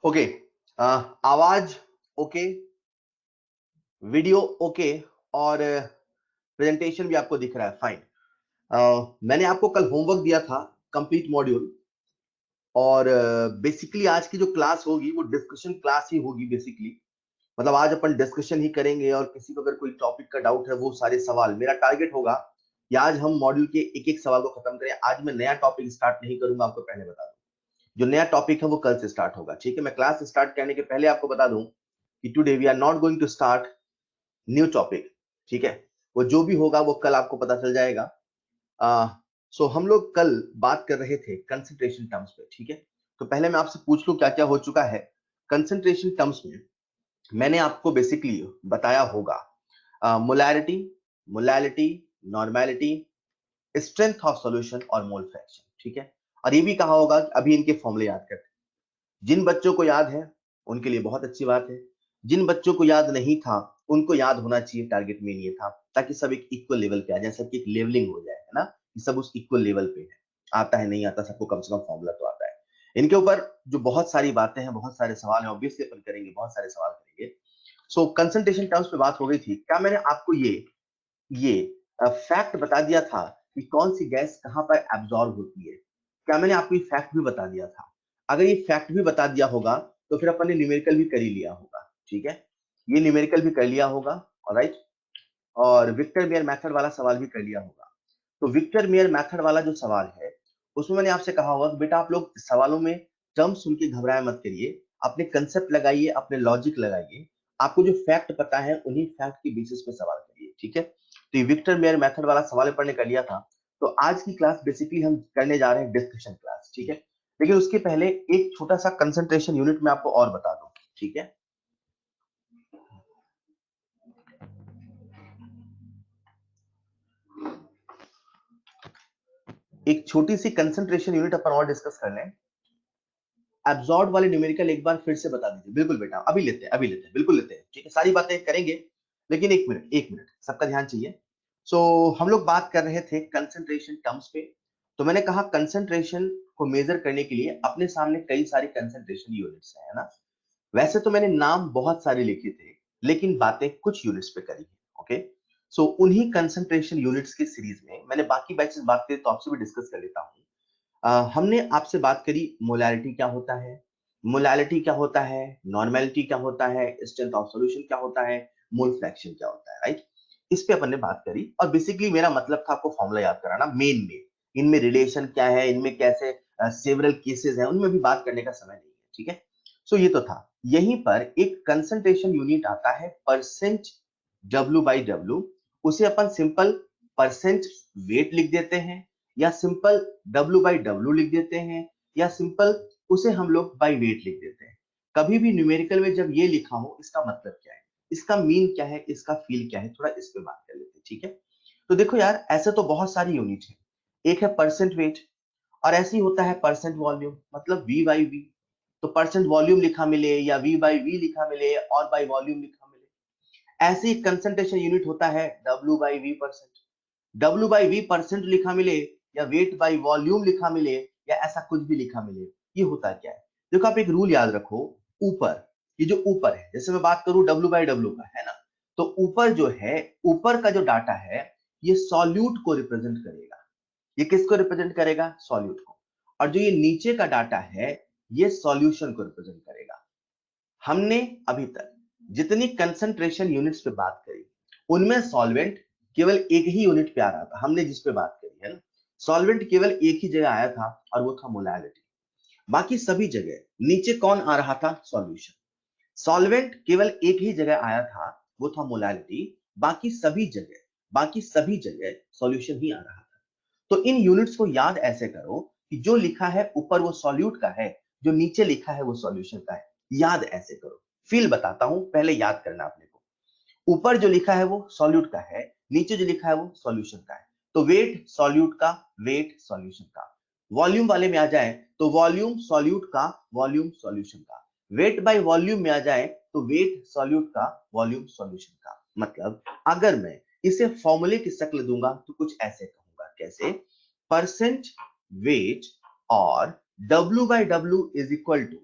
Okay, आवाज okay, video okay, और presentation भी आपको दिख रहा है, फाइन। मैंने आपको कल होमवर्क दिया था, कंप्लीट मॉड्यूल। और बेसिकली आज की जो क्लास होगी वो डिस्कशन क्लास ही होगी बेसिकली। मतलब आज अपन डिस्कशन ही करेंगे, और किसी को अगर कोई टॉपिक का डाउट है वो सारे सवाल, मेरा टारगेट होगा कि आज हम मॉड्यूल के एक एक सवाल को खत्म करें। आज मैं नया टॉपिक स्टार्ट नहीं करूंगा, आपको पहले बता दूं। जो नया टॉपिक है वो कल से स्टार्ट होगा, ठीक है। मैं क्लास स्टार्ट करने के पहले आपको बता दूं कि today we are not going to start new topic, ठीक है। वो जो भी होगा वो कल आपको पता चल जाएगा। सो हम लोग कल बात कर रहे थे कंसंट्रेशन टर्म्स पे, ठीक है। तो पहले मैं आपसे पूछ लूं क्या क्या हो चुका है कंसंट्रेशन टर्म्स में। मैंने आपको बेसिकली बताया होगा molarity, molality, normality, strength of solution और मोल फ्रैक्शन, ठीक है। और ये भी कहा होगा कि अभी इनके फॉर्मूले याद करते हैं। जिन बच्चों को याद है उनके लिए बहुत अच्छी बात है, जिन बच्चों को याद नहीं था उनको याद होना चाहिए, टारगेट मेन ये था, ताकि सब एक इक्वल लेवल पे आ जाए, सबकी एक लेवलिंग हो जाए, है ना, कि सब उस इक्वल लेवल पे है। आता है नहीं आता, सबको कम से कम फॉर्मूला तो आता है। इनके ऊपर जो बहुत सारी बातें हैं, बहुत सारे सवाल हैं, ऑब्वियसली अपन करेंगे, बहुत सारे सवाल करेंगे। सो कंसंट्रेशन टर्म्स पे बात हो गई थी। क्या मैंने आपको ये फैक्ट बता दिया था कि कौन सी गैस कहां पर एब्जॉर्ब होती है? क्या मैंने आपको ये फैक्ट भी बता दिया था? अगर ये फैक्ट भी बता दिया होगा तो फिर अपन ने न्यूमेरिकल भी कर ही लिया होगा, ठीक है। ये न्यूमेरिकल भी कर लिया होगा, ऑलराइट। और विक्टर मेयर मेथड वाला सवाल भी कर लिया होगा। तो विक्टर मेयर मेथड वाला जो सवाल है उसमें मैंने आपसे कहा होगा कि बेटा आप लोग सवालों में टर्म सुन के घबराए मत करिए, अपने कंसेप्ट लगाइए, अपने लॉजिक लगाइए। आपको जो फैक्ट पता है उन्हीं फैक्ट के बेसिस पे सवाल करिए, ठीक है। तो ये विक्टर मेयर मेथड वाला सवाल पढ़ने कर लिया था। तो आज की क्लास बेसिकली हम करने जा रहे हैं डिस्कशन क्लास, ठीक है। लेकिन उसके पहले एक छोटा सा कंसंट्रेशन यूनिट में आपको और बता दूं, ठीक है। एक छोटी सी कंसंट्रेशन यूनिट अपन और डिस्कस कर लें। एब्जॉर्ब वाले न्यूमेरिकल एक बार फिर से बता दीजिए। बिल्कुल बेटा, अभी लेते हैं, अभी लेते हैं, बिल्कुल लेते हैं, ठीक है। सारी बातें करेंगे, लेकिन एक मिनट, एक मिनट, सबका ध्यान चाहिए। सो हम लोग बात कर रहे थे कंसंट्रेशन टर्म्स पे। तो मैंने कहा कंसंट्रेशन को मेजर करने के लिए अपने सामने कई सारी कंसंट्रेशन यूनिट्स है ना। वैसे तो मैंने नाम बहुत सारे लिखे थे, लेकिन बातें कुछ यूनिट्स पे करी है, ओके। सो उन्हीं कंसंट्रेशन यूनिट्स की सीरीज में मैंने बाकी बैचेस बात करी, तो आपसे भी डिस्कस कर लेता हूँ। हमने आपसे बात करी मोलैरिटी क्या होता है, मोलैलिटी क्या होता है, नॉर्मेलिटी क्या होता है, स्ट्रेंथ ऑफ सॉल्यूशन क्या होता है, मोल फ्रैक्शन क्या होता है, राइट। इस पे अपन ने बात करी, और बेसिकली मेरा मतलब था आपको फॉर्मूला याद कराना मेन में। इनमें रिलेशन क्या है, इनमें कैसे सेवरल केसेस हैं, उनमें भी बात करने का समय नहीं है, ठीक है। सो ये तो था। यहीं पर एक कंसंट्रेशन यूनिट आता है परसेंट डब्ल्यू बाई डब्ल्यू। उसे अपन सिंपल परसेंट वेट लिख देते हैं, या सिंपल W बाई डब्ल्यू लिख देते हैं, या सिंपल उसे हम लोग बाई वेट लिख देते हैं। कभी भी न्यूमेरिकल में जब ये लिखा हो, इसका मतलब क्या है, इसका मीन क्या है, इसका फील क्या है, थोड़ा इस पे बात कर लेते हैं, ठीक है। तो देखो यार, ऐसे तो बहुत सारी यूनिट है। एक है परसेंट वेट, और ऐसे ही होता है परसेंट वॉल्यूम, मतलब V बाई वी। तो परसेंट वॉल्यूम लिखा मिले, या V बाई वी लिखा मिले, और बाई वॉल्यूम लिखा मिले। ऐसे ही कंसंट्रेशन यूनिट होता है W by V percent. W by V percent लिखा मिले, या वेट बाई वॉल्यूम लिखा मिले, या ऐसा कुछ भी लिखा मिले, ये होता क्या है? देखो आप एक रूल याद रखो। ऊपर, ये जो ऊपर है, जैसे मैं बात करूं W बाई डब्ल्यू का, है ना। तो ऊपर जो है, ऊपर का जो डाटा है, ये सॉल्यूट को रिप्रेजेंट करेगा। ये किसको रिप्रेजेंट करेगा? सॉल्यूट को। और जो ये नीचे का डाटा है, ये सॉल्यूशन को रिप्रेजेंट करेगा। हमने अभी तक जितनी कंसंट्रेशन यूनिट्स पे बात करी, उनमें सॉल्वेंट केवल एक ही यूनिट पे आ रहा था, हमने जिस पे बात करी है ना। सॉल्वेंट केवल एक ही जगह आया था, और वो था मोलैलिटी। बाकी सभी जगह नीचे कौन आ रहा था? सॉल्यूशन। सॉल्वेंट केवल एक ही जगह आया था, वो था मोलैलिटी। बाकी सभी जगह सॉल्यूशन ही आ रहा था। तो इन यूनिट्स को याद ऐसे करो कि जो लिखा है ऊपर वो सॉल्यूट का है, जो नीचे लिखा है वो सॉल्यूशन का है। याद ऐसे करो। फील बताता हूं, पहले याद करना अपने को। ऊपर जो लिखा है वो सॉल्यूट का है, नीचे जो लिखा है वो सॉल्यूशन का है। तो वेट सॉल्यूट का, वेट सॉल्यूशन का। वॉल्यूम वाले में आ जाए तो वॉल्यूम सॉल्यूट का, वॉल्यूम सॉल्यूशन का। वेट बाय वॉल्यूम में आ जाए तो वेट सॉल्यूट का, वॉल्यूम सॉल्यूशन का। मतलब अगर मैं इसे फॉर्मूले की शक्ल दूंगा तो कुछ ऐसे कहूंगा, कैसे? परसेंट वेट और W by W is equal to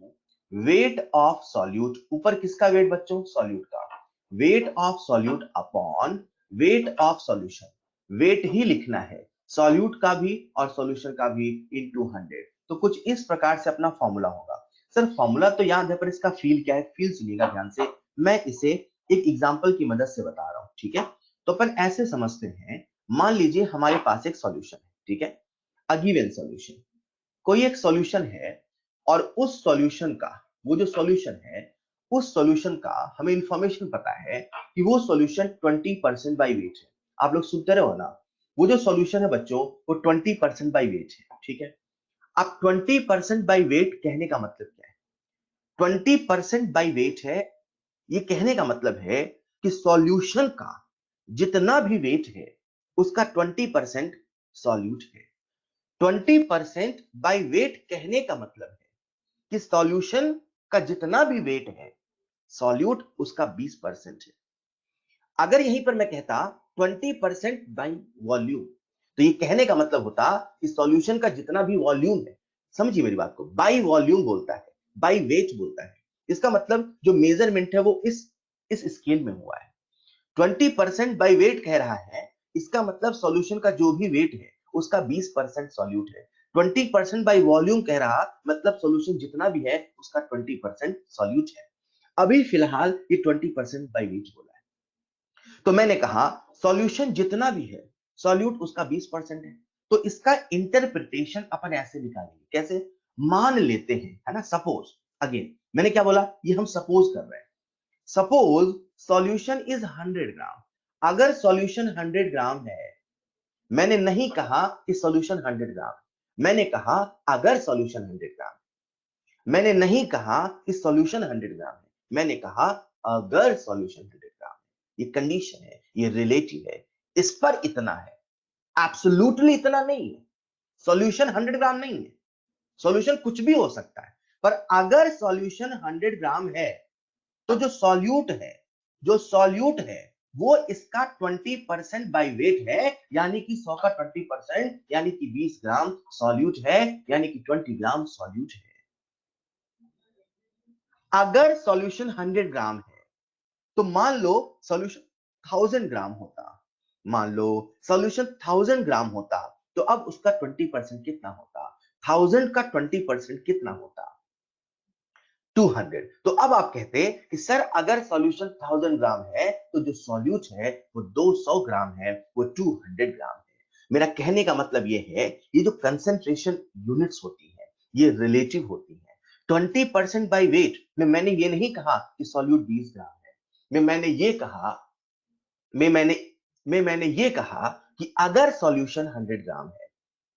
weight of solute, ऊपर किसका वेट बच्चों, सॉल्यूट का, weight of solute upon weight of solution, weight ही लिखना है सॉल्यूट का भी और सॉल्यूशन का भी इनटू 100। तो कुछ इस प्रकार से अपना फॉर्मूला होगा। सर फॉर्मूला तो याद है पर इसका फील क्या है, फील सुनिएगा ध्यान से, मैं इसे एक एग्जांपल की मदद से बता रहा हूं, ठीक है। तो अपन ऐसे समझते हैं, मान लीजिए हमारे पास एक सॉल्यूशन है, ठीक है, अ गिवन सॉल्यूशन, कोई एक सॉल्यूशन है और उस सॉल्यूशन का, वो जो सॉल्यूशन है उस सॉल्यूशन का हमें इंफॉर्मेशन पता है कि वो सॉल्यूशन 20% बाई वेट है। आप लोग सुनते रहो ना, वो जो सॉल्यूशन है बच्चों वो 20% बाई वेट है, ठीक है। अब 20% बाई वेट कहने का मतलब क्या है, 20% बाई वेट है, ये कहने का मतलब है कि सॉल्यूशन का जितना भी वेट है उसका 20% सॉल्यूट है। 20% बाई वेट कहने का मतलब है कि सॉल्यूशन का जितना भी वेट है सॉल्यूट उसका 20% है। अगर यहीं पर मैं कहता 20% बाई वॉल्यूम, तो ये कहने का मतलब होता कि सॉल्यूशन का जितना भी वॉल्यूम है, समझिए मेरी बात को, बाई वॉल्यूम बोलता है, बाई वेट बोलता है। इसका मतलब जो मेजरमेंट है वो इस स्केल में हुआ है। 20% बाई वेट कह रहा है, इसका मतलब सॉल्यूशन का जो भी वेट है उसका 20% सॉल्यूट है। 20% बाई वॉल्यूम कह रहा मतलब सॉल्यूशन जितना भी है उसका 20% सॉल्यूट है। अभी फिलहाल ये 20% बाई वेट बोला है, तो मैंने कहा सॉल्यूशन जितना भी है सॉल्यूट उसका 20% है। तो इसका इंटरप्रिटेशन अपन ऐसे निकालेंगे, कैसे, मान लेते हैं, है ना, सपोज, अगेन मैंने क्या बोला, ये हम सपोज कर रहे हैं, सपोज सॉल्यूशन इज 100 ग्राम। अगर सॉल्यूशन 100 ग्राम है, मैंने नहीं कहा कि सॉल्यूशन 100 ग्राम, मैंने कहा अगर सॉल्यूशन 100 ग्राम, मैंने नहीं कहा कि सॉल्यूशन 100 ग्राम है, मैंने कहा अगर सॉल्यूशन 100 ग्राम है। ये कंडीशन है, ये रिलेटिव है, इस पर इतना है, एब्सोल्युटली इतना नहीं है। सॉल्यूशन 100 ग्राम नहीं है, सॉल्यूशन कुछ भी हो सकता है, पर अगर सॉल्यूशन 100 ग्राम है तो जो सॉल्यूट है, जो सॉल्यूट है वो इसका 20% बाई वेट है, यानी कि 100 का 20% यानी कि 20 ग्राम सॉल्यूट है, यानी कि 20 ग्राम सॉल्यूट है। अगर सॉल्यूशन 100 ग्राम है तो मान लो सॉल्यूशन 1000 ग्राम होता, मान लो सॉल्यूशन 1000 ग्राम होता, तो अब उसका 20% कितना होता, 1000 का 20% कितना होता, 200। तो अब आप कहते हैं कि सर अगर सॉल्यूशन 1000 ग्राम है तो जो सॉल्यूट है वो 200 ग्राम है, वो 200 ग्राम है। मेरा कहने का मतलब ये है, ये जो कंसंट्रेशन यूनिट्स होती है ये रिलेटिव होती है। 20% बाई वेट में मैंने ये नहीं कहा कि सॉल्यूट 20 ग्राम है, मैंने ये कहा, मैंने ये कहा कि अगर सॉल्यूशन 100 ग्राम है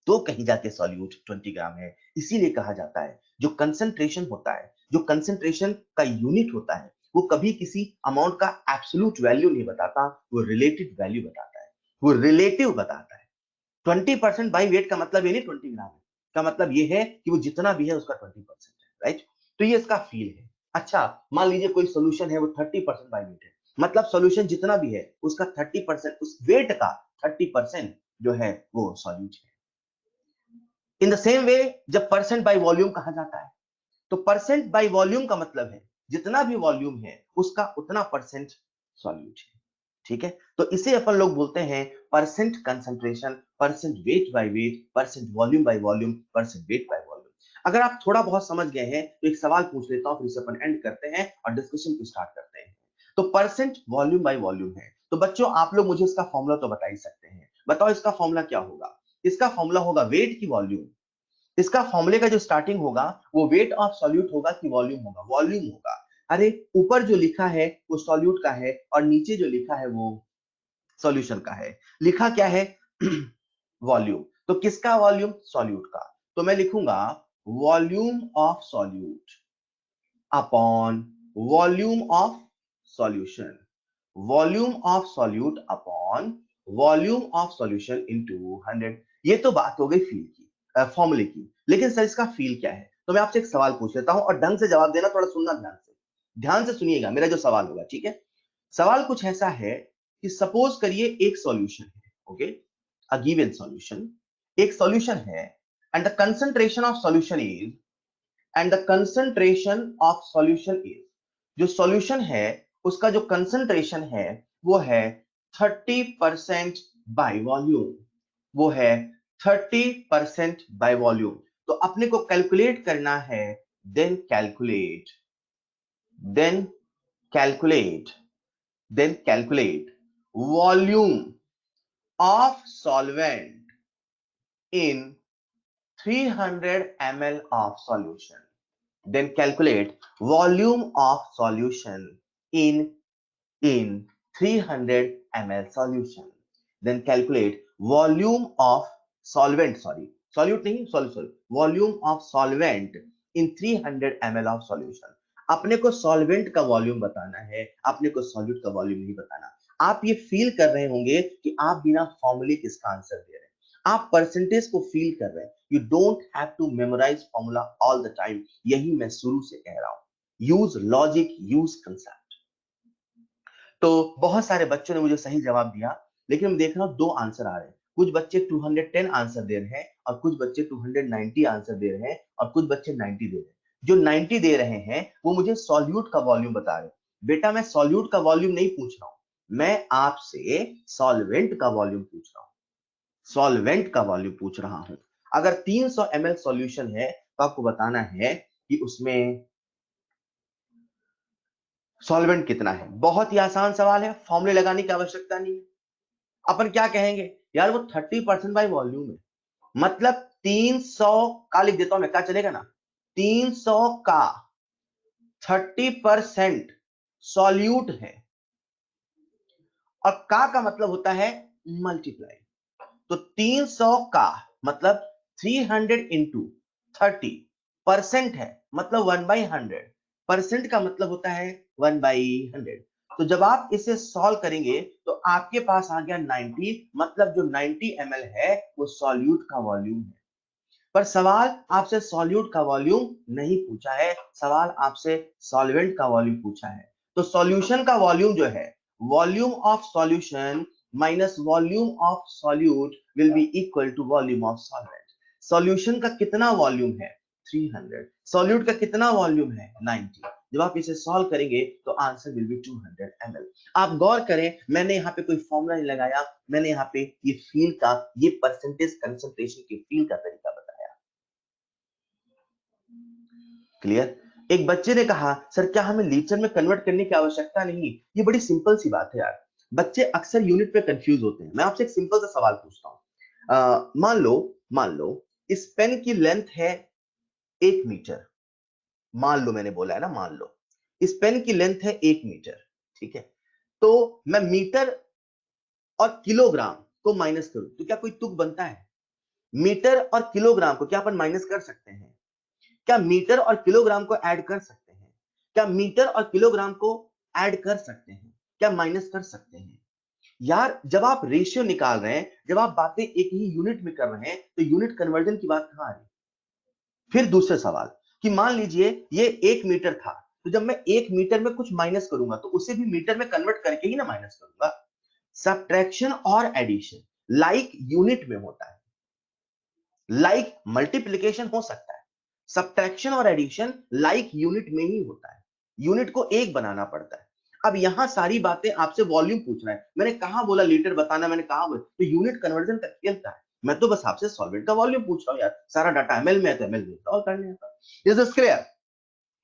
तो कहीं जाके सॉल्यूट 20 ग्राम है। इसीलिए कहा जाता है जो कंसंट्रेशन होता है, जो कंसंट्रेशन का यूनिट होता है, वो कभी किसी अमाउंट का एब्सोल्यूट वैल्यू नहीं बताता, वो रिलेटिव वैल्यू बताता है, वो रिलेटिव बताता है। 20% बाई वेट का मतलब ये नहीं 20 ग्राम है, का मतलब ये है कि वो जितना भी है उसका 20% है, राइट। तो ये इसका फील है। अच्छा मान लीजिए कोई सोल्यूशन है वो 30% बाई वेट है, मतलब सोल्यूशन जितना भी है उसका 30%, उस वेट का 30% जो है वो सॉल्यूट है। इन द सेम वे जब परसेंट बाय वॉल्यूम कहा जाता है, तो परसेंट बाय वॉल्यूम का मतलब है जितना भी वॉल्यूम है उसका उतना परसेंट सॉल्यूट है, ठीक है। तो इसे अपन लोग बोलते हैं percent concentration, percent weight by weight, percent volume by volume, percent weight by volume. अगर आप थोड़ा बहुत समझ गए हैं तो एक सवाल पूछ लेता हूं, फिर इसे अपन एंड करते हैं और डिस्कशन को स्टार्ट करते हैं। तो परसेंट वॉल्यूम बाय वॉल्यूम है, तो बच्चों आप लोग मुझे इसका फॉर्मूला तो बता ही सकते हैं, बताओ इसका फॉर्मूला क्या होगा। इसका फॉर्मूला होगा वेट की वॉल्यूम, इसका फॉर्मूले का जो स्टार्टिंग होगा वो वेट ऑफ सॉल्यूट होगा कि वॉल्यूम होगा, वॉल्यूम होगा। अरे ऊपर जो लिखा है वो सॉल्यूट का है और नीचे जो लिखा है वो सॉल्यूशन का है। लिखा क्या है वॉल्यूम, तो किसका वॉल्यूम, सॉल्यूट का। तो मैं लिखूंगा volume of solute upon volume of solution, volume of solute upon volume of solution into 100। ये तो बात हो गई फील की, फॉर्मूले की, लेकिन सर इसका फील क्या है। तो मैं आपसे एक सवाल पूछ लेता हूं और ढंग से जवाब देना, थोड़ा सुनना ध्यान से, ध्यान से सुनिएगा मेरा जो सवाल होगा, ठीक है। सवाल कुछ ऐसा है कि सपोज करिए एक सॉल्यूशन है, ओके, अ गिवन सॉल्यूशन, एक सॉल्यूशन है and the concentration of solution is and the concentration of solution is, जो सॉल्यूशन है उसका जो कंसंट्रेशन है वो है 30% बाय वॉल्यूम, वो है 30% बाय वॉल्यूम। तो अपने को कैलकुलेट करना है, then calculate, then calculate, then calculate volume of solvent in 300 ml of solution. Then calculate volume of solution in 300 ml solution. Then calculate volume of solvent, solute नहीं, solute, volume of solvent in 300 ml of solution. अपने को solvent का volume बताना है, अपने को solute का volume नहीं बताना। आप ये फील कर रहे होंगे कि आप बिना फॉर्मूले किसका आंसर दे रहे हैं, आप परसेंटेज को फील कर रहे हैं। You don't have to memorise formula all the time, यही मैं शुरू से कह रहा हूं। Use logic, use concept. तो बहुत सारे बच्चों ने मुझे सही जवाब दिया, लेकिन मैं देख रहा हूं 2 आंसर आ रहे हैं। कुछ बच्चे 210 आंसर दे रहे हैं और कुछ बच्चे 290 आंसर दे रहे हैं और कुछ बच्चे 90 दे रहे हैं। जो 90 दे रहे हैं वो मुझे सॉल्यूट का वॉल्यूम बता रहे हैं। बेटा मैं सॉल्यूट का वॉल्यूम नहीं पूछ रहा हूं, मैं आपसे सॉल्वेंट का वॉल्यूम पूछ रहा हूं, सॉल्वेंट का वॉल्यूम पूछ रहा हूं। अगर 300 ml सॉल्यूशन है तो आपको बताना है कि उसमें सॉल्वेंट कितना है। बहुत ही आसान सवाल है, फॉर्मूले लगाने की आवश्यकता नहीं है। अपन क्या कहेंगे, यार वो 30% बाय वॉल्यूम है, मतलब 300 का लिख देता हूं मैं, क्या चलेगा ना, 300 का 30% सॉल्यूट है, और का मतलब होता है मल्टीप्लाई। तो 300 का मतलब 300 इंटू 30% है, मतलब 1/100। परसेंट का मतलब होता है 1/100। तो जब आप इसे सॉल्व करेंगे तो आपके पास आ गया 90, मतलब जो 90 ml है वो सॉल्यूट का वॉल्यूम है। पर सवाल आपसे सॉल्यूट का वॉल्यूम नहीं पूछा है, सवाल आपसे सॉल्वेंट का वॉल्यूम पूछा है। तो सॉल्यूशन का वॉल्यूम जो है, volume of solution minus volume of solute will be equal to volume of solvent. Solution का कितना वॉल्यूम है, 300, सॉल्यूट का कितना वॉल्यूम है, 90। जब आप इसे सॉल्व करेंगे तो आंसर विल बी 200 ml। आप गौर करें, मैंने यहाँ पे कोई फॉर्मूला नहीं लगाया, मैंने यहाँ पे ये फील का, ये परसेंटेज कंसंट्रेशन के फील का तरीका बताया। क्लियर। एक बच्चे ने कहा सर क्या हमें लीटर में कन्वर्ट करने की आवश्यकता नहीं। ये बड़ी सिंपल सी बात है यार, बच्चे अक्सर यूनिट पे कंफ्यूज होते हैं। मैं आपसे एक सिंपल सा सवाल पूछता हूं, मान लो इस पेन की लेंथ है 1 मीटर। मान लो, मैंने बोला है ना, मान लो इस पेन की लेंथ है 1 मीटर, ठीक है। तो मैं मीटर और किलोग्राम को माइनस करूं तो क्या कोई तुक बनता है? मीटर और किलोग्राम को क्या अपन माइनस कर सकते हैं? क्या मीटर और किलोग्राम को ऐड कर सकते हैं? क्या मीटर और किलोग्राम को ऐड कर सकते हैं? क्या माइनस कर सकते हैं? यार जब आप रेशियो निकाल रहे हैं, जब आप बातें एक ही यूनिट में कर रहे हैं, तो यूनिट कन्वर्जन की बात कहां आ रही? फिर दूसरा सवाल कि मान लीजिए ये 1 मीटर था, तो जब मैं 1 मीटर में कुछ माइनस करूंगा तो उसे भी मीटर में कन्वर्ट करके ही ना माइनस करूंगा। सब्ट्रैक्शन और एडिशन लाइक यूनिट में होता है, लाइक मल्टीप्लिकेशन हो सकता है, सब्ट्रैक्शन और एडिशन लाइक यूनिट में ही होता है, यूनिट को एक बनाना पड़ता है। अब यहां सारी बातें आपसे वॉल्यूम पूछ रहा है, मैंने कहा बोला लीटर बताना, मैंने कहा बोला तो यूनिट कन्वर्जन का खेल क्या है? मैं तो बस आपसे सॉल्वेंट का वॉल्यूम पूछ रहा हूं यार, सारा डाटा एमएल में है तो एमएल में सॉल्व करने का। Is this clear?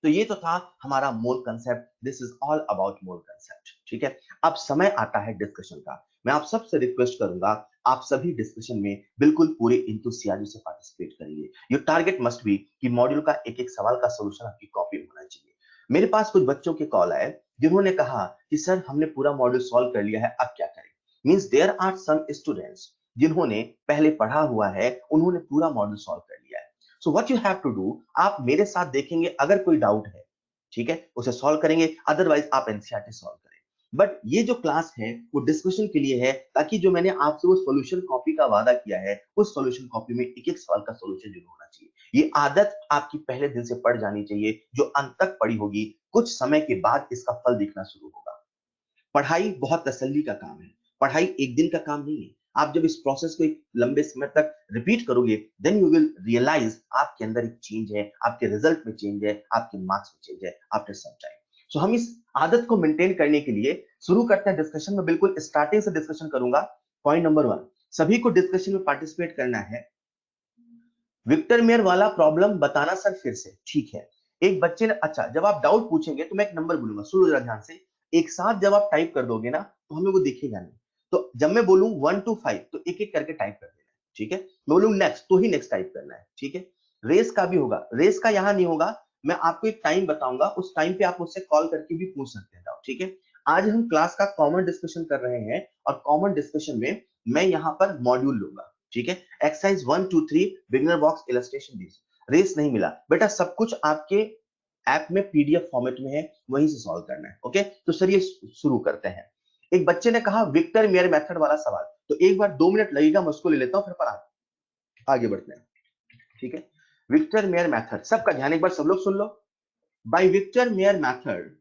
तो ये तो था हमारा मोल concept, this is all about mole concept, ठीक है। अब समय आता है डिस्कशन का। मैं आप सबसे रिक्वेस्ट करूंगा, आप सभी डिस्कशन में बिल्कुल पूरे इंथुसियाज्म से पार्टिसिपेट करिए। योर टारगेट मस्ट बी कि मॉड्यूल का एक एक सवाल का सॉल्यूशन आपकी कॉपी में होना चाहिए। मेरे पास कुछ बच्चों के कॉल आए जिन्होंने कहा कि सर हमने पूरा मॉड्यूल सॉल्व कर लिया है, अब क्या करें? Means there are some students जिन्होंने पहले पढ़ा हुआ है, उन्होंने पूरा मॉड्यूल सॉल्व कर लिया है। So what you have to do, आप मेरे साथ देखेंगे, अगर कोई डाउट है ठीक है उसे सॉल्व करेंगे, अदरवाइज आप एनसीईआरटी सॉल्व करें। बट ये जो क्लास है वो डिस्कशन के लिए है, ताकि जो मैंने आपसे वो सॉल्यूशन कॉपी का वादा किया है, उस सॉल्यूशन कॉपी में एक एक सवाल का सॉल्यूशन जरूर होना चाहिए। ये आदत आपकी पहले दिन से पड़ जानी चाहिए, जो अंत तक पड़ी होगी कुछ समय के बाद इसका फल दिखना शुरू होगा। पढ़ाई बहुत तसल्ली का काम है, पढ़ाई एक दिन का काम नहीं है। आप जब इस प्रोसेस को एक लंबे समय तक रिपीट करोगे, देन यू विल रियलाइज आपके अंदर एक चेंज है, आपके रिजल्ट में चेंज है, आपके मार्क्स में चेंज है आफ्टर सम टाइम। सो हम इस आदत को मेंटेन करने के लिए शुरू करते हैं डिस्कशन में। बिल्कुल स्टार्टिंग से डिस्कशन करूंगा। पॉइंट नंबर 1, सभी को डिस्कशन में पार्टिसिपेट करना है। विक्टर मेयर वाला प्रॉब्लम बताना सर फिर से, ठीक है। एक बच्चे ने, अच्छा जब आप डाउट पूछेंगे तो मैं एक नंबर बोलूंगा, सुनो जरा ध्यान से। एक साथ जब आप टाइप कर दोगे ना तो हमें वो दिखेगा नहीं। तो जब मैं बोलूं 1 to 5 तो एक एक करके टाइप कर देना है, ठीक है। मैं बोलूं नेक्स्ट तो ही नेक्स्ट टाइप करना है, ठीक है। रेस का भी होगा, रेस का यहां नहीं होगा। मैं आपको एक टाइम बताऊंगा, उस टाइम पे आप मुझसे कॉल करके भी पूछ सकते हैं डाउट, ठीक है। आज हम क्लास का कॉमन डिस्कशन कर रहे हैं और कॉमन डिस्कशन में मैं यहां पर मॉड्यूल लूंगा, ठीक है। Exercise 1 2 3 beginner box illustration base. रेस नहीं मिला बेटा, सब कुछ आपके ऐप में पीडीएफ फॉर्मेट में है, वहीं से सॉल्व करना है, ओके। तो सर ये शुरू करते हैं। एक बच्चे ने कहा विक्टर मेयर मेथड वाला सवाल, तो एक बार 2 मिनट लगेगा, मैं उसको ले लेता हूं, फिर पर आगे बढ़ते हैं, ठीक है। विक्टर मेयर मेथड, सबका ध्यान एक बार सब लोग सुन लो। By Victor Meyer method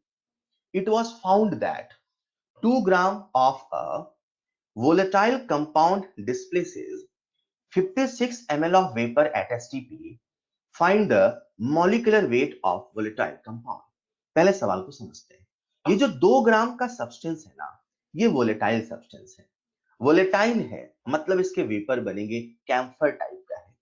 it was found that 2 gram of a volatile compound displaces 56 ml of vapor at STP. Find the molecular weight of volatile compound. पहले सवाल को समझते हैं। ये जो 2 ग्राम का सब्सटेंस है ना, ये वोलेटाइल सब्सटेंस है। वोलेटाइल है मतलब इसके वेपर बनेंगे, कैम्फर टाइप का है।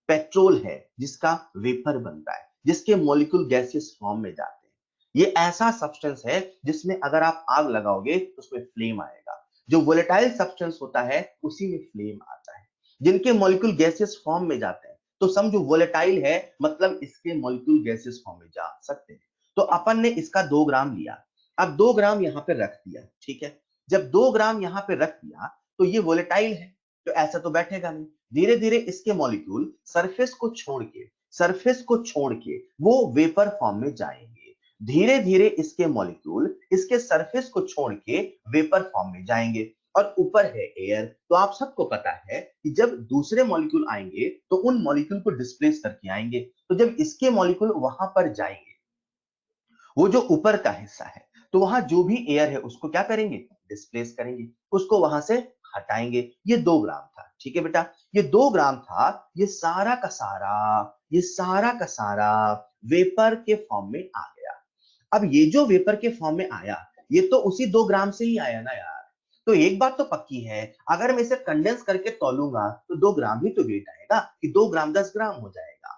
पेट्रोल है जिसका वेपर बनता है, जिसके मॉलिक्यूल गैसियस फॉर्म में जाते हैं। ये ऐसा सब्सटेंस है जिसमें अगर आप आग लगाओगे तो उसमें फ्लेम आएगा। जो वोलेटाइल सब्सटेंस होता है उसी में फ्लेम आता है। जिनके मॉलिक्यूल गैसियस फॉर्म में जाते हैं, तो समझो वोलेटाइल है मतलब इसके मॉलिक्यूल गैसियस फॉर्म में जा सकते हैं। तो अपन ने इसका 2 ग्राम लिया, अब 2 ग्राम यहां पे रख दिया, ठीक है। जब 2 ग्राम यहां पे रख दिया तो ये वोलेटाइल है, तो ऐसा तो बैठेगा नहीं। धीरे धीरे इसके मॉलिक्यूल सरफेस को छोड़ के वो वेपर फॉर्म में जाएंगे। धीरे धीरे इसके मॉलिक्यूल इसके सरफेस को छोड़ के वेपर फॉर्म में जाएंगे, और ऊपर है एयर। तो आप सबको पता है कि जब दूसरे मॉलिक्यूल आएंगे तो उन मॉलिक्यूल को डिस्प्लेस करके आएंगे। तो जब इसके मॉलिक्यूल वहां पर जाएंगे, वो जो ऊपर का हिस्सा है, तो वहां जो भी एयर है उसको क्या करेंगे, डिस्प्लेस करेंगे, उसको वहां से हटाएंगे। ये 2 ग्राम था, ठीक है बेटा। ये 2 ग्राम था, ये सारा का सारा वेपर के फॉर्म में आ गया। अब ये जो वेपर के फॉर्म में आया, ये तो उसी 2 ग्राम से ही आया ना यार। तो एक बात तो पक्की है, अगर मैं इसे कंडेंस करके तौलूंगा तो 2 ग्राम ही तो वेट आएगा, कि 2 ग्राम 10 ग्राम हो जाएगा।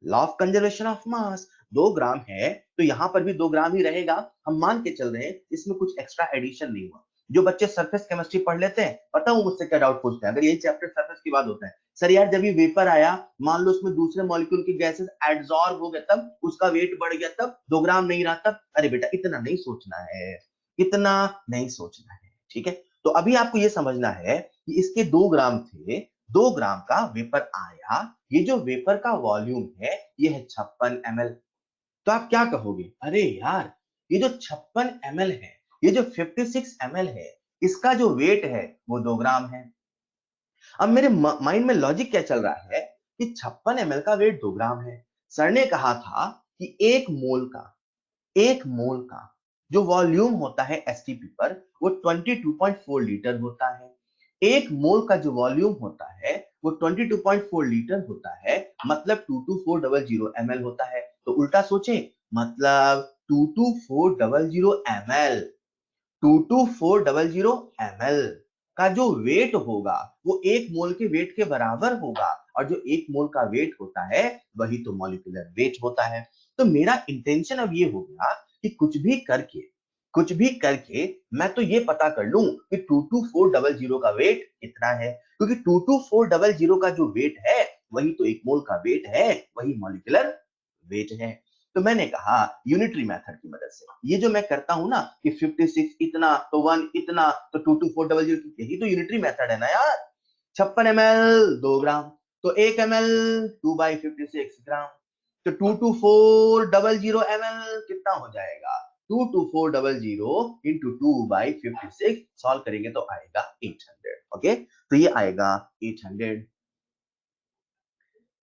Law of conservation of mass, 2 ग्राम है तो यहां पर भी 2 ग्राम ही रहेगा। हम मान के चल रहे हैं इसमें कुछ एक्स्ट्रा एडिशन नहीं हुआ। जो बच्चे सरफेस केमिस्ट्री पढ़ लेते हैं, पता हूं मुझसे क्या डाउट पूछते हैं, अगर यही चैप्टर सरफेस की बात होता है, सर यार जब ये वेपर आया, मान लो उसमें दूसरे मॉलिक्यूल की गैसेस एडसॉर्ब हो गए, तब उसका वेट बढ़ गया, तब 2 ग्राम नहीं रहा तब। अरे बेटा इतना नहीं सोचना है, इतना नहीं सोचना है, ठीक है। तो अभी आपको ये समझना है कि इसके 2 ग्राम थे, 2 ग्राम का वेपर आया। ये जो वेपर का वॉल्यूम है ये है 56 ml। तो आप क्या कहोगे, अरे यार ये जो 56 ml है, ये जो 56 ml है, इसका जो वेट है वो 2 ग्राम है। अब मेरे माइंड में लॉजिक क्या चल रहा है कि 56 ml का वेट 2 ग्राम है। सर ने कहा था कि एक मोल का जो वॉल्यूम होता है एसटीपी पर वो 22.4 लीटर होता है। एक मोल का जो वॉल्यूम होता है वो 22.4 लीटर होता है, मतलब 22400 ml होता है। तो उल्टा सोचे, मतलब 22400 ml, 22400 ml का जो वेट होगा वो एक मोल के वेट के बराबर होगा, और जो एक मोल का वेट होता है वही तो मॉलिक्यूलर वेट होता है। तो मेरा इंटेंशन अब ये हो गया कि कुछ भी करके मैं तो ये पता कर लूं कि 22400 का वेट कितना है, क्योंकि 22400 का जो वेट है वही तो एक मोल का वेट है, वही मॉलिक्यूलर वेट है। तो मैंने कहा यूनिटरी मेथड की मदद से ये जो मैं करता हूं ना कि 56 इतना तो 1 इतना तो 22400, यही तो यूनिटरी मेथड है ना यार। 56 ml 2 ग्राम, तो 1 ml 2/56 ग्राम, तो 22400 ml कितना हो जाएगा, 22400 इंटू 2/56 सॉल्व करेंगे तो आएगा 800। ओके, तो ये आएगा 800,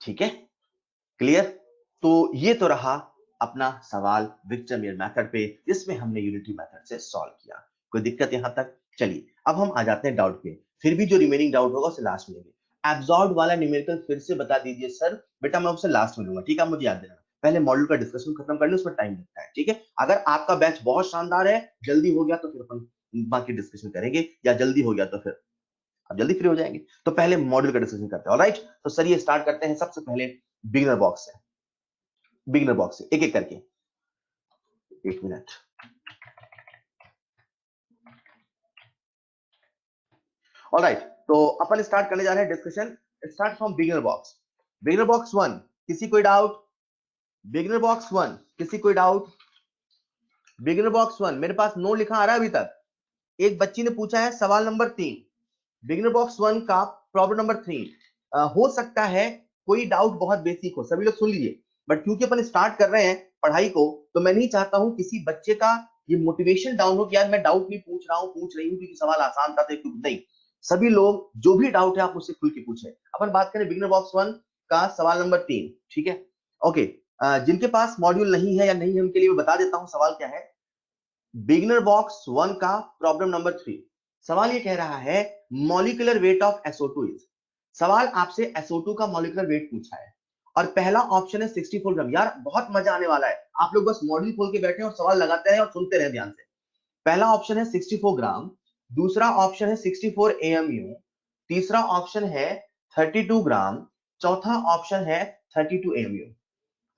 ठीक है, क्लियर। तो ये तो रहा अपना सवाल विक्टर मेयर मेथड पे, जिसमें हमने यूनिटरी मेथड से सॉल्व किया। कोई दिक्कत यहां तक? चलिए अब हम आ जाते हैं डाउट पे, फिर भी जो रिमेनिंग डाउट होगा उसे लास्ट में लेंगे। एब्जॉर्ब वाला न्यूमेरिकल फिर से बता दीजिए सर। बेटा मैं उसे लास्ट में लूंगा, ठीक है, मुझे याद देना, पहले मॉड्यूल का डिस्कशन खत्म कर लें, उसमें टाइम लगता है, ठीक है। अगर आपका बैच बहुत शानदार है, जल्दी हो गया तो फिर अपन बाकी डिस्कशन करेंगे, या जल्दी हो गया तो फिर आप जल्दी फ्री हो जाएंगे। तो पहले मॉड्यूल का डिस्कशन करते हैं, ऑलराइट। तो सर ये स्टार्ट करते हैं सबसे पहले बिगिनर बॉक्स से, बिगिनर बॉक्स से एक एक करके। एक मिनट, ऑलराइट। तो अपन स्टार्ट करने जा रहे हैं discussion, start from beginner box. Beginner box 1, किसी कोई डाउट? बिगिनर बॉक्स 1 किसी कोई डाउट? बिगिनर बॉक्स 1 मेरे पास नो लिखा आ रहा है अभी तक। एक बच्ची ने पूछा है सवाल नंबर 3, बिगिनर बॉक्स 1 का प्रॉब्लम नंबर 3। हो सकता है कोई डाउट बहुत बेसिक हो, सभी लोग सुन लीजिए, बट क्योंकि अपन स्टार्ट कर रहे हैं पढ़ाई को, तो मैं नहीं चाहता हूं किसी बच्चे का ये मोटिवेशन डाउन हो कि यार मैं डाउट नहीं पूछ रहा हूं, पूछ रही हूं क्योंकि सवाल आसान था, तो नहीं, सभी लोग जो भी डाउट है आप मुझसे खुल के पूछे। अपन बात करें बिगिनर बॉक्स 1 का सवाल नंबर 3, ठीक है, ओके। जिनके पास मॉड्यूल नहीं है या नहीं है उनके लिए मैं बता देता हूं सवाल क्या है। बिगिनर बॉक्स 1 का प्रॉब्लम नंबर 3, सवाल ये कह रहा है molecular weight of SO2 is. सवाल आपसे SO2 का मॉलिक्यूलर वेट पूछा है और पहला ऑप्शन है 64 ग्राम। यार बहुत मजा आने वाला है, आप लोग बस मॉड्यूल खोल के बैठे और सवाल लगाते रहे और सुनते रहे ध्यान से। पहला ऑप्शन है 64 ग्राम, दूसरा ऑप्शन है 64 AMU, तीसरा ऑप्शन है 32 ग्राम, चौथा ऑप्शन है 32 AMU।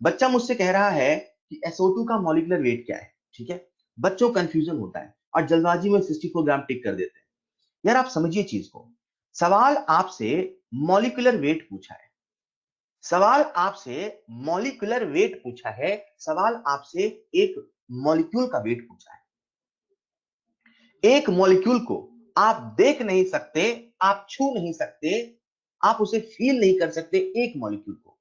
बच्चा मुझसे कह रहा है कि SO2 का मॉलिक्यूलर वेट क्या है, ठीक है। बच्चों कंफ्यूजन होता है और जल्दबाजी में 64 ग्राम टिक कर देते हैं। यार आप समझिए चीज को, सवाल आपसे मॉलिक्यूलर वेट पूछा है, सवाल आपसे मॉलिक्यूलर वेट पूछा है, सवाल आपसे एक मॉलिक्यूल का वेट पूछा है। एक मॉलिक्यूल को आप देख नहीं सकते, आप छू नहीं सकते, आप उसे फील नहीं कर सकते एक मॉलिक्यूल को।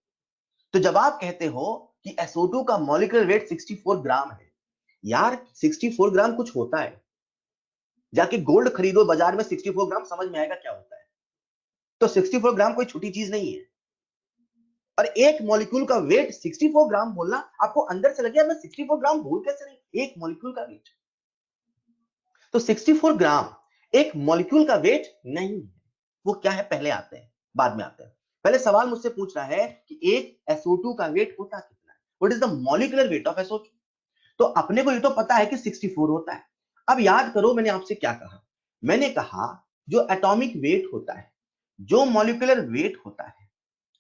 तो जब आप कहते हो कि SO2 का मॉलिक्यूलर वेट 64 ग्राम है, यार 64 ग्राम कुछ होता है, जाके गोल्ड खरीदो बाजार में, 64 ग्राम समझ में आएगा क्या होता है। तो 64 ग्राम कोई छोटी चीज नहीं है, और एक मॉलिक्यूल का वेट 64 ग्राम बोलना, आपको अंदर से लगे मैं 64 ग्राम भूल कैसे नहीं, एक मॉलिक्यूल का वेट। तो 64 ग्राम एक मॉलिक्यूल का वेट नहीं है। वो क्या है पहले आते हैं, बाद में आते हैं। पहले सवाल मुझसे पूछ रहा है कि एक SO2 का वेट होता कितना है, what is the molecular weight of SO2। तो अपने को ये तो पता है कि 64 होता है। अब याद करो मैंने आपसे क्या कहा, मैंने कहा जो एटॉमिक वेट होता है, जो मॉलिक्यूलर वेट होता है,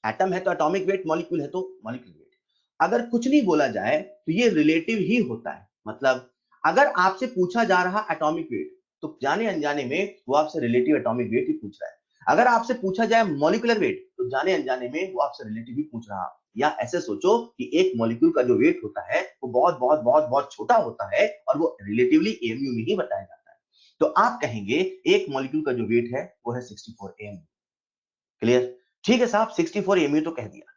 एटम है तो एटॉमिक वेट, मॉलिक्यूल है तो मॉलिक्यूलर वेट, अगर कुछ नहीं बोला जाए तो ये रिलेटिव ही होता है। मतलब अगर आपसे पूछा जा रहा एटॉमिक वेट, तो जाने अनजाने में वो आपसे रिलेटिव एटॉमिक वेट ही पूछ रहा है। अगर आपसे पूछा जाए मॉलिक्यूलर वेट, तो जाने अनजाने में वो आपसे रिलेटिव ही पूछ रहा। या ऐसे सोचो कि एक मॉलिक्यूल का जो वेट होता है वो बहुत बहुत बहुत बहुत छोटा होता है और वो रिलेटिवली AMU में ही बताया जाता है। तो आप कहेंगे एक मॉलिक्यूल का जो वेट है वो है 64 AMU। क्लियर? ठीक है साहब, 64 AMU तो कह दिया,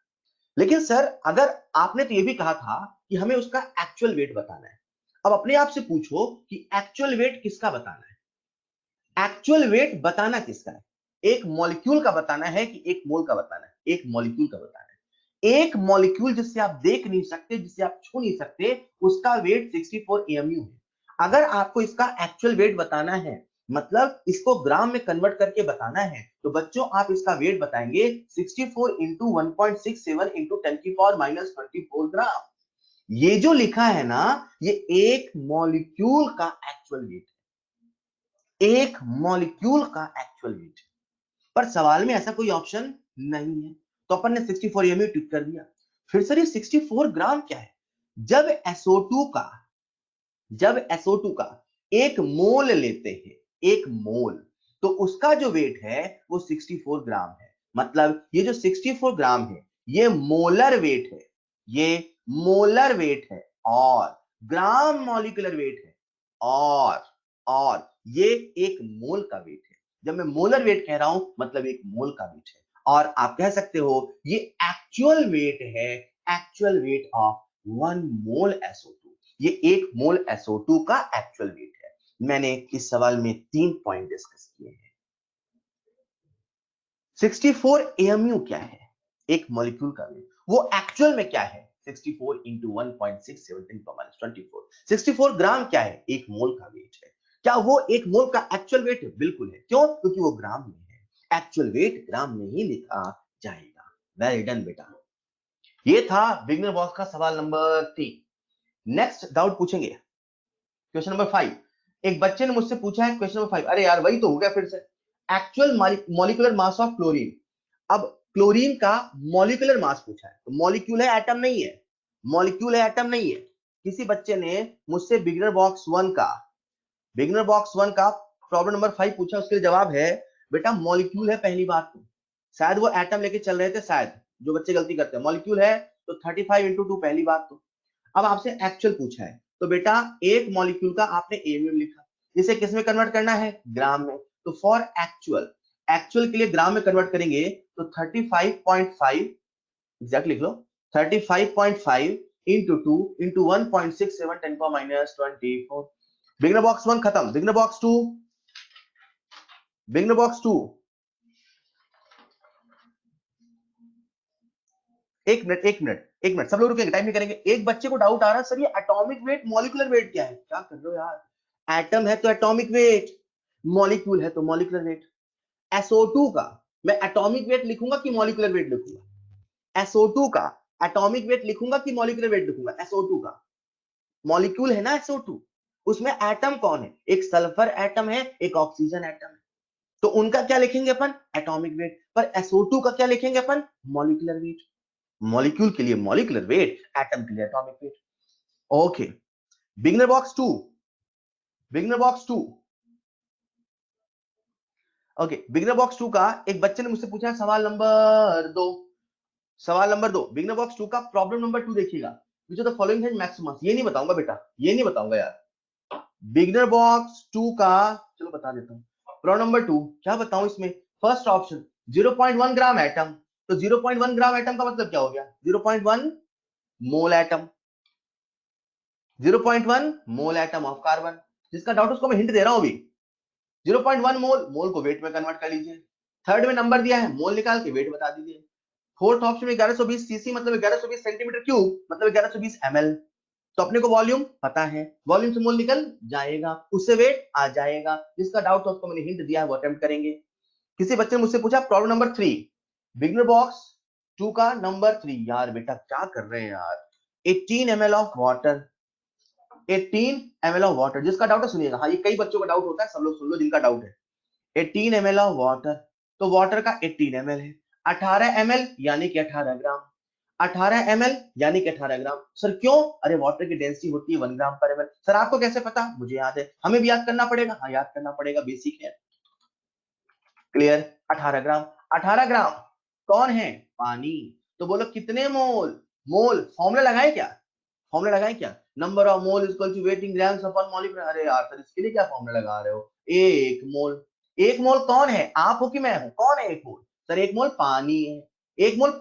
लेकिन सर अगर आपने तो ये भी कहा था कि हमें उसका एक्चुअल वेट बताना है। अब अपने आप से पूछो कि एक्चुअल वेट किसका बताना है, एक्चुअल वेट बताना किसका है, एक मॉलिक्यूल का बताना है कि एक मोल का बताना है, एक मॉलिक्यूल का बताना है। एक मॉलिक्यूल जिससे आप देख नहीं सकते, जिसे आप छू नहीं सकते, उसका वेट 64 AMU है। अगर आपको इसका एक्चुअल वेट बताना है, मतलब इसको ग्राम में कन्वर्ट करके बताना है, तो बच्चों आप इसका वेट बताएंगे 64 इंटू 1.67 इंटू 10 की पावर माइनस 24 ग्राम। ये जो लिखा है ना, ये एक मॉलिक्यूल का एक्चुअल वेट, एक मॉलिक्यूल का एक्चुअल वेट। पर सवाल में ऐसा कोई ऑप्शन नहीं है, तो अपन ने 64 AMU टिक कर दिया। फिर सर ये 64 ग्राम क्या है? जब SO2 का जब SO2 का एक मोल लेते हैं, एक मोल, तो उसका जो वेट है वो 64 ग्राम है। मतलब ये जो 64 ग्राम है ये मोलर वेट है, ये मोलर वेट है, और ग्राम मॉलिक्यूलर वेट है, और ये एक मोल का वेट है। जब मैं मोलर वेट कह रहा हूं मतलब एक मोल का वेट है। और आप कह सकते हो ये एक्चुअल वेट है, actual weight of 1 mole SO2। ये एक मोल SO2 का एक्चुअल वेट है। मैंने इस सवाल में 3 पॉइंट डिस्कस किए हैं। 64 AMU क्या है, एक मॉलिक्यूल का वेट, वो एक्चुअल में क्या है 64 इंटू 1.67 10 24। 64 ग्राम क्या है, एक मोल का वेट है। क्या वो 1 मोल का एक्चुअल वेट है? बिल्कुल है। क्यों? क्योंकि वो ग्राम में है। एक्चुअल वेट ग्राम में ही लिखा जाएगा। वेल डन बेटा। ये था बिगनर बॉक्स का सवाल नंबर 3। नेक्स्ट डाउट पूछेंगे क्वेश्चन नंबर 5। एक बच्चे ने मुझसे पूछा है क्वेश्चन नंबर 5। अरे यार वही तो हो गया फिर से। Actual molecular mass of chlorine. अब क्लोरीन का मॉलिक्यूलर मास पूछा है, तो मॉलिक्यूल है, एटम नहीं है। मॉलिक्यूल है, एटम नहीं है। किसी बच्चे ने मुझसे बिगनर बॉक्स 1 का प्रॉब्लम नंबर 5 पूछा, उसके लिए जवाब है बेटा मॉलिक्यूल है पहली बात तो। शायद वो एटम लेके चल रहे थे, शायद जो बच्चे गलती करते हैं। मॉलिक्यूल है तो 35 इंटू 2 पहली बात तो। अब आपसे एक्चुअल पूछा है, तो बेटा एक मॉलिक्यूल का आपने एमएम लिखा, इसे किस में कन्वर्ट करना है? ग्राम में। तो फॉर एक्चुअल के लिए ग्राम में कन्वर्ट करेंगे तो 35.5 एग्जैक्ट लिख लो। 35.5 into 2 into 1.67 10 power minus 24। Beginner box 1 खत्म। बिगनर बॉक्स 2 एक मिनट सब लोग रुकेंगे, टाइम नहीं करेंगे। एक बच्चे को डाउट आ रहा है सर ये एटॉमिक वेट मॉलिक्यूलर वेट क्या है? क्या कर रहे हो यार? एटम है तो एटॉमिक वेट, मॉलिक्यूल है तो मॉलिक्यूलर वेट। SO2 का मैं एटॉमिक वेट लिखूंगा कि मॉलिक्यूलर वेट लिखूंगा? SO2 का एटॉमिक वेट लिखूंगा कि मॉलिक्यूलर वेट लिखूंगा? SO2 का मॉलिक्यूल है ना SO2, उसमें एटम कौन है? एक सल्फर एटम है, एक ऑक्सीजन एटम है। तो उनका क्या लिखेंगे अपन? Atomic weight. पर SO2 का क्या लिखेंगे अपन? Molecular weight. मॉलिक्यूल के लिए मॉलिक्यूलर वेट, एटम के लिए atomic weight. Okay. Beginner box 2 okay. Beginner box 2 का एक बच्चे ने मुझसे पूछा सवाल नंबर 2। बिगनर बॉक्स 2 का प्रॉब्लम नंबर 2 देखिएगा। विच of the following has maximum. ये नहीं बताऊंगा बेटा, ये नहीं बताऊंगा यार। बिगनर बॉक्स 2 का चलो बता देता हूं। प्रॉब्लम नंबर 2 क्या बताऊं इसमें? First option 0.1 gram atom. तो 0.1 ग्राम एटम का मतलब क्या हो गया? 0.1 मोल atom. 0.1 mole atom of carbon. जिसका डाउट उसको मैं हिंट दे रहा हूं अभी। 0.1 मोल को वेट में कन्वर्ट कर लीजिए। थर्ड में नंबर दिया है, मोल निकाल के वेट बता दीजिए। फोर्थ ऑप्शन में 1120 सीसी मतलब 1120 सेंटीमीटर क्यूब मतलब 1120 ml। तो अपने को वॉल्यूम पता है, वॉल्यूम से मोल निकल जाएगा, उससे वेट आ जाएगा। जिसका डाउट था उसको मैंने हिंट दिया है, वो अटेम्प्ट करेंगे। किसी बच्चे ने मुझसे पूछा प्रॉब्लम नंबर 3 बिगनर बॉक्स 2 का नंबर 3। यार बेटा क्या कर रहे हैं यार? 18 ml of water, 18 ml of water. जिसका डाउट है सुनिएगा, हाँ ये कई बच्चों का डाउट होता है, सब लोग सुन लो जिनका डाउट है। 18 ml ऑफ वाटर, तो वाटर का 18 ml है। 18 ml यानी कि 18 ग्राम। 18 ml यानी कि 18 ग्राम। सर क्यों? अरे वाटर की डेंसिटी होती है 1 ग्राम पर ml। सर आपको कैसे पता? मुझे याद है। हमें भी याद करना पड़ेगा? हाँ याद करना पड़ेगा, बेसिक है। क्लियर? 18 ग्राम। 18 ग्राम कौन है? पानी। तो बोलो कितने मोल? मोल फॉर्मूला लगाए क्या? Number of mole is equal to weight in grams upon molecular. अरे यार सर इसके लिए क्या फॉर्मूला लगा रहे हो? एक मोल। एक मोल कौन है? आप हो कि मैं हूं? कौन है एक मोल? सर एक मोल पानी है। एक मोल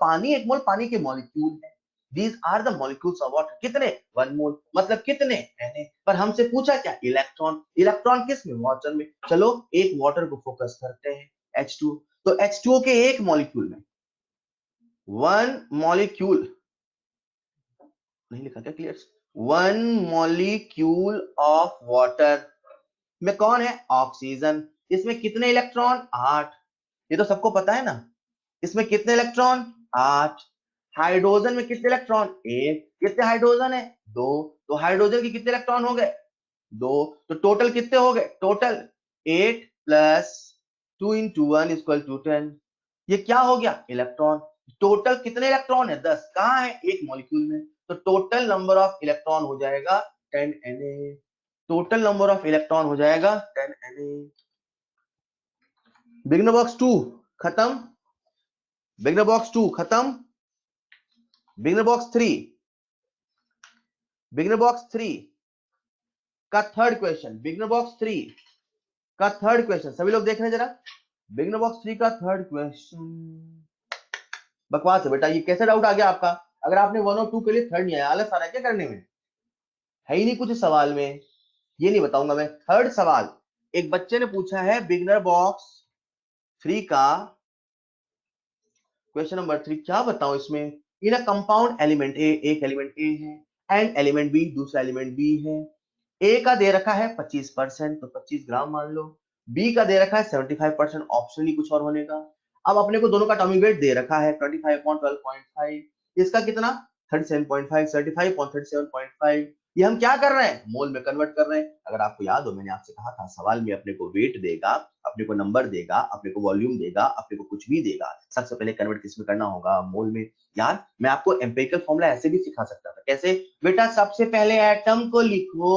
पानी के मॉलिक्यूल है। These are the molecules of water। कितने? 1 मोल। मतलब कितने? Na। पर हमसे पूछा क्या? इलेक्ट्रॉन। इलेक्ट्रॉन किस में? वाटर में। चलो एक वाटर को फोकस करते हैं, H2। तो H2O के एक मॉलिक्यूल में 1 मॉलिक्यूल नहीं लिखा क्या? क्लियर? 1 मॉलिक्यूल ऑफ वाटर में कौन है? ऑक्सीजन। इसमें कितने इलेक्ट्रॉन? 8। ये तो सबको पता है ना। इसमें कितने इलेक्ट्रॉन? 8। हाइड्रोजन में कितने इलेक्ट्रॉन? 1। कितने हाइड्रोजन है? 2। तो हाइड्रोजन के कितने इलेक्ट्रॉन हो गए? 2। तो टोटल कितने हो गए? Total 8 plus 2 into 1 equal to 10। ये क्या हो गया? इलेक्ट्रॉन। टोटल कितने इलेक्ट्रॉन है? 10। कहां है? एक मॉलिक्यूल में। तो टोटल नंबर ऑफ इलेक्ट्रॉन हो जाएगा 10 Na। Total number of electron हो जाएगा 10 Na। बिगनर बॉक्स 2 खत्म। बिगनर बॉक्स 2 खत्म। बिगनर बॉक्स 3 का थर्ड क्वेश्चन। बिगनर बॉक्स 3 का थर्ड क्वेश्चन सभी लोग देख रहे हैं जरा। बिगनर बॉक्स 3 का थर्ड क्वेश्चन बकवास है बेटा। ये कैसे डाउट आ गया आपका? अगर आपने 1 और 2 के लिए थर्ड नहीं आया, आलस आ रहा है क्या करने में? है ही नहीं कुछ सवाल में। ये नहीं बताऊंगा मैं। थर्ड सवाल एक बच्चे ने पूछा है बिगनर बॉक्स 3 का क्वेश्चन नंबर 3। क्या बताऊं इसमें? इन अ कंपाउंड एलिमेंट ए, एक एलिमेंट ए है, एंड एलिमेंट बी, दूसरा एलिमेंट बी है। ए का दे रखा है 25%, तो 25 ग्राम मान लो। बी का दे रखा है 75%, ऑप्शन ही कुछ और होने का। अब अपने को दोनों का एटॉमिक वेट दे रखा है 25/12.5, इसका कितना 37.5, 35/37.5। ये हम क्या कर रहे हैं, मोल में कन्वर्ट कर रहे हैं। अगर आपको याद हो, मैंने आपसे कहा था सवाल में अपने को वेट देगा, अपने को नंबर देगा, अपने को वॉल्यूम देगा, अपने को कुछ भी देगा, सबसे पहले कन्वर्ट किस में करना होगा, मोल में। यार मैं आपको एम्पिरिकल फॉर्मूला ऐसे भी सिखा सकता था। कैसे बेटा, सबसे पहले एटम को लिखो,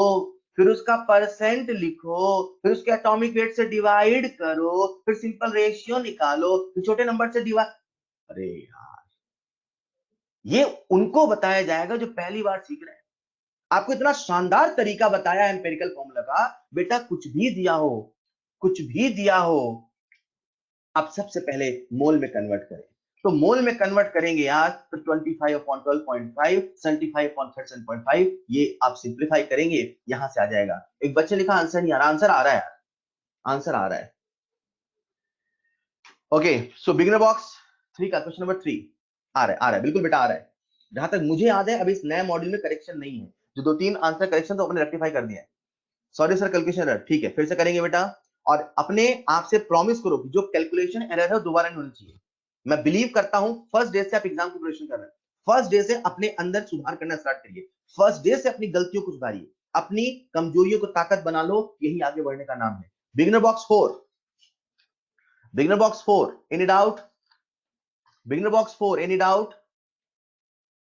फिर उसका परसेंट लिखो, फिर उसके एटॉमिक वेट से डिवाइड करो, फिर सिंपल रेशियो निकालो, फिर छोटे नंबर से डिवाइड। अरे यार, ये उनको बताया जाएगा जो पहली बार सीख रहे हैं। आपको इतना शानदार तरीका बताया एम्पिरिकल फॉर्मूला का, बेटा कुछ भी दिया हो, कुछ भी दिया हो, आप सबसे पहले मोल में कन्वर्ट करें। तो मोल में कन्वर्ट करेंगे यार, तो 25/12.5, 75/37.5, ये आप सिंप्लीफाई करेंगे, यहां से आ जाएगा। एक बच्चे लिखा आंसर नहीं आ रहा, आंसर आ रहा है यार, आंसर आ रहा है। ओके, सो बिगिनर बॉक्स 3 का क्वेश्चन नंबर 3 आ रहा है, बिल्कुल बेटा आ रहा है। जहां तक मुझे याद है अभी इस नए मॉड्यूल में करेक्शन नहीं है, जो 2-3 आंसर करेक्शन तो अपने रेक्टिफाई कर दिए हैं। सॉरी सर, कैलकुलेशन एरर, ठीक है फिर से करेंगे बेटा। और अपने आप से प्रॉमिस करो कि जो कैलकुलेशन एरर है दोबारा नहीं होनी चाहिए। मैं बिलीव करता हूं फर्स्ट डे से आप एग्जाम की प्रिपरेशन कर रहे हैं, फर्स्ट डे से अपने अंदर सुधार करना स्टार्ट करिए, फर्स्ट डे से अपनी गलतियों को सुधारिए, अपनी कमजोरियों को ताकत बना लो, यही आगे बढ़ने का नाम है। Beginner box 4, beginner box 4, any doubt? Beginner box 4, any doubt?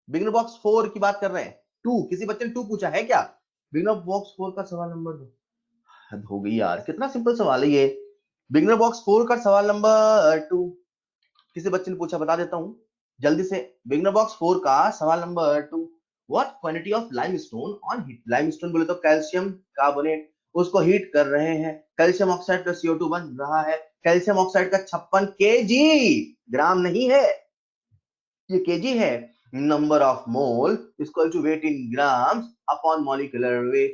Beginner box 4 की बात कर रहे हैं। 2, किसी बच्चे ने 2 पूछा है क्या? बिगिनर बॉक्स 4 का सवाल नंबर 2, हद हो गई यार, कितना सिंपल सवाल है ये। बिगिनर बॉक्स 4 का सवाल नंबर 2 किसी बच्चे ने पूछा, बता देता हूं जल्दी से। बिगिनर बॉक्स 4 का सवाल number 2, what quantity of limestone on heat. Limestone बोले तो कैल्शियम कार्बोनेट, उसको हीट कर रहे हैं, कैल्शियम ऑक्साइड प्लस CO2 बन रहा है। कैल्शियम ऑक्साइड का 56 kg, ग्राम नहीं है, ये केजी है। Number of mole equal to weight in grams upon molecular weight.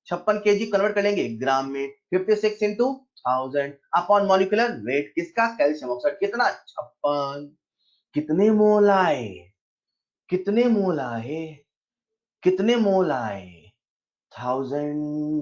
56 KG convert करेंगे ग्राम में, 56 इंटू 1000 अपॉन मॉलिक्यूलर वेट किसका, कैल्शियम ऑक्साइड, कितना 56। कितने मोल आए, कितने मोल आए, कितने मोल आए, 1000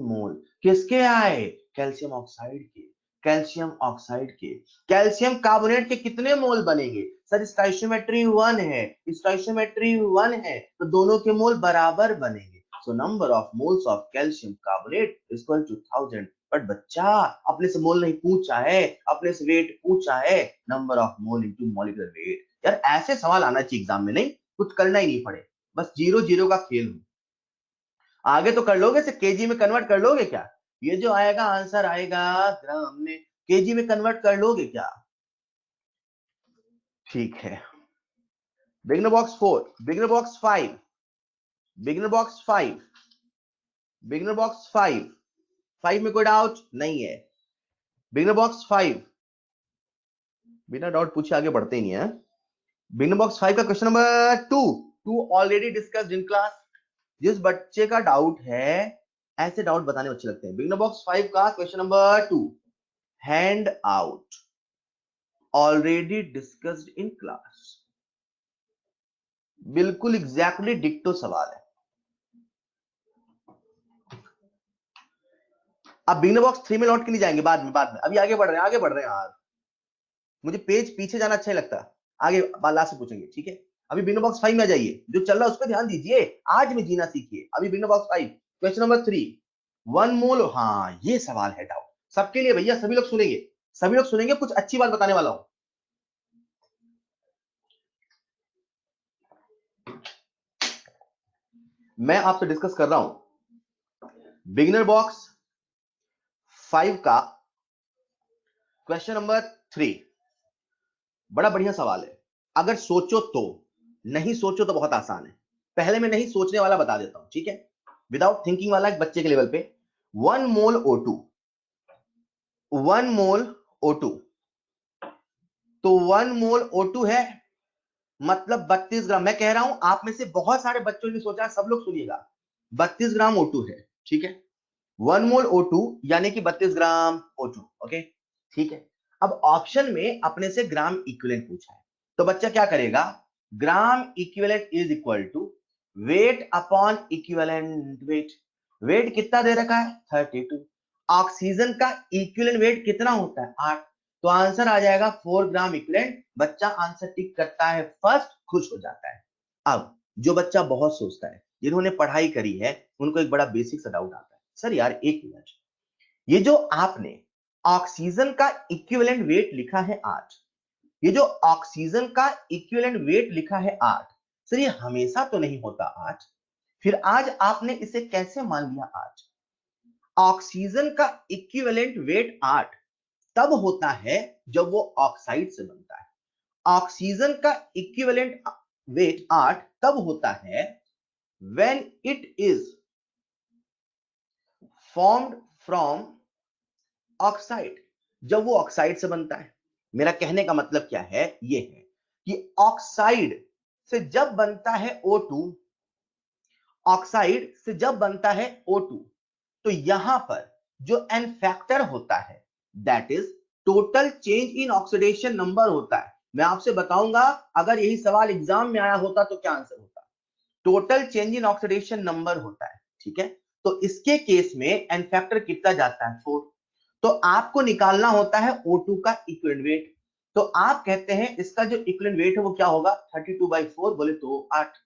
मोल। किसके आए, कैल्शियम ऑक्साइड के, कैल्शियम ऑक्साइड के। कैल्शियम कार्बोनेट के कितने मोल बनेंगे सर, स्टोइचियोमेट्री 1 है, स्टोइचियोमेट्री 1 है, तो दोनों के मोल बराबर बनेंगे। So number of moles of calcium carbonate equal to 1000। But बच्चा अपने से मोल नहीं पूछा है, अपने से वेट पूछा है, number of mole into molecular weight. यार ऐसे सवाल आना चाहिए एग्जाम में, नहीं कुछ करना ही नहीं पड़े, बस 0-0 का खेल हो। आगे तो कर लोगे, से केजी में कन्वर्ट कर लोगे क्या? ये जो आएगा आंसर आएगा ग्राम में, केजी में कन्वर्ट कर लोगे क्या? ठीक है। Beginner box 4, beginner box 5, beginner box 5, beginner box 5, 5 में कोई डाउट नहीं है। बिगिनर बॉक्स 5, बिना डाउट पूछे आगे बढ़ते ही नहीं है। बिगिनर बॉक्स 5 का question number 2, 2 already discussed in class. जिस बच्चे का डाउट है, ऐसे डाउट बताने अच्छे लगते हैं। बिगिनर बॉक्स 5 का question number 2, hand out, already discussed in class, बिल्कुल एग्जैक्टली डिक्टो सवाल है। अब बिगिनर बॉक्स 3 में लौट के नहीं जाएंगे, बाद में, बाद में, अभी आगे बढ़ रहे हैं, आगे बढ़ रहे हैं यार, मुझे पेज पीछे जाना अच्छा नहीं लगता, आगे लास्ट से पूछेंगे, ठीक है। अभी बिगिनर बॉक्स 5 में आ जाइए, जो चल रहा है उस पर ध्यान दीजिए, आज में जीना सीखिए। अभी बिगिनर बॉक्स 5 क्वेश्चन नंबर 3, 1 मोल, हाँ ये सवाल है डाउट सबके लिए भैया, सभी लोग सुनेंगे, सभी लोग सुनेंगे, कुछ अच्छी बात बताने वाला हूं। मैं आपसे डिस्कस कर रहा हूं बिगिनर बॉक्स 5 का क्वेश्चन नंबर 3, बड़ा बढ़िया सवाल है। अगर सोचो तो, नहीं सोचो तो बहुत आसान है। पहले मैं नहीं सोचने वाला बता देता हूं, ठीक है, विदाउट थिंकिंग वाला एक बच्चे के लेवल पे। 1 मोल O2, 1 मोल O2, तो 1 मोल O2 है, मतलब 32 ग्राम। मैं कह रहा हूं आप में से बहुत सारे बच्चों ने सोचा, सब लोग सुनिएगा, 32 ग्राम O2 है, ठीक है। 1 मोल O2 यानी कि 32 ग्राम O2, ओके, ठीक है। अब ऑप्शन में अपने से ग्राम इक्विवेलेंट पूछा है, तो बच्चा क्या करेगा, gram equivalent is equal to weight upon equivalent weight. Weight कितना दे रखा है 32। ऑक्सीजन का इक्विवेलेंट वेट कितना होता है 8। तो आंसर आ जाएगा 4 ग्राम इक्विवेलेंट। बच्चा आंसर टिक करता है फर्स्ट, खुश हो जाता है। अब जो बच्चा बहुत सोचता है, जिन्होंने पढ़ाई करी है, उनको एक बड़ा बेसिक सा डाउट आता है, सर यार एक मिनट, ये जो आपने ऑक्सीजन का इक्विवेलेंट वेट लिखा है 8, ये जो ऑक्सीजन का इक्विवेलेंट वेट लिखा है 8, सर ये हमेशा तो नहीं होता 8, फिर आज आपने इसे कैसे मान लिया 8? ऑक्सीजन का इक्विवेलेंट वेट 8 तब होता है जब वो ऑक्साइड से बनता है। ऑक्सीजन का इक्विवेलेंट वेट 8 तब होता है when it is formed from oxide, जब वो ऑक्साइड से बनता है। मेरा कहने का मतलब क्या है, ये है कि ऑक्साइड से जब बनता है O2, ऑक्साइड से जब बनता है O2, तो यहां पर जो एन फैक्टर होता है that is total change in oxidation number होता है। मैं आपसे बताऊंगा, अगर यही सवाल एग्जाम में आया होता तो क्या आंसर होता? Total change in oxidation number होता है, ठीक है। तो इसके केस में एन फैक्टर कितना जाता है 4। तो आपको निकालना होता है O2 का इक्विवेलेंट वेट। तो आप कहते हैं इसका जो इक्विवेलेंट वेट है वो क्या होगा 32/4, बोले तो 8।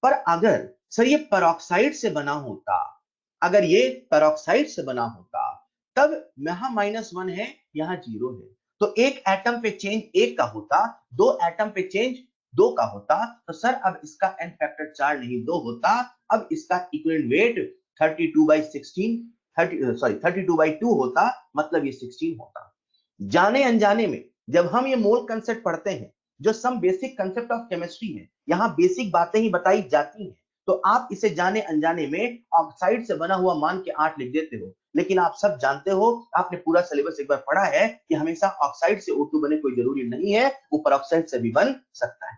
पर अगर सर ये पेरोक्साइड से बना होता, अगर ये पेरोक्साइड से बना होता, तब यहां -1 है, यहां 0 है, तो एक एटम पे चेंज 1 का होता, 2 एटम पे चेंज 2 का होता। तो सर अब इसका एन फैक्टर 4 नहीं 2 होता। अब इसका इक्विवेलेंट वेट 32/2 होता, मतलब ये 16 होता। जाने अनजाने में जब हम ये मोल कंसेप्ट पढ़ते हैं, जो some basic concept of chemistry है, यहां बेसिक बातें ही बताई जाती हैं, तो आप इसे जाने अनजाने में ऑक्साइड से बना हुआ मान के 8 लिख देते हो। लेकिन आप सब जानते हो, आपने पूरा सिलेबस एक बार पढ़ा है कि हमेशा ऑक्साइड से O2 बने कोई जरूरी नहीं है, वो पेरोक्साइड से भी बन सकता है।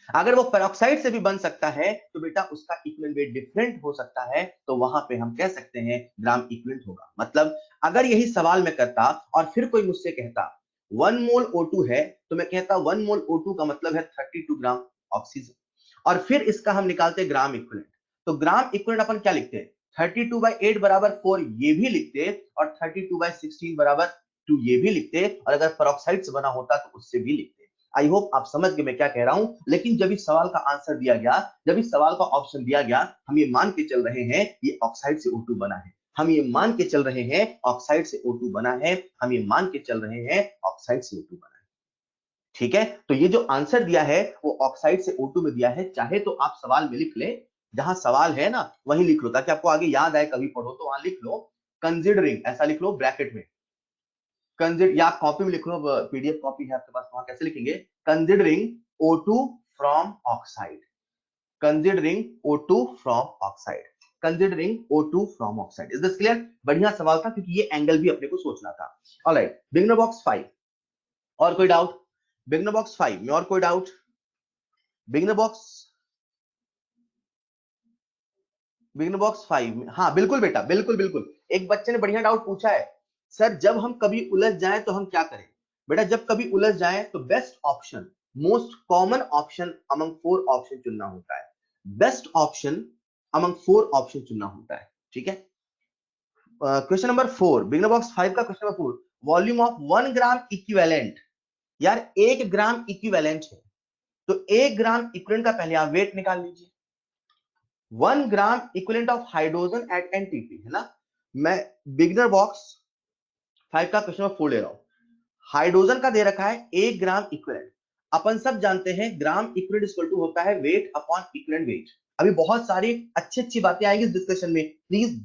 अगर वो पेरोक्साइड से भी बन सकता है तो बेटा उसका इक्विवेलेंट वेट डिफरेंट हो सकता है, तो वहां पे हम कह सकते हैं ग्राम इक्विवेलेंट होगा। मतलब अगर यही सवाल मैं करता और फिर कोई मुझसे कहता 1 मोल O2 है, तो मैं कहता 1 मोल O2 का मतलब है 32 ग्राम ऑक्सीजन, और फिर इसका हम निकालते ग्राम इक्विवेलेंट। तो ग्राम इक्विवेलेंट अपन क्या लिखते हैं 32/8 बराबर 4 ये भी लिखते, और 32/16 बराबर 2 ये भी लिखते, और अगर पेरोक्साइड से बना होता तो उससे भी लिखते। आई होप आप समझ गए मैं क्या कह रहा हूं। लेकिन जब इस सवाल का आंसर दिया गया, जब इस सवाल का ऑप्शन दिया गया, हम ये मान के चल रहे हैं ये ऑक्साइड से O2 बना है, हम ये मान के चल रहे हैं ऑक्साइड से O2 बना है, हम ये मान के चल रहे हैं ऑक्साइड से O2 बना है, ठीक है। तो ये जो आंसर दिया है वो ऑक्साइड से O2 में दिया है। चाहे तो आप सवाल में लिख ले, जहां सवाल है ना वहीं लिख लो, ताकि आपको आगे याद आए, कभी पढ़ो तो वहां लिख लो कंसिडरिंग, ऐसा लिख लो ब्रैकेट में कंसिडर, या आप कॉपी में लिख लो, पीडीएफ कॉपी है आपके पास, वहां कैसे लिखेंगे considering O2 from oxide, considering O2 from oxide, considering O2 from oxide. Is this clear? बढ़िया सवाल था क्योंकि ये एंगल भी अपने को सोचना था। ऑलराइट, बिगिनर बॉक्स 5 और कोई डाउट? बिगिनर बॉक्स 5 में और कोई doubt? Beginner box, beginner box 5 में, हाँ बिल्कुल बेटा, बिल्कुल बिल्कुल। एक बच्चे ने बढ़िया डाउट पूछा है, सर जब हम कभी उलझ जाएं तो हम क्या करें? बेटा जब कभी उलझ जाएं तो best option, most common option among 4 option चुनना होता है, बेस्ट ऑप्शन अमंग 4 ऑप्शन चुनना होता है, ठीक है। क्वेश्चन नंबर 4, बिगिनर बॉक्स 5 का question number 4, volume of 1 gram equivalent. यार 1 ग्राम इक्विवेलेंट है, तो 1 ग्राम इक्विवेलेंट का पहले आप वेट निकाल लीजिए। 1 ग्राम equivalent of hydrogen at NTP है ना। मैं बिगिनर बॉक्स 5 का क्वेश्चन नंबर 4 ले रहा हूं। हाइड्रोजन का दे रखा है 1 ग्राम इक्विवेलेंट। अपन सब जानते हैं ग्राम इक्विवेलेंट इक्वल टू होता है वेट अपॉन इक्विवेलेंट वेट। अभी बहुत सारी अच्छी अच्छी बातें आएंगी इस डिस्कशन में, please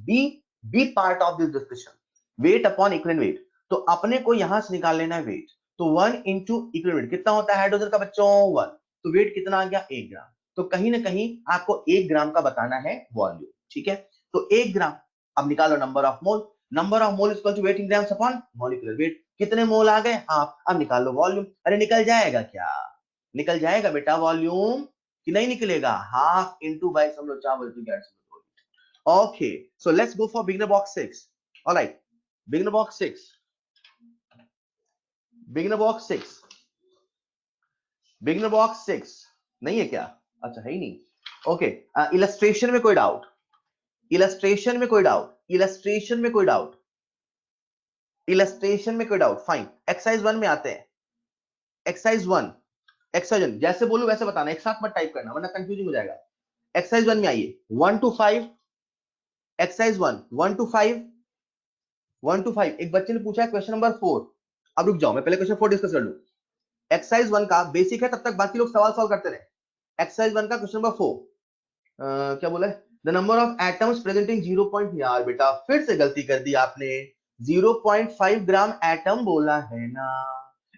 be part of this discussion. Wait upon equivalent wait, तो अपने को यहां से निकाल लेना है वेट। तो 1 इंटू इक्विवेलेंट कितना होता है हाइड्रोजन का बच्चों 1, तो वेट कितना आ गया 1 ग्राम। तो कहीं ना कहीं आपको 1 ग्राम का बताना है वॉल्यूम, ठीक है। तो 1 ग्राम, अब निकालो number of mole, number of mole equal to weight in grams upon molecular weight. कितने मोल आ गए हाफ, अब निकाल लो वॉल्यूम। अरे निकल जाएगा क्या, निकल जाएगा बेटा वॉल्यूम कि नहीं निकलेगा, हाफ इंटू बाई सम लोग चावल to get some. Okay, so let's go for beginner box 6। Alright, beginner box 6, beginner box 6, beginner box 6 नहीं है क्या? अच्छा है ही नहीं। ओके, इलस्ट्रेशन में कोई डाउट? इलस्ट्रेशन में कोई डाउट, इलस्ट्रेशन में कोई डाउट, इलस्ट्रेशन में कोई डाउट? फाइन। एक्सरसाइज 1 में आते हैं। एक्सरसाइज 1, एक्सरसाइज 1 जैसे बोलूं वैसे बताना, एक साथ मत टाइप करना वरना कंफ्यूजिंग हो जाएगा। एक्सरसाइज 1 में आइए, 1 to 5, एक्सरसाइज 1, 1 to 5, 1 to 5। एक बच्चे ने पूछा है क्वेश्चन नंबर 4। अब रुक जाओ, मैं पहले क्वेश्चन 4 डिस्कस कर लूं। एक्सरसाइज 1 का बेसिक है, तब तक बाकी लोग सवाल सॉल्व करते रहे। एक्सरसाइज 1 का क्वेश्चन नंबर 4, क्या बोला है? The number of atoms present in 0 point, यार बेटा फिर से गलती कर दी आपने, 0.5 ग्राम एटम बोला है ना,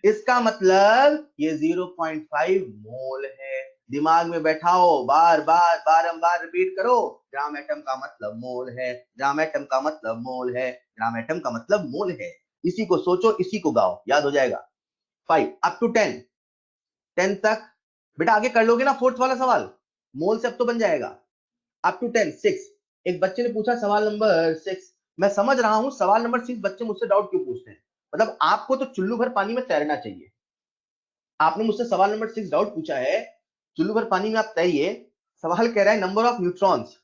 इसका मतलब ये 0.5 मोल है। दिमाग में बैठाओ, बार बार बारंबार रिपीट करो, ग्राम एटम का मतलब मोल है, ग्राम एटम का मतलब मोल है, ग्राम एटम का मतलब मोल है। इसी को सोचो, इसी को गाओ, याद हो जाएगा। 5 अप टू 10, 10 तक बेटा आगे कर लोगे ना फोर्थ वाला सवाल, मोल से अब तो बन जाएगा। Up to 10, 6। एक बच्चे ने पूछा सवाल नंबर 6, मैं समझ रहा हूं सवाल नंबर 6 बच्चे मुझसे डाउट क्यों पूछते हैं, मतलब आपको तो चुल्लू भर पानी में तैरना चाहिए। आपने मुझसे सवाल नंबर 6 डाउट पूछा है, चुल्लू भर पानी में आप तैरिए। सवाल कह रहा है number of neutrons,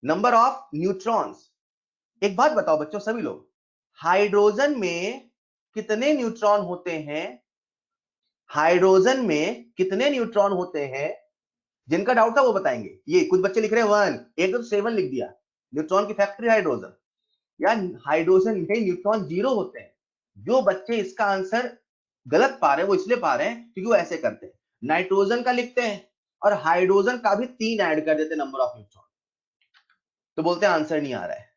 number of neutrons. एक बात बताओ बच्चों सभी लोग, हाइड्रोजन में कितने न्यूट्रॉन होते हैं? हाइड्रोजन में कितने न्यूट्रॉन होते हैं? जिनका डाउट था वो बताएंगे। ये कुछ बच्चे लिख रहे हैं 1, एक तो 7 लिख दिया, न्यूट्रॉन की फैक्ट्री हाइड्रोजन। यार हाइड्रोजन में न्यूट्रॉन 0 होते हैं। जो बच्चे इसका आंसर गलत पा रहे हैं वो इसलिए पा रहे हैं क्योंकि वो ऐसे करते हैं, नाइट्रोजन का लिखते हैं और हाइड्रोजन का भी 3 ऐड कर देते नंबर ऑफ न्यूट्रॉन, तो बोलते हैं आंसर नहीं आ रहा है।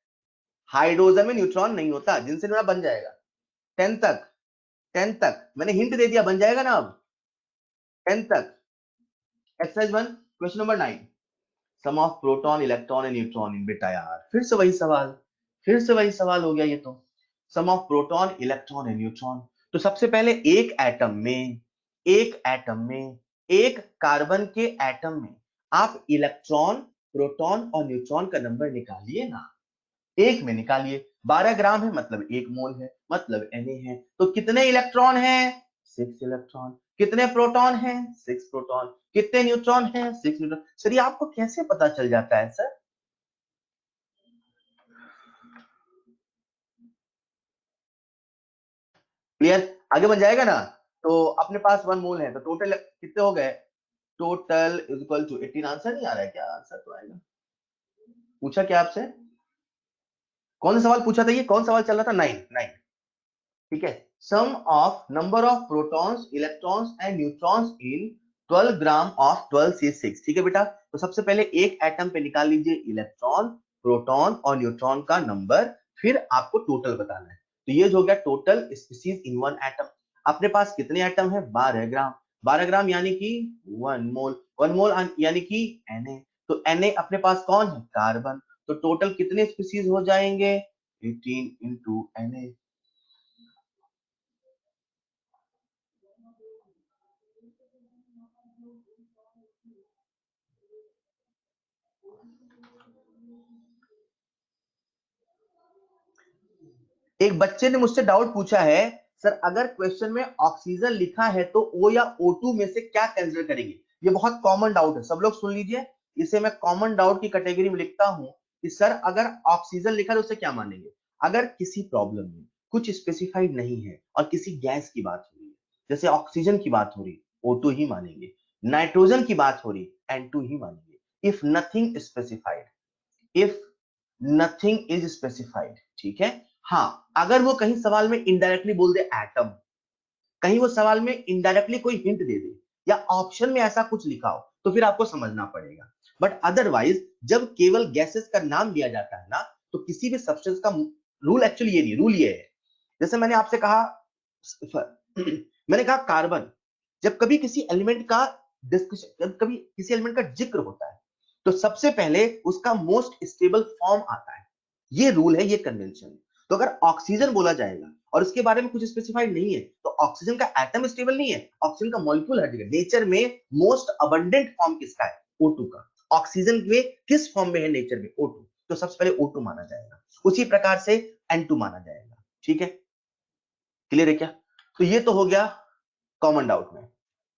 हाइड्रोजन में न्यूट्रॉन नहीं होता, जिनसे मेरा बन जाएगा 10 तक, 10 तक मैंने हिंट दे दिया, बन जाएगा ना अब 10 तक। Exercise 1 question number 9, sum of proton electron and neutron in. बेटा यार फिर से वही सवाल, फिर से वही सवाल हो गया ये तो, sum of proton electron and neutron. तो सबसे पहले एक एटम में, एक एटम में, एक कार्बन के एटम में आप इलेक्ट्रॉन, प्रोटॉन और न्यूट्रॉन का नंबर निकालिए ना, एक में निकालिए। 12 ग्राम है मतलब 1 मोल है, मतलब Na है। तो कितने इलेक्ट्रॉन है? 6 इलेक्ट्रॉन। कितने प्रोटॉन है? 6 प्रोटॉन। कितने न्यूट्रॉन है? 6 न्यूट्रॉन। सर ये आपको कैसे पता चल जाता है सर? क्लियर? आगे बन जाएगा ना। तो अपने पास 1 मोल है तो टोटल कितने हो गए? Total is equal to 18। Answer नहीं आ रहा है क्या? आंसर तो आएगा। पूछा क्या आपसे? कौन सा सवाल पूछा था? ये कौन सवाल चल रहा था? 9, 9। ठीक है, sum of number of protons electrons and neutrons in 12 gram of 12C6। ठीक है बेटा, तो सबसे पहले एक एटम पे निकाल लीजिए इलेक्ट्रॉन, प्रोटॉन और न्यूट्रॉन का नंबर, फिर आपको टोटल बताना है। तो ये हो गया टोटल स्पीसीज इन 1 एटम। अपने पास कितने एटम है? 12 ग्राम। 12 ग्राम यानी कि 1 मोल, 1 मोल यानी कि Na। तो Na अपने पास कौन है? कार्बन। तो टोटल कितने स्पीसीज हो जाएंगे? 18 इंटू Na। एक बच्चे ने मुझसे डाउट पूछा है, सर अगर क्वेश्चन में ऑक्सीजन लिखा है तो O या O2 में से क्या कंसीडर करेंगे? ये बहुत कॉमन डाउट है, सब लोग सुन लीजिए, इसे मैं कॉमन डाउट की कैटेगरी में लिखता हूं कि सर अगर ऑक्सीजन लिखा है तो उसे क्या मानेंगे? अगर किसी प्रॉब्लम में कुछ स्पेसिफाइड नहीं है और किसी गैस की बात हो रही है, जैसे ऑक्सीजन की बात हो रही, O2 ही मानेंगे। नाइट्रोजन की बात हो रही, N2 ही मानेंगे। If nothing specified, if nothing is specified, ठीक है। हाँ, अगर वो कहीं सवाल में इनडायरेक्टली बोल दे एटम, कहीं वो सवाल में इनडायरेक्टली कोई हिंट दे दे या ऑप्शन में ऐसा कुछ लिखा हो तो फिर आपको समझना पड़ेगा। बट अदरवाइज जब केवल गैसेस का नाम लिया जाता है ना, तो किसी भी सब्सटेंस का रूल एक्चुअली ये नहीं, रूल ये है, जैसे मैंने आपसे कहा मैंने कहा कार्बन, जब कभी किसी एलिमेंट का डिस्कशन, जब कभी किसी एलिमेंट का जिक्र होता है तो सबसे पहले उसका मोस्ट स्टेबल फॉर्म आता है। ये रूल है, ये कन्वेंशन है। तो अगर ऑक्सीजन बोला जाएगा और उसके बारे में कुछ स्पेसिफाइड नहीं है तो ऑक्सीजन का एटम स्टेबल नहीं है, ऑक्सीजन का मॉलिक्यूल हर जगह। नेचर में मोस्ट अबंडेंट फॉर्म किसका है? O2 का। ऑक्सीजन में किस फॉर्म में है नेचर में? O2। तो सबसे पहले O2 माना जाएगा, उसी प्रकार से N2 माना जाएगा। ठीक है, क्लियर है क्या? तो ये तो हो गया कॉमन डाउट में।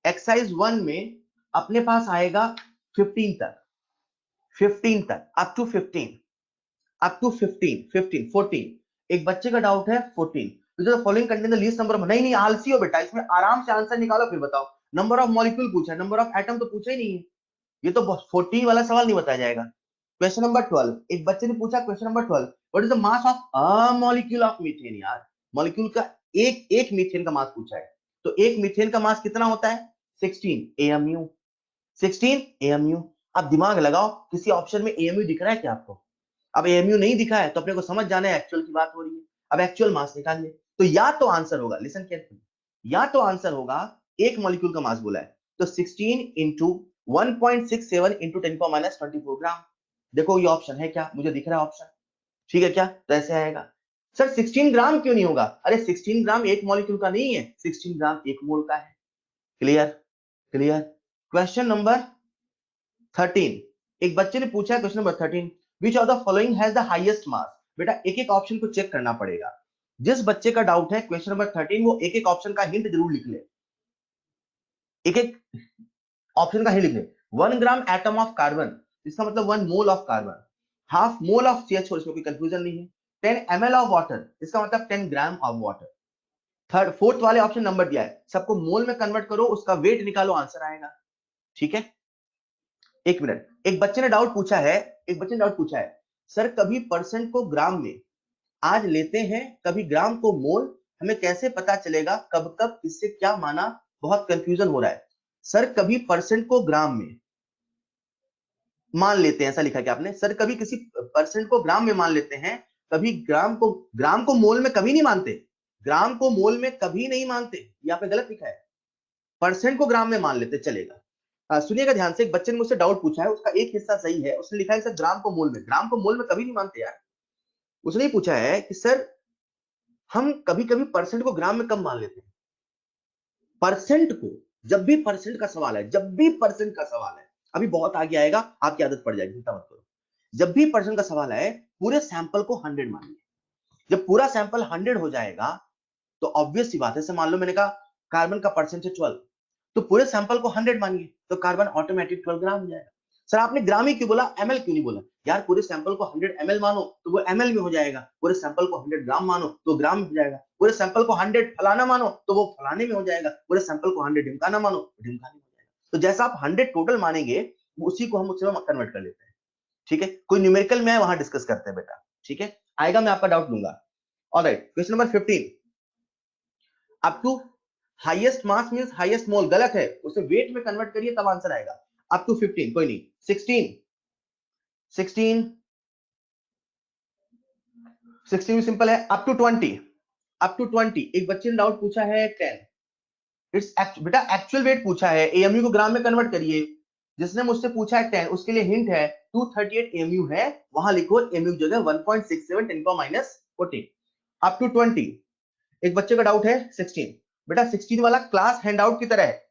एक्सरसाइज 1 में अपने पास आएगा 15 तक, 15 तक, अप टू 15। Up to 15, 14। एक बच्चे का डाउट है 14, तो following contain the least number of, नहीं आलसी हो बेटा, इसमें आराम से आंसर निकालो फिर बताओ। नंबर ऑफ मॉलिक्यूल पूछा है, नंबर ऑफ एटम तो पूछा ही नहीं है, ये तो 14 वाला सवाल नहीं बताया जाएगा। क्वेश्चन नंबर 12, एक बच्चे ने पूछा question number 12, what is the mass of a molecule of methane. यार मॉलिक्यूल का एक मीथेन का मास पूछा है, तो एक मीथेन का मास कितना होता है 16 AMU, 16 AMU। अब दिमाग लगाओ, किसी ऑप्शन में AMU दिख रहा है क्या आपको? अब AMU नहीं दिखा है तो अपने को समझ जाना है एक्चुअल की बात हो रही है। अब एक्चुअल मास निकालिए, तो या तो आंसर होगा, लिसन केयरफुली, या तो आंसर होगा एक मॉलिक्यूल का मास बोला है, तो 16 इंटू 1.67 इंटू 10⁻24 ग्राम। देखो ये ऑप्शन है क्या, मुझे दिख रहा है ऑप्शन, ठीक है क्या? तो ऐसे आएगा। सर 16 ग्राम क्यों नहीं होगा? अरे 16 ग्राम एक मॉलिक्यूल का नहीं है, 16 ग्राम एक मोल का है। क्लियर? क्लियर? क्वेश्चन नंबर 13, एक बच्चे ने पूछा question number 13, which of the following has the highest mass. बेटा एक एक ऑप्शन को चेक करना पड़ेगा। जिस बच्चे का डाउट है क्वेश्चन नंबर 13, वो एक एक ऑप्शन का हिंट जरूर लिख ले, एक एक ऑप्शन का हिंट लिख ले। 1 ग्राम एटम ऑफ कार्बन, इसका मतलब 1 mole of carbon, half mole of CH4, इसमें कोई कंफ्यूजन नहीं है। 10 ml ऑफ वाटर, इसका मतलब 10 gram of water. Third fourth वाले ऑप्शन नंबर दिया है, सबको मोल में कन्वर्ट करो, उसका वेट निकालो, आंसर आएगा। ठीक है, एक मिनट, एक बच्चे ने डाउट पूछा है, एक बच्चे ने डाउट पूछा है, सर कभी परसेंट को ग्राम में आज लेते हैं, कभी ग्राम को मोल, हमें कैसे पता चलेगा कब कब इससे क्या माना, बहुत कंफ्यूजन हो रहा है। सर कभी परसेंट को ग्राम में मान लेते हैं, ऐसा लिखा क्या आपने? सर कभी किसी परसेंट को ग्राम में मान लेते हैं, कभी ग्राम को मोल में कभी नहीं मानते, ग्राम को मोल में कभी नहीं मानते, यहाँ पे गलत लिखा है, परसेंट को ग्राम में मान लेते, चलेगा। सुनिएगा ध्यान से, एक बच्चे ने मुझसे डाउट पूछा है, उसका एक हिस्सा सही है, उसने लिखा है सर ग्राम को मोल में, ग्राम को मोल में कभी नहीं मानते यार। उसने पूछा है कि सर हम कभी कभी परसेंट को ग्राम में कब मान लेते हैं। परसेंट को, जब भी परसेंट का सवाल है, जब भी परसेंट का सवाल है, अभी बहुत आगे आएगा, आपकी आदत पड़ जाएगी, चिंता मत करो, जब भी परसेंट का सवाल है पूरे सैंपल को 100 मानिए। जब पूरा सैंपल 100 हो जाएगा तो ऑब्वियस सी बात है, जैसे मान लो मैंने कहा कार्बन का परसेंट है 12, तो पूरे सैंपल को 100 मानिए, तो कार्बन ऑटोमेटिक 12 ग्राम हो जाएगा। सर आपने ग्राम ही क्यों बोला, एमएल क्यों नहीं बोला? यार पूरे सैंपल को 100 ml मानो तो वो एमएल में हो जाएगा, पूरे सैंपल को 100 ग्राम मानो तो ग्राम में हो जाएगा, पूरे सैंपल को 100 फलाना मानो तो वो फलाने में हो जाएगा, पूरे सैंपल को 100 ढिमकाना मानो तो ढिमकाने में हो जाएगा। तो जैसा आप 100 टोटल मानेंगे, उसी को हम उसमें कन्वर्ट कर लेते हैं। ठीक है, कोई न्यूमेरिकल में है वहां डिस्कस करते हैं बेटा। ठीक है, आएगा, मैं आपका डाउट लूंगा। Alright, question number 15, up to highest mass means highest mole, गलत है, उसे वेट में कन्वर्ट करिए तब आंसर आएगा। अप टू 15 कोई नहीं, 16 भी सिंपल है। अप टू 20, अप टू 20, एक बच्चे ने डाउट पूछा है 10, इट्स बेटा एक्चुअल वेट पूछा है, AMU को ग्राम में कन्वर्ट करिए। जिसने मुझसे पूछा है 10, उसके लिए हिंट है 238 AMU है, वहां लिखो AMU की जगह 1.67 10⁻14। अप टू 20, एक बच्चे का डाउट है 16, बेटा 16 वाला क्लास हैंडआउट की तरह है,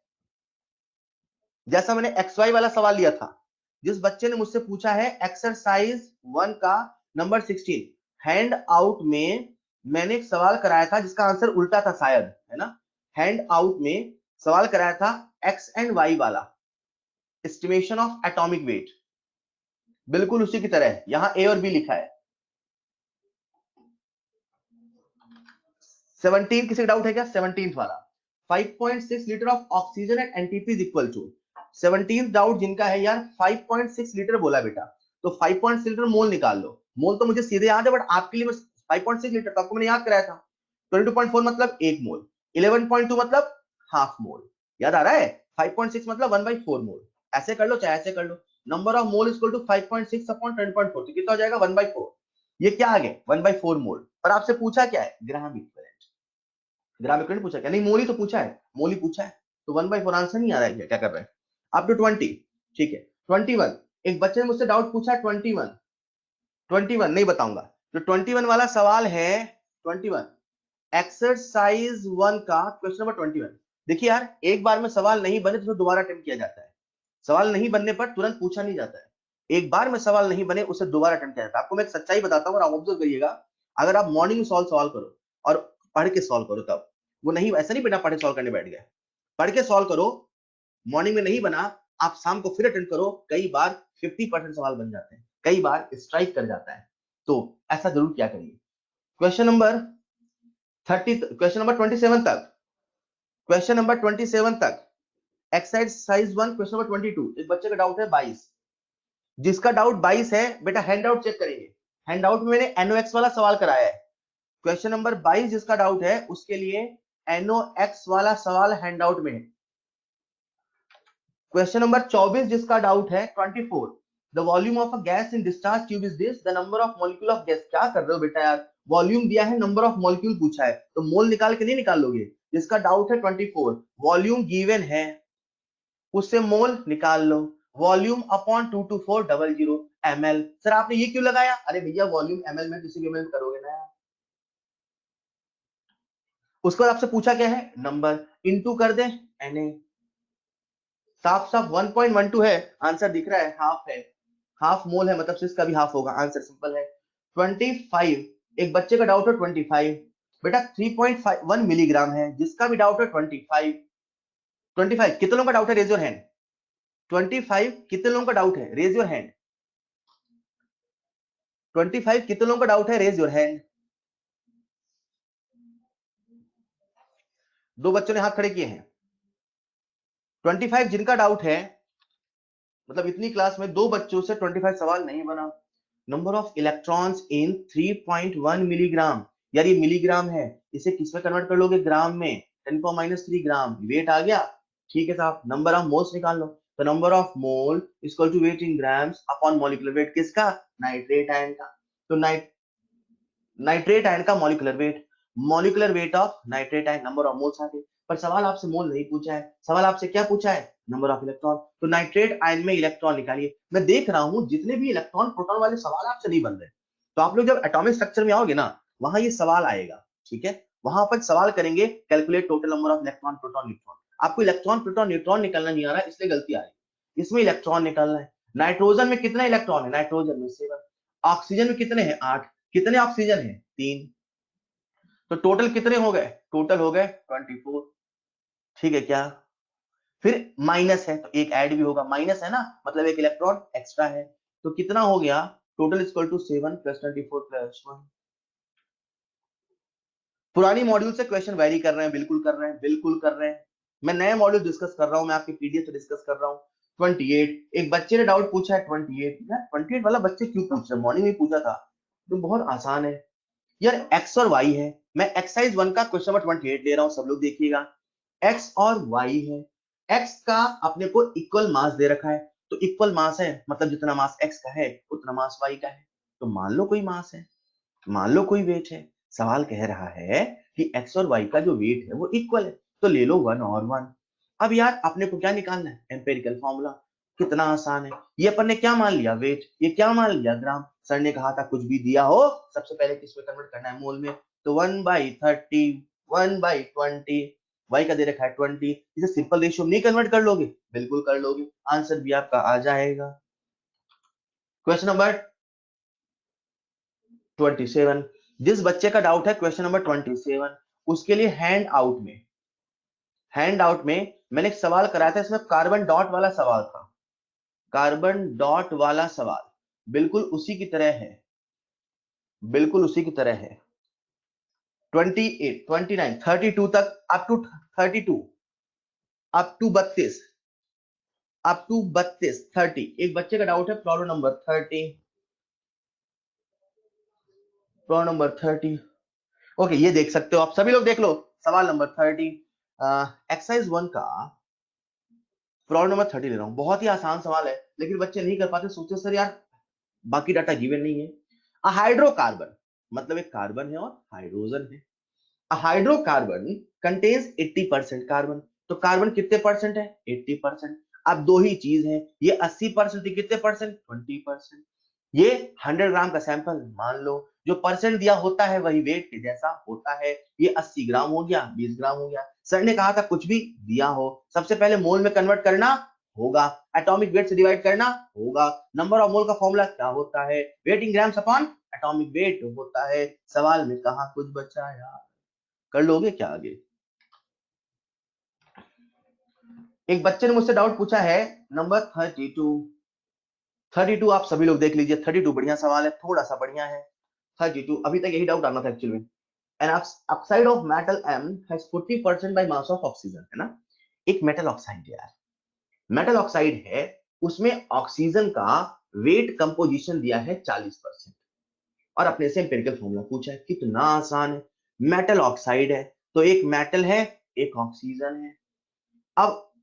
जैसा मैंने XY वाला सवाल लिया था। जिस बच्चे ने मुझसे पूछा है एक्सरसाइज 1 का नंबर 16, हैंड आउट में मैंने एक सवाल कराया था जिसका आंसर उल्टा था शायद, है ना? हैंड आउट में सवाल कराया था X एंड Y वाला, एस्टिमेशन ऑफ एटॉमिक वेट, बिल्कुल उसी की तरह है, यहां A और B लिखा है। 17 किसी डाउट है क्या? 17 वाला 5.6 litre of oxygen at NTP is equal to, 17 doubt जिनका है यार, 5.6 लीटर बोला बेटा, तो 5.6 लीटर मोल निकाल लो। मोल तो मुझे सीधे याद है, बट आपके लिए 5.6 लीटर तो आपको मैंने याद कराया था। 22.4 मतलब 1 मोल, 11.2 मतलब हाफ मोल, याद आ रहा है? 5.6 मतलब 1/4 मोल, ऐसे कर लो चाहे ऐसे कर लो। Number of mole equal to 5.6 upon 10.4, तो कितना हो जाएगा 1/4। ये क्या आ गया 1/4 मोल, और आपसे पूछा क्या है? Gram equivalent. ग्राम इक्विवेलेंट पूछा क्या? नहीं, मोल ही तो पूछा है, मोल ही पूछा है, तो 1/4 आंसर नहीं आ रहा है, क्या कर रहे हैं? अप टू 20, ठीक है। 21, एक बच्चे ने मुझसे डाउट पूछा 21 नहीं बताऊंगा, जो 21 वाला सवाल है, 21 एक्सरसाइज 1 का क्वेश्चन नंबर 21। देखिए यार, एक बार में सवाल नहीं बने तो दोबारा अटेम्प्ट किया जाता है, सवाल नहीं बनने पर तुरंत पूछा नहीं जाता है, एक बार में सवाल नहीं बने उसे दोबारा अटेम्प्ट किया जाता है। आपको मैं एक सच्चाई बताता हूँ और आप ऑब्जर्व करिएगा, अगर आप मॉर्निंग में सॉल्व करो और पढ़ के सॉल्व करो, तब वो नहीं, ऐसा नहीं बेटा पढ़ के सॉल्व करने बैठ गए, पढ़ के सॉल्व करो, मॉर्निंग में नहीं बना, आप शाम को फिर अटेम्प्ट करो, कई बार 50% सवाल बन जाते हैं, कई बार स्ट्राइक कर जाता है। तो ऐसा जरूर क्या करिए। क्वेश्चन नंबर 27 तक, क्वेश्चन नंबर 27 तक, एक्सरसाइज 1 क्वेश्चन नंबर 22, एक बच्चे का डाउट है 22, जिसका डाउट 22 है बेटा हैंड आउट चेक करेंगे। हैंड आउट में मैंने NOx वाला सवाल कराया है। क्वेश्चन नंबर 22 जिसका डाउट है उसके लिए NOx वाला सवाल हैंड आउट में है। क्वेश्चन नंबर 24 जिसका डाउट है 24, the volume of a gas in discharge tube is this, the number of molecule of gas. क्या कर रहे हो बेटा यार, वॉल्यूम दिया है, नंबर ऑफ मॉलिक्यूल पूछा है, तो मोल निकाल के नहीं निकाल लोगे। जिसका डाउट है 24, वॉल्यूम गिवन है, उससे मोल निकाल लो, वॉल्यूम अपॉन 22400 ml। सर आपने ये क्यों लगाया, अरे भैया वॉल्यूम ml में किसी भी ml करोगे ना। उसके बाद आपसे पूछा क्या है, नंबर, इनटू कर दे Na, साफ साफ 1.12 है, आंसर दिख रहा है, हाफ है, हाफ मोल है, मतलब इसका भी हाफ होगा, आंसर सिंपल है 25। एक बच्चे का डाउट है 25, बेटा 3.1 मिलीग्राम है, जिसका भी डाउट है 25। 25 कितने लोगों का डाउट है, रेज योर हैंड। 25 कितने लोगों का डाउट है, रेज योर हैंड। 25 कितने लोगों का डाउट है, रेज योर हैंड। दो बच्चों ने हाथ खड़े किए हैं। 25 जिनका डाउट है, मतलब इतनी क्लास में दो बच्चों से 25 सवाल नहीं बना। Number of electrons in 3.1 milligram, यार ये मिलीग्राम है, इसे किस में कन्वर्ट कर लोगे, ग्राम में, 10⁻³ ग्राम, वेट आ गया। ठीक है साहब, नंबर ऑफ मोल्स निकाल लो, तो number of mole equal to weight in grams upon molecular weight, किसका, नाइट्रेट आयन का। तो नाइट्रेट आयन का molecular weight of nitrate ion, number of moles आ गए। पर सवाल आपसे मोल नहीं पूछा है, सवाल आपसे क्या पूछा है, नंबर ऑफ इलेक्ट्रॉन। तो नाइट्रेट आयन में इलेक्ट्रॉन निकालिए। मैं देख रहा हूं जितने भी इलेक्ट्रॉन प्रोटॉन वाले सवाल आपसे नहीं बन रहे, तो आप लोग जब एटॉमिक स्ट्रक्चर में आओगे ना, वहां ये सवाल आएगा, ठीक है, वहां पर सवाल करेंगे, calculate total number of electron proton neutron. आपको इलेक्ट्रॉन प्रोटॉन न्यूट्रॉन निकालना नहीं आ रहा, इसलिए गलती आ रही। इसमें इलेक्ट्रॉन निकालना है। नाइट्रोजन में कितना इलेक्ट्रॉन है, नाइट्रोजन में 7। ऑक्सीजन में कितने हैं, 8। कितने ऑक्सीजन है, 3। तो टोटल कितने हो गए, टोटल हो गए 24। ठीक है क्या, फिर माइनस है तो एक ऐड भी होगा, माइनस है ना, मतलब एक इलेक्ट्रॉन एक्स्ट्रा है। तो कितना हो गया, टोटल इक्वल टू 7 + 24 + 1। पुरानी मॉड्यूल से क्वेश्चन वेरी कर रहे हैं, बिल्कुल कर रहे हैं, बिल्कुल कर रहे हैं। मैं नए मॉड्यूल डिस्कस कर रहा हूं, मैं आपके पीडीएफ से डिस्कस कर रहा हूं। 28, एक बच्चे ने डाउट पूछा है 28, यार 28 वाला बच्चे क्यों पूछ रहे हैं, मॉर्निंग में पूछा था, तो बहुत आसान है यार, एक्स और वाई है। मैं एक्सरसाइज 1 का क्वेश्चन नंबर 28 ले रहा हूं, सब लोग देखिएगा। एक्स और वाई है, एक्स का अपने को इक्वल मास दे रखा है, तो इक्वल मास है, मतलब जितना मास एक्स का है उतना मास वाई का है। तो मान लो कोई मास है, मान लो कोई वेट है, सवाल कह रहा है कि एक्स और वाई का जो वेट है वो इक्वल है, तो ले लो 1 और 1। अब यार अपने को क्या निकालना है, एम्पेरिकल फॉर्मूला, कितना आसान है। ये अपन ने क्या मान लिया, वेट, ये क्या मान लिया, ग्राम। सर ने कहा था कुछ भी दिया हो सबसे पहले किस में कन्वर्ट करना है, मोल में। तो 1/30, 1/20, वाई का दे रखा है 20, इसे सिंपल रेशियो नहीं कन्वर्ट कर लोगे, बिल्कुल कर लोगे, आंसर भी आपका आ जाएगा। क्वेश्चन नंबर 27, जिस बच्चे का डाउट है क्वेश्चन नंबर 27, उसके लिए हैंड आउट में मैंने एक सवाल कराया था, इसमें कार्बन डॉट वाला सवाल था, कार्बन डॉट वाला सवाल बिल्कुल उसी की तरह है, बिल्कुल उसी की तरह है। 28, 29, 32 तक, up to 32, up to 32, up to 32, 30। एक बच्चे का डाउट है problem number 30, problem number 30। Okay, ये देख सकते हो आप, सभी लोग देख लो, सवाल नंबर 30, एक्सरसाइज 1 का प्रॉब्लम नंबर 30 ले रहा हूं। बहुत ही आसान सवाल है, लेकिन बच्चे नहीं कर पाते, सोचते सर यार बाकी डाटा गिवन नहीं है। हाइड्रोकार्बन, मतलब एक कार्बन है और हाइड्रोजन है। हाइड्रोकार्बन कंटेन्स 80% कार्बन, तो कार्बन कितने परसेंट है, 80%। अब दो ही चीज है, ये 80% कितने परसेंट, 20%। ये 100 ग्राम का सैंपल, मान लो जो परसेंट दिया होता है वही वेट के जैसा होता है। ये 80 ग्राम हो गया, 20 ग्राम हो गया। सर ने कहा था कुछ भी दिया हो सबसे पहले मोल में कन्वर्ट करना होगा, एटॉमिक वेट से डिवाइड करना होगा। नंबर ऑफ मोल का फॉर्मूला क्या होता है, weight in grams upon atomic weight होता है। सवाल में कहा कुछ बचा यार, कर लोगे क्या आगे। एक बच्चे ने मुझसे डाउट पूछा है नंबर 32, 32 आप सभी लोग देख लीजिए, 32 बढ़िया सवाल है, थोड़ा सा बढ़िया है। 32 अभी तक यही डाउट आना था एक्चुअली में। An oxide of metal M has 40% by mass of oxygen, है ना। एक मेटल ऑक्साइड है यार, मेटल ऑक्साइड है, उसमें ऑक्सीजन का वेट कंपोजिशन दिया है 40%, और अपने से एम्पिरिकल फॉर्मूला पूछा है। कितना आसान है, मेटल ऑक्साइड है तो एक मेटल है एक ऑक्सीजन है। अब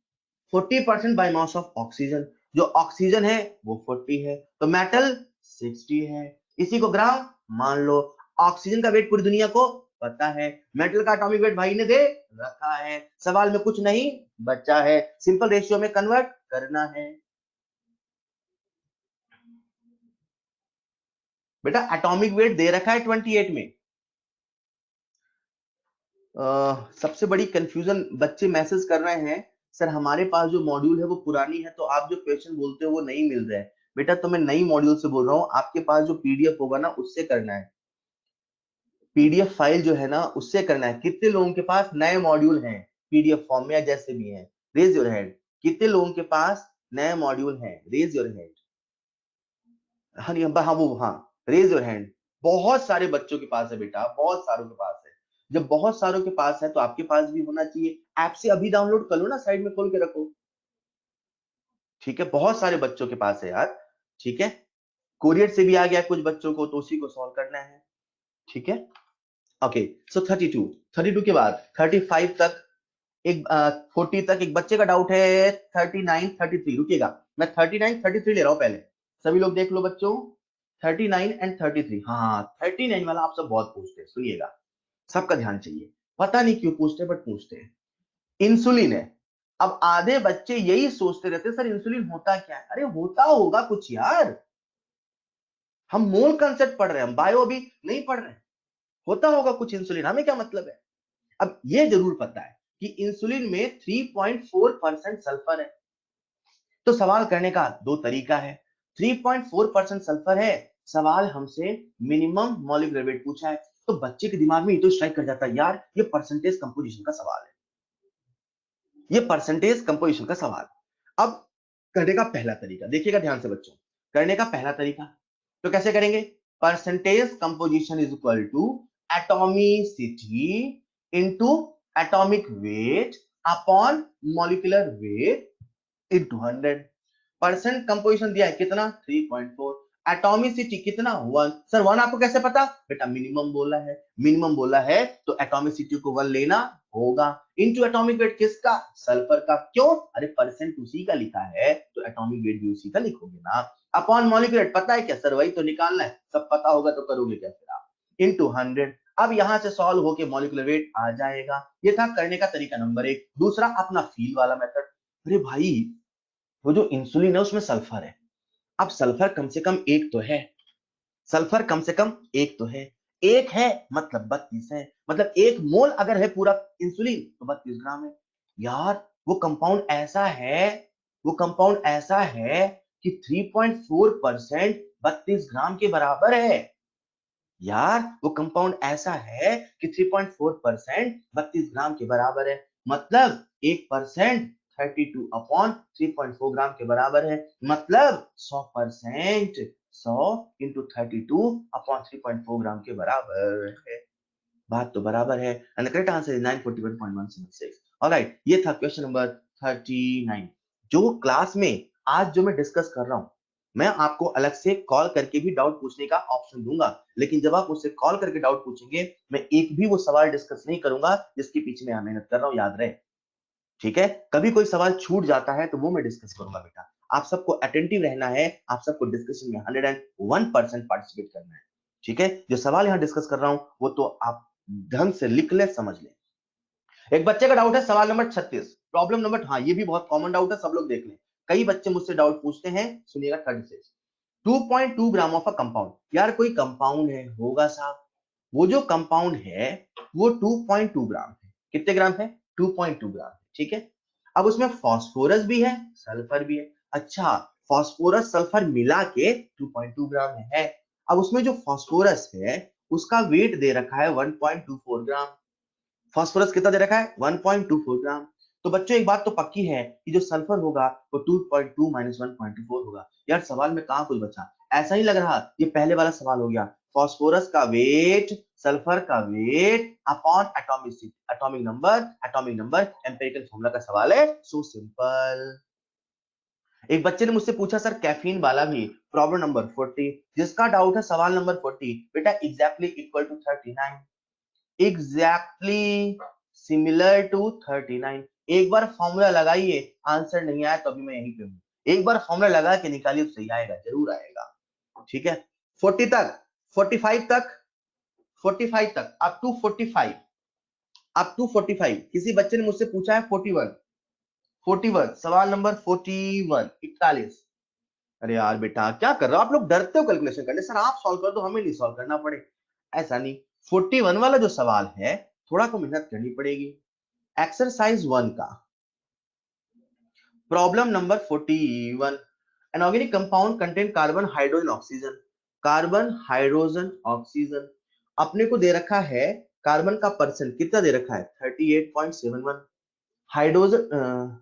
40% बाय मास ऑफ ऑक्सीजन, जो ऑक्सीजन है वो 40 है तो मेटल 60 है। इसी को ग्राम मान लो। ऑक्सीजन का वेट पूरी दुनिया को पता है, मेटल का एटॉमिक वेट भाई ने दे रखा है, सवाल में कुछ नहीं बचा है, सिंपल रेशियो में कन्वर्ट करना है। बेटा एटॉमिक वेट दे रखा है 28 में। सबसे बड़ी कंफ्यूजन बच्चे मैसेज कर रहे हैं, सर हमारे पास जो मॉड्यूल है वो पुरानी है, तो आप जो क्वेश्चन बोलते हो वो नहीं मिल रहा है। बेटा तो मैं नई मॉड्यूल से बोल रहा हूँ, आपके पास जो पीडीएफ होगा ना उससे करना है, पीडीएफ फाइल जो है ना उससे करना है। कितने लोगों के पास नए मॉड्यूल हैं पीडीएफ फॉर्म में या जैसे भी हैं, रेज योर हैंड। कितने लोगों के पास नए मॉड्यूल हैं, रेज योर हैंड। हाँ हाँ वो हाँ, रेज योर हैंड। बहुत सारे बच्चों के पास है बेटा, बहुत सारों के पास है। जब बहुत सारों के पास है तो आपके पास भी होना चाहिए। ऐप से अभी डाउनलोड कर लो ना, साइड में खोल के रखो। ठीक है, बहुत सारे बच्चों के पास है यार। ठीक है, कोरियर से भी आ गया कुछ बच्चों को, तो उसी को सॉल्व करना है। ठीक है, ओके। सो 32 के बाद 35 तक एक 40 तक एक बच्चे का डाउट है। 39 33 रुकिएगा, मैं 39 33 ले रहा हूं पहले, सभी लोग देख लो बच्चों। 39 एंड 33, हाँ 39 वाला आप सब बहुत पूछते हैं, सुनिएगा सबका ध्यान चाहिए। पता नहीं क्यों पूछते हैं बट पूछते हैं। इंसुलिन है। अब आधे बच्चे यही सोचते रहते हैं, सर इंसुलिन होता क्या है। अरे होता होगा कुछ यार, हम मोल कंसेप्ट पढ़ रहे हैं, हम बायो अभी नहीं पढ़ रहे हैं। होता होगा कुछ इंसुलिन, हमें क्या मतलब है। अब ये जरूर पता है कि इंसुलिन में 3.4% सल्फर है। तो सवाल करने का दो तरीका है। 3.4% सल्फर है, सवाल हमसे मिनिमम मॉलिक्यूलर वेट पूछा है, तो बच्चे के दिमाग में ये तो स्ट्राइक कर जाता है, यार ये परसेंटेज कंपोजिशन का सवाल है, ये परसेंटेज कंपोजिशन का सवाल। अब करने का पहला तरीका देखिएगा ध्यान से बच्चों, करने का पहला तरीका तो कैसे करेंगे। Percentage composition is equal to atomicity into atomic weight upon molecular weight into 100। Percent composition दिया है कितना 3.4, एटॉमिसिटी कितना 1। सर 1 आपको कैसे पता, बेटा मिनिमम बोला है, मिनिमम बोला है तो एटॉमिसिटी को 1 लेना होगा। इनटू एटॉमिक वेट किसका, सल्फर का। क्यों, अरे परसेंट उसी का लिखा है तो एटॉमिक वेट भी उसी का लिखोगे ना। अपॉन मॉलिक्यूलर वेट पता है क्या, सर वही तो निकालना है, सब पता होगा तो करोगे क्या फिर आप। इनटू 100, अब यहां से सॉल्व होके मॉलिक्यूलर वेट आ जाएगा। ये था करने का तरीका नंबर 1। दूसरा अपना फील वाला मेथड। अरे भाई वो जो इंसुलिन है उसमें सल्फर है, अब सल्फर कम से कम एक तो है, सल्फर कम से कम एक तो है, एक है मतलब 32 है, मतलब एक मोल अगर है पूरा इंसुलिन तो 32 ग्राम है। यार वो कंपाउंड ऐसा है, वो कंपाउंड ऐसा है कि 3.4% 32 ग्राम के बराबर है। यार वो कंपाउंड ऐसा है कि 3.4% 32 ग्राम के बराबर है, मतलब 1% 32 अपॉन 3.4 ग्राम के बराबर है, मतलब 100% 100 इंटू 32 अपॉन 3.4 ग्राम के बराबर है। बात तो बराबर है, and the correct answer is 941.176। Alright, ये था क्वेश्चन नंबर 39। जो क्लास में आज जो मैं डिस्कस कर रहा हूं, मैं आपको अलग से कॉल करके भी डाउट पूछने का ऑप्शन दूंगा, लेकिन जब आप मुझसे कॉल करके डाउट पूछेंगे मैं एक भी वो सवाल डिस्कस नहीं करूंगा जिसके पीछे मैं मेहनत कर रहा हूं, याद रहे। ठीक है, कभी कोई सवाल छूट जाता है तो वो मैं डिस्कस करूंगा बेटा। आप सबको अटेंटिव रहना है, आप सबको डिस्कशन में 101% पार्टिसिपेट करना है। ठीक है, जो सवाल यहाँ डिस्कस कर रहा हूं वो तो आप ढंग से लिख ले, समझ ले। एक बच्चे का डाउट है सवाल नंबर 36, प्रॉब्लम नंबर, हाँ ये भी बहुत कॉमन डाउट है, सब लोग देख लें। कई बच्चे मुझसे डाउट पूछते हैं, सुनिएगा 36। 2.2 ग्राम ऑफ अ कंपाउंड, यार कोई कंपाउंड है होगा साहब, वो जो कंपाउंड है वो 2.2 ग्राम है। कितने ग्राम है, 2.2 ग्राम। ठीक है, अब उसमें फास्फोरस भी है सल्फर भी है। अच्छा, फास्फोरस सल्फर मिला के 2.2 ग्राम है। अब उसमें जो फास्फोरस है उसका वेट दे रखा है 1.24 ग्राम। फास्फोरस कितना दे रखा है 1.24 ग्राम। तो बच्चों एक बात तो पक्की है कि जो सल्फर होगा वो 2.2 माइनस 1.24 होगा। यार सवाल में कहां कुछ बचा, ऐसा ही लग रहा ये पहले वाला सवाल हो गया, फॉस्फोरस का वेट, सल्फर का weight upon atomic number empirical formula का सवाल है, सो सिंपल। एक बच्चे ने मुझसे पूछा सर कैफीन वाला भी, प्रॉब्लम नंबर 40, जिसका डाउट है सवाल नंबर 40, बेटा exactly equal to 39, exactly similar to 39। एक बार फॉर्मूला लगाइए, आंसर नहीं आया तो अभी मैं यहीं पे हूं, एक बार फॉर्मूला लगा के निकालिए तो सही आएगा, जरूर आएगा, ठीक है। 40 तक, 45 तक, 45 तक, अप टू 45, अप टू 45। किसी बच्चे ने मुझसे पूछा है 41, 41 सवाल नंबर 41, 41। अरे यार बेटा क्या कर रहे हो आप लोग, डरते हो कैलकुलेशन करने, सर आप सॉल्व कर दो हमें नहीं सॉल्व करना पड़े, ऐसा नहीं। 41 वाला जो सवाल है थोड़ा को मेहनत करनी पड़ेगी। एक्सरसाइज 1 का problem number 41, an organic compound contain carbon hydrogen oxygen, carbon hydrogen oxygen, अपने को दे रखा है कार्बन का परसेंट कितना दे रखा है 38.71, हाइड्रोजन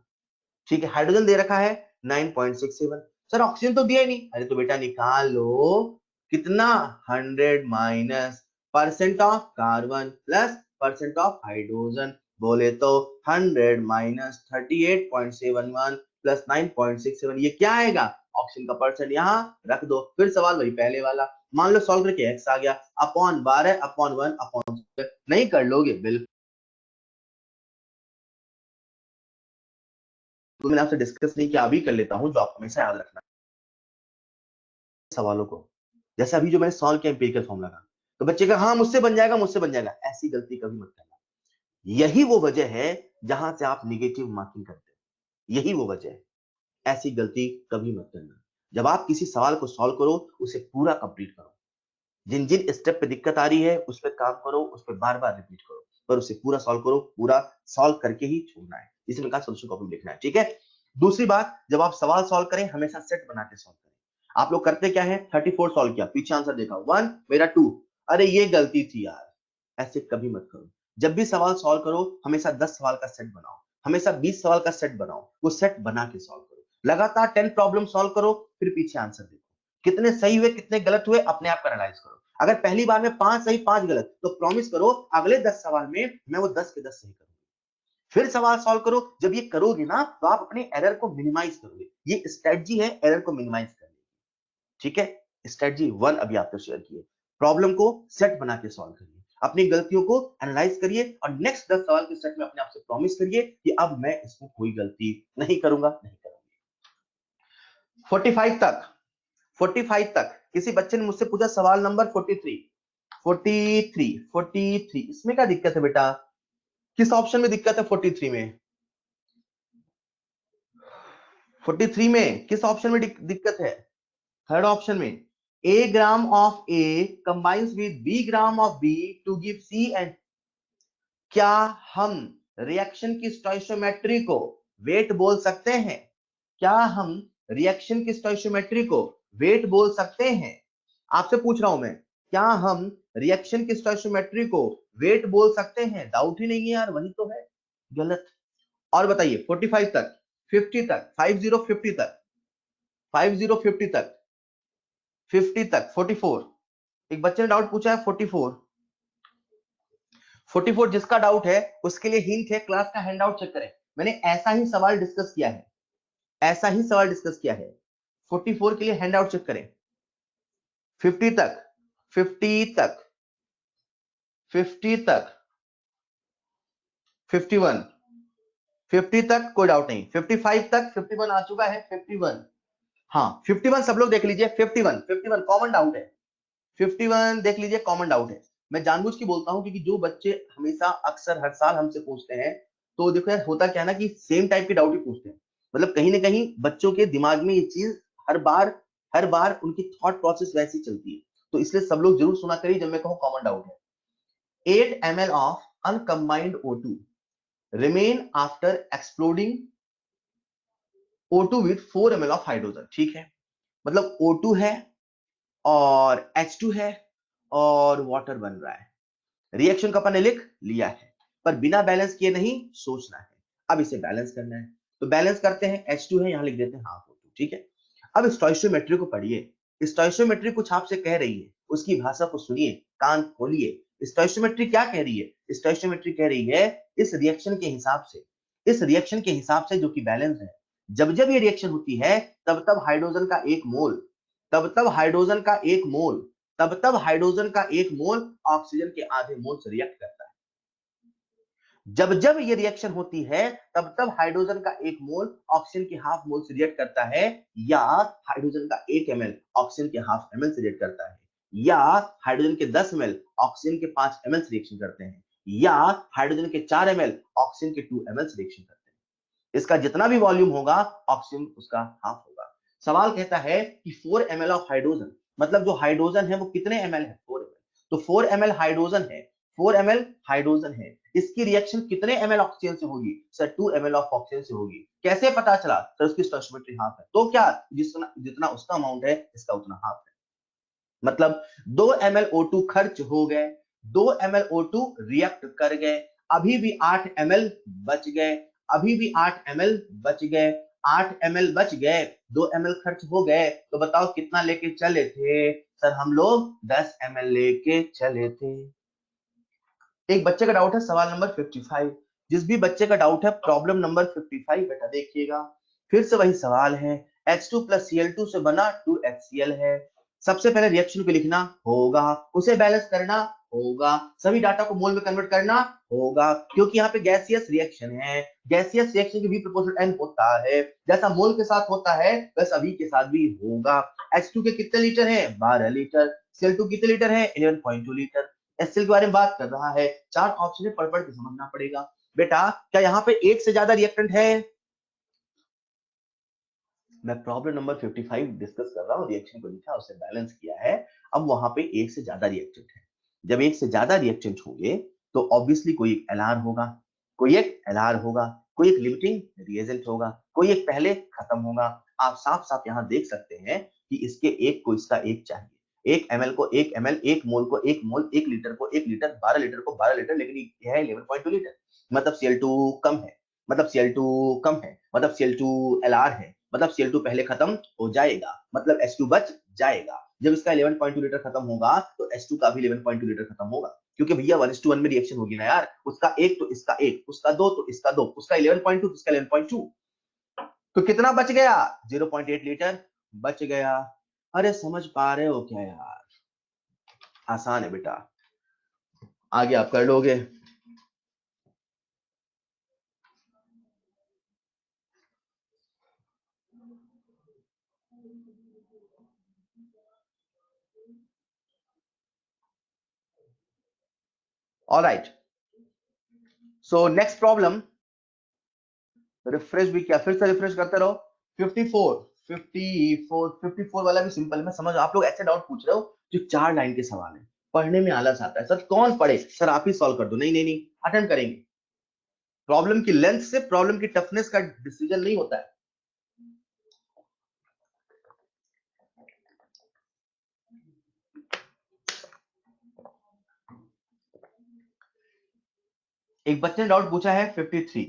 ठीक है, हाइड्रोजन दे रखा है 9.67, सर ऑक्सीजन तो दिया ही नहीं, अरे तो बेटा निकाल लो, कितना 100 minus percent of carbon plus percent of hydrogen, बोले तो 100 माइनस 38.71 प्लस 9.67, ये क्या आएगा, ऑक्सीजन का परसेंट यहां रख दो, फिर सवाल वही पहले वाला, मान लो सॉल्व करके x आ गया अपॉन 12 अपॉन 1 अपॉन, नहीं कर लोगे बिल्कुल, तो मैंने आपसे डिस्कस नहीं किया, अभी कर लेता हूं, जो आप हमेशा याद रखना सवालों को, जैसे अभी जो मैंने सॉल्व किया एम्पिरिकल फॉर्मूला का, तो बच्चे का हाँ मुझसे बन जाएगा, मुझसे बन जाएगा, ऐसी गलती कभी मत करना, यही वो वजह है जहां से आप निगेटिव मार्किंग करते हैं, यही वो वजह है, ऐसी गलती कभी मत करना। जब आप किसी सवाल को सॉल्व करो उसे पूरा कंप्लीट करो, जिन जिन स्टेप पे दिक्कत आ रही है उस पर काम करो, उस पर बार बार रिपीट करो, पर उसे पूरा सॉल्व करो, पूरा सॉल्व करके ही छोड़ना है, इसमें का सोल्यूशन कॉपी लिखना है, ठीक है। दूसरी बात, जब आप सवाल सॉल्व करें हमेशा सेट बना के सॉल्व करें। आप लोग करते क्या है, 34 सॉल्व किया, पीछे आंसर देखा 1 मेरा 2, अरे ये गलती थी यार, ऐसे कभी मत करो। जब भी सवाल सॉल्व करो हमेशा 10 सवाल का सेट बनाओ, हमेशा 20 सवाल का सेट बनाओ, वो सेट बना के सॉल्व करो, लगातार 10 प्रॉब्लम सॉल्व करो, फिर पीछे आंसर देखो, कितने सही हुए कितने गलत हुए अपने आप का एनालाइज करो। अगर पहली बार में 5 सही 5 गलत, तो प्रॉमिस करो अगले 10 सवाल में मैं वो 10 के 10 सही करूंगा, फिर सवाल सॉल्व करो, जब ये करोगे ना तो आप अपने एरर को मिनिमाइज करोगे, ये स्ट्रेटजी है एरर को मिनिमाइज करने की, ठीक है। स्ट्रेटजी 1 अभी आपको शेयर की है, प्रॉब्लम को सेट बना के सॉल्व करिए, अपनी गलतियों को एनालाइज करिए और नेक्स्ट 10 सवाल के सेट में अपने आप से प्रॉमिस करिए कि अब मैं इसमें कोई गलती नहीं करूंगा, नहीं करूंगी। 45 तक, 45 तक किसी बच्चे ने मुझसे पूछा सवाल नंबर 43, 43, 43 इसमें क्या दिक्कत है बेटा, किस ऑप्शन में दिक्कत है 43 में, 43 में किस ऑप्शन में दिक्कत है, थर्ड ऑप्शन में, A gram of A combines with B gram of B to give C and, क्या हम रिएक्शन की स्टोइशियोमेट्री को वेट बोल सकते हैं, क्या हम रिएक्शन की स्टोइशियोमेट्री को वेट बोल सकते हैं, आपसे पूछ रहा हूं मैं, क्या हम रिएक्शन की स्टोइशियोमेट्री को वेट बोल सकते हैं, डाउट ही नहीं है यार, वही तो है, गलत। और बताइए 45 तक, 50 तक, 50 50 तक, 50 50 तक, 50 तक, 44, एक बच्चे ने डाउट पूछा है 44, 44 जिसका डाउट है उसके लिए हिंट है, क्लास का हैंडआउट चेक करें, मैंने ऐसा ही सवाल डिस्कस किया है, ऐसा ही सवाल डिस्कस किया है, 44 के लिए हैंडआउट चेक करें, 50 तक, 50 तक, 50 तक, 51, 50 तक कोई डाउट नहीं, 55 तक, 51 आ चुका है, 51, हाँ 51 सब लोग देख लीजिए, 51, 51 कॉमन डाउट है, 51 देख लीजिए कॉमन डाउट है, मैं जानबूझ के बोलता हूं क्योंकि जो बच्चे हमेशा अक्सर हर साल हमसे पूछते हैं, तो देखो यार होता क्या है ना कि सेम टाइप के डाउट ही पूछते हैं, मतलब कहीं ना कहीं बच्चों के दिमाग में ये चीज हर बार उनकी थॉट प्रोसेस वैसी चलती है, तो इसलिए सब लोग जरूर सुना करिए जब मैं कहूं कॉमन डाउट है। 8 ml of uncombined O2 remain after exploding O2 with 4 ml of hydrogen, ठीक है, मतलब O2 है और H2 है और वाटर बन रहा है, रिएक्शन का अपन ने लिख लिया है, पर बिना बैलेंस किए नहीं सोचना है, अब इसे बैलेंस करना है, तो बैलेंस करते हैं, H2 है यहां लिख देते हैं हाफ O2, ठीक है। अब स्टोइशियोमेट्री को पढ़िए, स्टोइशियोमेट्री कुछ आपसे कह रही है, उसकी भाषा को सुनिए, कान खोलिए। स्टोइचियोमेट्री क्या कह रही है? स्टोइचियोमेट्री कह रही है इस रिएक्शन के हिसाब से, इस रिएक्शन के हिसाब से जो कि बैलेंस है, जब जब ये रिएक्शन होती है तब तब हाइड्रोजन का एक मोल, तब तब हाइड्रोजन का एक मोल, तब तब हाइड्रोजन का एक मोल ऑक्सीजन के आधे मोल से रिएक्ट करता है। जब जब ये रिएक्शन होती है तब तब हाइड्रोजन का एक मोल ऑक्सीजन के हाफ मोल से रिएक्ट करता है, या हाइड्रोजन का 1 ml ऑक्सीजन के हाफ ml से रिएक्ट करता है, या हाइड्रोजन के 10 ml ऑक्सीजन के 5 ml से रिएक्शन करते हैं, या हाइड्रोजन के 4 ml ऑक्सीजन के 2 ml से रिएक्शन करते हैं। इसका जितना भी वॉल्यूम होगा ऑक्सीजन उसका हाफ होगा। सवाल कहता है कि 4 ml ऑफ हाइड्रोजन, मतलब जो हाइड्रोजन है वो कितने ml है? 4 ml। तो 4 ml हाइड्रोजन है, 4 ml हाइड्रोजन है, इसकी रिएक्शन कितने ml ऑक्सीजन से होगी? सर 2 ml ऑफ ऑक्सीजन से होगी। कैसे पता चला? सर उसकी स्टोइचियोमेट्री हाफ है, तो क्या जितना जितना उसका अमाउंट है इसका उतना हाफ है। मतलब 2 ml O2 खर्च हो गए, 2 ml O2 रिएक्ट कर गए, अभी भी 8 ml बच गए, अभी भी 8 ml बच गए, 8 ml बच गए, 2 ml खर्च हो गए, तो बताओ कितना लेके चले थे? सर हम लोग 10 ml लेके चले थे। एक बच्चे का डाउट है सवाल नंबर 55। जिस भी बच्चे का डाउट है प्रॉब्लम नंबर 55 बेटा देखिएगा। फिर से वही सवाल है, H2 plus Cl2 से बना 2HCl है। सबसे पहले रिएक्शन को लिखना होगा, उसे बैलेंस करना होगा, सभी डाटा को मोल में कन्वर्ट करना होगा, क्योंकि यहाँ पे गैसियस रिएक्शन है। गैसियस रिएक्शन की भी प्रोपोर्शनल n होता है, जैसा मोल के साथ होता है वैसा V के साथ भी होगा। H2 के कितने लीटर है? 12 लीटर। Cl2 कितने लीटर है? 11.2 लीटर। एचसीएल के बारे में बात कर रहा है, 4 ऑप्शन पढ़ पढ़ के समझना पड़ेगा। बेटा क्या यहाँ पे एक से ज्यादा रिएक्टेंट है? मैं प्रॉब्लम नंबर 55 डिस्कस कर रहा हूँ, रिएक्शन को लिखा उसे बैलेंस किया है। अब वहां पे एक से ज्यादा रिएक्टेंट है, जब एक से ज्यादा रिएक्टेंट होंगे तो ऑब्वियसली कोई एक एलआर होगा, कोई एक एलआर होगा, कोई एक लिमिटिंग रिएजेंट होगा, कोई एक पहले खत्म होगा। आप साफ साफ यहाँ देख सकते हैं कि इसके एक को इसका एक चाहिए, 1 ml को 1 ml, 1 मोल को 1 मोल, 1 लीटर को 1 लीटर, 12 लीटर को 12 लीटर, लेकिन यह है 11.2 लीटर। मतलब Cl2 कम है, मतलब Cl2 कम है, मतलब Cl2 LR है, मतलब Cl2 पहले खत्म हो जाएगा, मतलब H2 बच जाएगा। जब इसका 11.2 लीटर खत्म होगा तो H2 का भी 11.2 लीटर खत्म होगा, क्योंकि भैया 1:1 में रिएक्शन होगी ना यार, उसका एक तो इसका एक, उसका दो तो इसका दो, उसका 11.2 तो इसका 11.2, तो कितना बच गया? 0.8 लीटर बच गया। अरे समझ पा रहे हो क्या यार? आसान है बेटा, आगे आप कर लोगे। Alright, so next problem, refresh भी किया, फिर से रिफ्रेश करते रहो। 54 54 54 वाला भी सिंपल, मैं समझ आप लोग ऐसे डाउट पूछ रहे हो जो 4 लाइन के सवाल है, पढ़ने में आलस आता है। सर कौन पढ़े? सर आप ही सॉल्व कर दो। नहीं नहीं नहीं, अटेम्प्ट करेंगे। प्रॉब्लम की लेंथ से प्रॉब्लम की टफनेस का डिसीजन नहीं होता है। एक बच्चे ने डाउट पूछा है 53,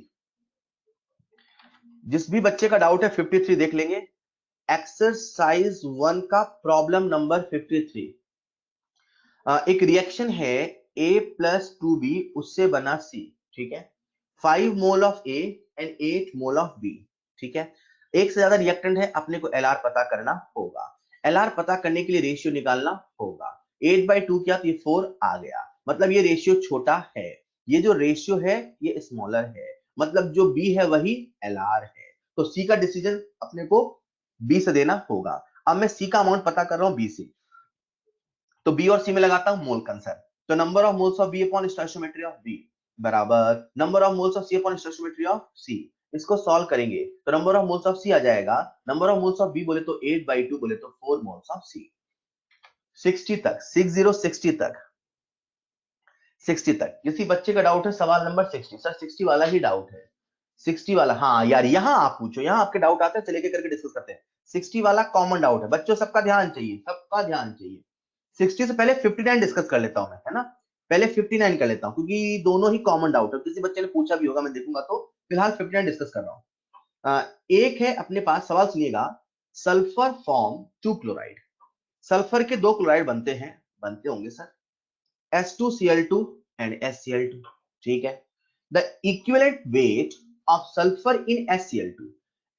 जिस भी बच्चे का डाउट है 53 देख लेंगे। एक्सरसाइज 1 का प्रॉब्लम नंबर 53। एक रिएक्शन है A प्लस 2B उससे बना C, ठीक है। 5 mole of A and 8 mole of B, ठीक है। एक से ज्यादा रिएक्टेंट है, अपने को LR पता करना होगा। LR पता करने के लिए रेशियो निकालना होगा। 8/2 किया तो ये 4 आ गया, मतलब ये रेशियो छोटा है। ये जो रेशियो है ये स्मॉलर है, मतलब जो B है वही LR है। तो C का डिसीजन अपने को B से देना होगा। अब मैं C का अमाउंट पता कर रहा हूं B से, तो बी और सी में लगाता हूं मोल कंसर्न। तो number of moles of B upon stoichiometry of B बराबर number of moles of C upon stoichiometry of C. इसको सॉल्व करेंगे तो number of moles of C आ जाएगा, number of moles of B बोले तो 8/2 बोले तो 4 मोल्स ऑफ सी। 60 तक, 60 तक, 60 तक। किसी बच्चे का डाउट है सवाल नंबर 60, सर 60 वाला ही डाउट है, 60 वाला। हाँ यार यहां आप पूछो, यहां आपके डाउट आते हैं, चले के करके डिस्कस करते हैं। 60 वाला कॉमन डाउट है बच्चों, सबका ध्यान चाहिए, सबका ध्यान चाहिए। 60 से पहले 59 डिस्कस कर लेता हूं मैं, है ना। पहले 59 कर लेता हूं क्योंकि दोनों ही कॉमन डाउट है, किसी बच्चे ने पूछा भी होगा मैं देखूंगा, तो फिलहाल 59 डिस्कस कर रहा हूं। एक है अपने पास, सवाल सुनिएगा। सल्फर फॉर्म 2 क्लोराइड, सल्फर के 2 क्लोराइड बनते हैं, बनते होंगे सर S2Cl2 एंड SCl2, ठीक है। The equivalent weight of sulphur in SCl2,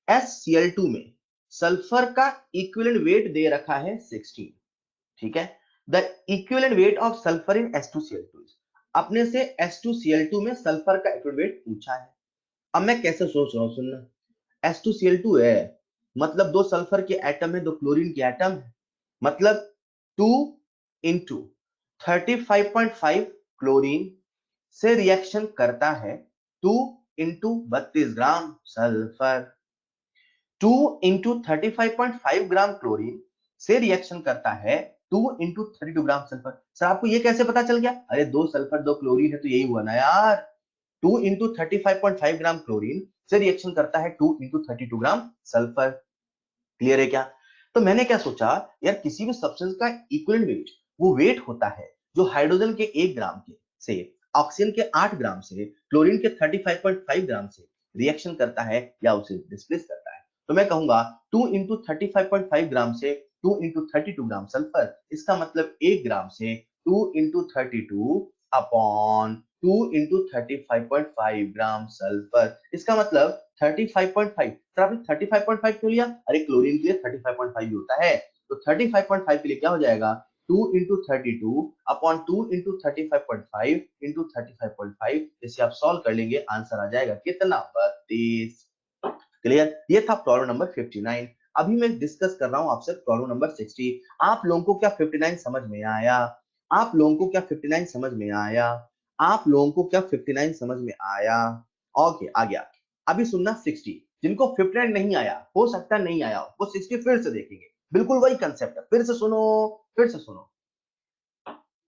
SCl2 में सल्फर का इक्विवेलेंट वेट दे रखा है 16, ठीक है। The equivalent weight of sulphur in S2Cl2, अपने से S2Cl2 में सल्फर का इक्विवेलेंट वेट पूछा है। अब मैं कैसे सोच रहा हूं, सुनना, S2Cl2 है मतलब दो सल्फर के एटम है, दो क्लोरीन के एटम है, मतलब 2 इंटू 35.5 क्लोरीन से रिएक्शन करता है 2 इंटू 32 ग्राम सल्फर। 2 इंटू 35.5 ग्राम क्लोरीन से रिएक्शन करता है 2 इंटू 32 ग्राम सल्फर। सर आपको ये कैसे पता चल गया? अरे दो सल्फर दो क्लोरीन है तो यही हुआ ना यार। 2 इंटू 35.5 ग्राम क्लोरीन से रिएक्शन करता है 2 इंटू 32 ग्राम सल्फर। क्लियर है क्या? तो मैंने क्या सोचा यार, किसी भी सब्सटेंस का इक्विवेलेंट वेट वो वेट होता है जो हाइड्रोजन के 1 ग्राम के से ऑक्सीजन के 8 ग्राम से क्लोरीन के 35.5 ग्राम से रिएक्शन करता है या उसे डिस्प्लेस करता है। तो मैं कहूंगा 2 इंटू 35.5 ग्राम से 2 इंटू 32 ग्राम सल्फर, इसका मतलब 1 ग्राम से 2 इंटू 32 अपॉन 2 इंटू 35.5 ग्राम सल्फर, इसका मतलब 35.5। सर आपने 35.5 क्यों लिया? अरे क्लोरीन के लिए 35.5 भी होता है, तो 35.5 के लिए क्या हो जाएगा 2 इंटू 32 अपॉन 2 इंटू 35.5 इंटू 35.5, इसे आप सॉल्व कर लेंगे, आंसर आ जाएगा कितना, 32। क्लियर? ये था प्रॉब्लम नंबर 59। अभी मैं डिस्कस कर रहा हूं आपसे प्रॉब्लम नंबर 60। आप लोगों को क्या 59 समझ में आया? आप लोगों को क्या 59 समझ में आया? आप लोगों को क्या 59 समझ में आया? ओके, आ गया। अभी सुनना 60। जिनको 59 नहीं आया, हो सकता नहीं आया, वो 60 फिर से देखेंगे, बिल्कुल वही कंसेप्ट है। फिर से सुनो, फिर से सुनो।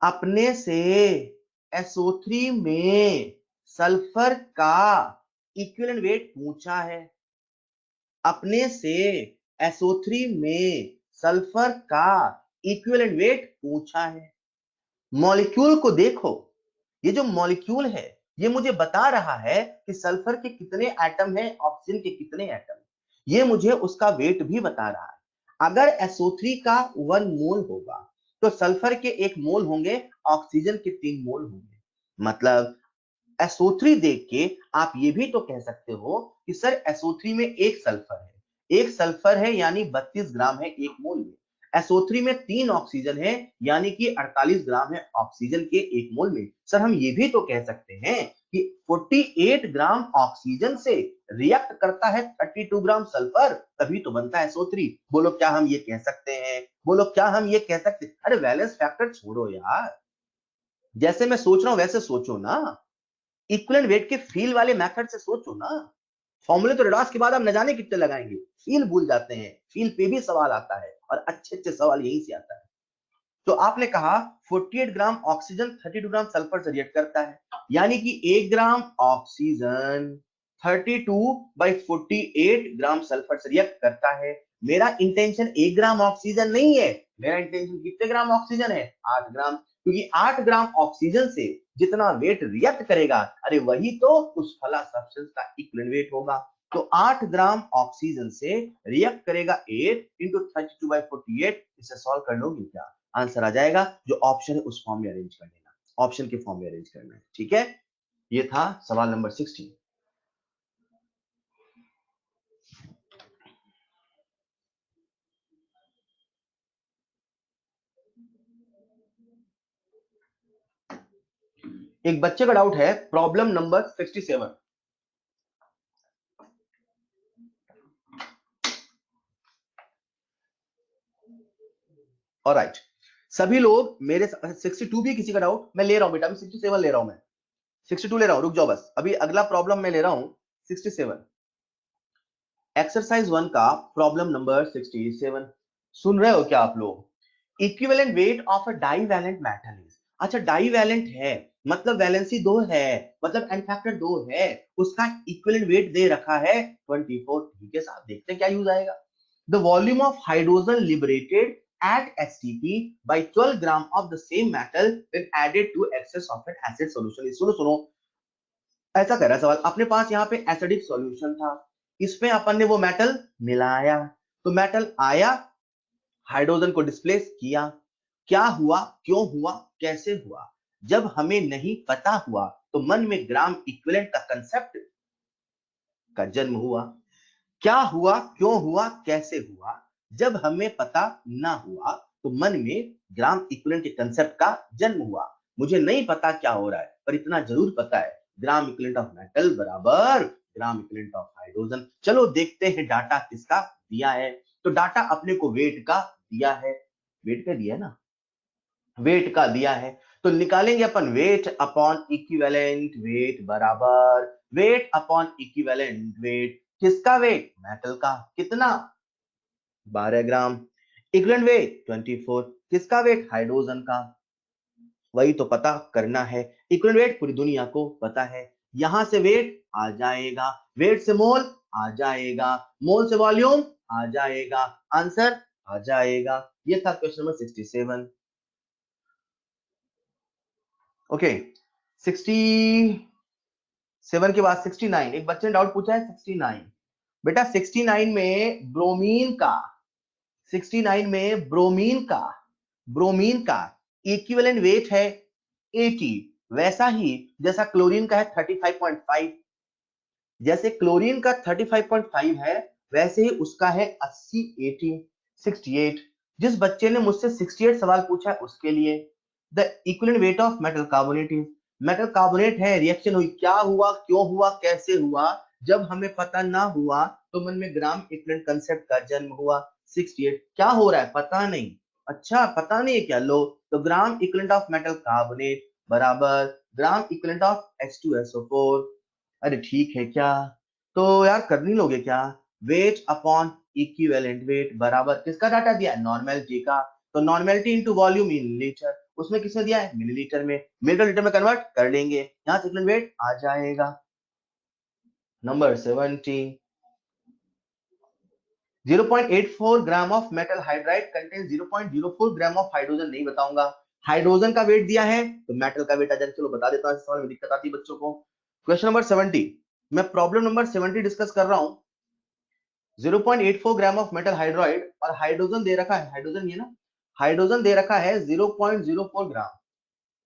अपने से SO3 में सल्फर का इक्विवेलेंट वेट पूछा है। अपने से SO3 में सल्फर का इक्विवेलेंट वेट पूछा है। मॉलिक्यूल को देखो, ये जो मॉलिक्यूल है ये मुझे बता रहा है कि सल्फर के कितने एटम हैं, ऑक्सीजन के कितने एटम, ये मुझे उसका वेट भी बता रहा है। अगर SO3 का 1 मोल होगा तो सल्फर के 1 मोल होंगे, ऑक्सीजन के 3 मोल होंगे। मतलब SO3 देख के आप ये भी तो कह सकते हो कि सर SO3 में एक सल्फर है, एक सल्फर है यानी 32 ग्राम है 1 मोल में। SO3 में 3 ऑक्सीजन है यानी कि 48 ग्राम है ऑक्सीजन के 1 मोल में। सर हम ये भी तो कह सकते हैं कि 48 ग्राम ऑक्सीजन से रिएक्ट करता है 32 ग्राम सल्फर, तभी तो बनता है SO3। बोलो क्या हम ये कह सकते हैं? बोलो क्या हम ये कह सकते हैं? अरे वैलेंस फैक्टर छोड़ो यार, जैसे मैं सोच रहा हूं वैसे सोचो ना। इक्विवेलेंट वेट के फील वाले मेथड से सोचो ना। फॉर्मूले तो रेडॉक्स के बाद आप न जाने कितने लगाएंगे, फील भूल जाते हैं, फील पे भी सवाल आता है और अच्छे अच्छे सवाल यहीं से आता है। तो आपने कहा 48 ग्राम ऑक्सीजन 32 ग्राम सल्फर से रिएक्ट करता है, यानी कि 1 ग्राम ऑक्सीजन 32/48 ग्राम सल्फर से रिएक्ट करता है। मेरा इंटेंशन 1 ग्राम ऑक्सीजन नहीं है, मेरा इंटेंशन कितने ग्राम ऑक्सीजन है, 8 ग्राम, क्योंकि 8 ग्राम ऑक्सीजन से जितना वेट रिएक्ट करेगा, अरे वही तो उस फला सब्सटेंस का इक्विवेलेंट वेट होगा। तो 8 ग्राम ऑक्सीजन से रिएक्ट करेगा 8 इंटू 32/48, इसे सॉल्व कर लोगे क्या, आंसर आ जाएगा। जो ऑप्शन है उस फॉर्म में अरेंज कर लेना, ऑप्शन के फॉर्म में अरेंज करना है, ठीक है। ये था सवाल नंबर 16। एक बच्चे का डाउट है प्रॉब्लम नंबर 67। ऑलराइट, सभी लोग मेरे 62 भी किसी का डाउट मैं ले रहा हूं बेटा, अभी 67 ले रहा हूं मैं, 62 ले रहा हूं, रुक जाओ बस, अभी अगला प्रॉब्लम मैं ले रहा हूं 67। एक्सरसाइज 1 का प्रॉब्लम नंबर 67। सुन रहे हो क्या आप लोग? Equivalent weight of a divalent metal is, अच्छा डाईवैलेंट है मतलब वैलेंसी 2 है, मतलब एन फैक्टर 2 है, उसका इक्विवेलेंट वेट दे रखा है 24। ठीक है साहब, देखते हैं क्या यूज आएगा। The volume of hydrogen liberated at STP by 12 gram of the same metal when added to excess of an acid solution। सुनो सुनो, ऐसा कर रहा है सवाल, अपने पास यहाँ पे एसिडिक सॉल्यूशन था, इसमें अपन ने वो मेटल मिलाया, तो मेटल आया, हाइड्रोजन को डिस्प्लेस किया, क्या हुआ, क्यों हुआ, कैसे हुआ, जब हमें नहीं पता हुआ तो मन में ग्राम इक्विवेलेंट का कंसेप्ट का जन्म हुआ। क्या हुआ, क्यों हुआ, कैसे हुआ, जब हमें पता ना हुआ तो मन में ग्राम इक्विवेलेंट के कंसेप्ट का जन्म हुआ। मुझे नहीं पता क्या हो रहा है, पर इतना जरूर पता है ग्राम इक्विवेलेंट ऑफ मेटल बराबर ग्राम इक्विवेलेंट ऑफ हाइड्रोजन। चलो देखते हैं डाटा किसका दिया है। तो डाटा अपने को वेट का दिया है, वेट का दिया है ना, वेट का दिया है। तो निकालेंगे अपन वेट अपॉन इक्विवेलेंट वेट बराबर वेट अपॉन इक्विवेलेंट वेट। किसका वेट, मेटल का, कितना 12 ग्राम। इक्विवेलेंट वेट 24, किसका वेट, हाइड्रोजन का, वही तो पता करना है। इक्विवेलेंट वेट पूरी दुनिया को पता है, यहां से वेट आ जाएगा, वेट से मोल आ जाएगा, मोल से वॉल्यूम आ जाएगा, आंसर आ जाएगा। ये था क्वेश्चन नंबर 67। ओके 67 के बाद 69, एक बच्चे ने डाउट पूछा है 69। बेटा 69 में ब्रोमीन का, 69 में ब्रोमीन का इक्विवेलेंट वेट है 80, वैसा ही जैसा क्लोरीन का है 35.5। जैसे क्लोरीन का 35.5 है वैसे ही उसका है 80, 80, 68। जिस बच्चे ने मुझसे 68 सवाल पूछा है उसके लिए the equivalent weight of metal carbonate is, metal carbonate है, रिएक्शन हुई, क्या हुआ, क्यों हुआ, कैसे हुआ, जब हमें पता ना हुआ तो मन में ग्राम इक्विवेलेंट कंसेप्ट का जन्म हुआ। 68 क्या हो रहा है पता नहीं, अच्छा पता नहीं है क्या, लो तो gram equivalent of metal carbonate बराबर ग्राम इक्विवेलेंट ऑफ H2SO4। अरे ठीक है क्या, तो यार कर नहीं लोगे क्या, वेट अपॉन इक्विवेलेंट वेट बराबर किसका डाटा दिया है, नॉर्मेलिटी का, तो normality into volume in litre, उसमें किसने दिया है, मिलीलीटर में, मिलीलीटर लीटर में कन्वर्ट कर लेंगे, यहां से इक्विवेलेंट वेट आ जाएगा। Number 70, 0.84 gram of metal hydride contain 0.04 gram of hydrogen, नहीं बताऊंगा। हाइड्रोजन का वेट दिया है तो मेटल का वेट आ जाएगा, चलो बता देता हूं, इस सवाल में दिक्कत आती है बच्चों को। क्वेश्चन नंबर 70, मैं प्रॉब्लम नंबर 70 डिस्कस कर रहा हूं। 0.84 ग्राम ऑफ मेटल हाइड्राइड और हाइड्रोजन दे रखा है, हाइड्रोजन ये ना, हाइड्रोजन दे रखा है 0.04 ग्राम।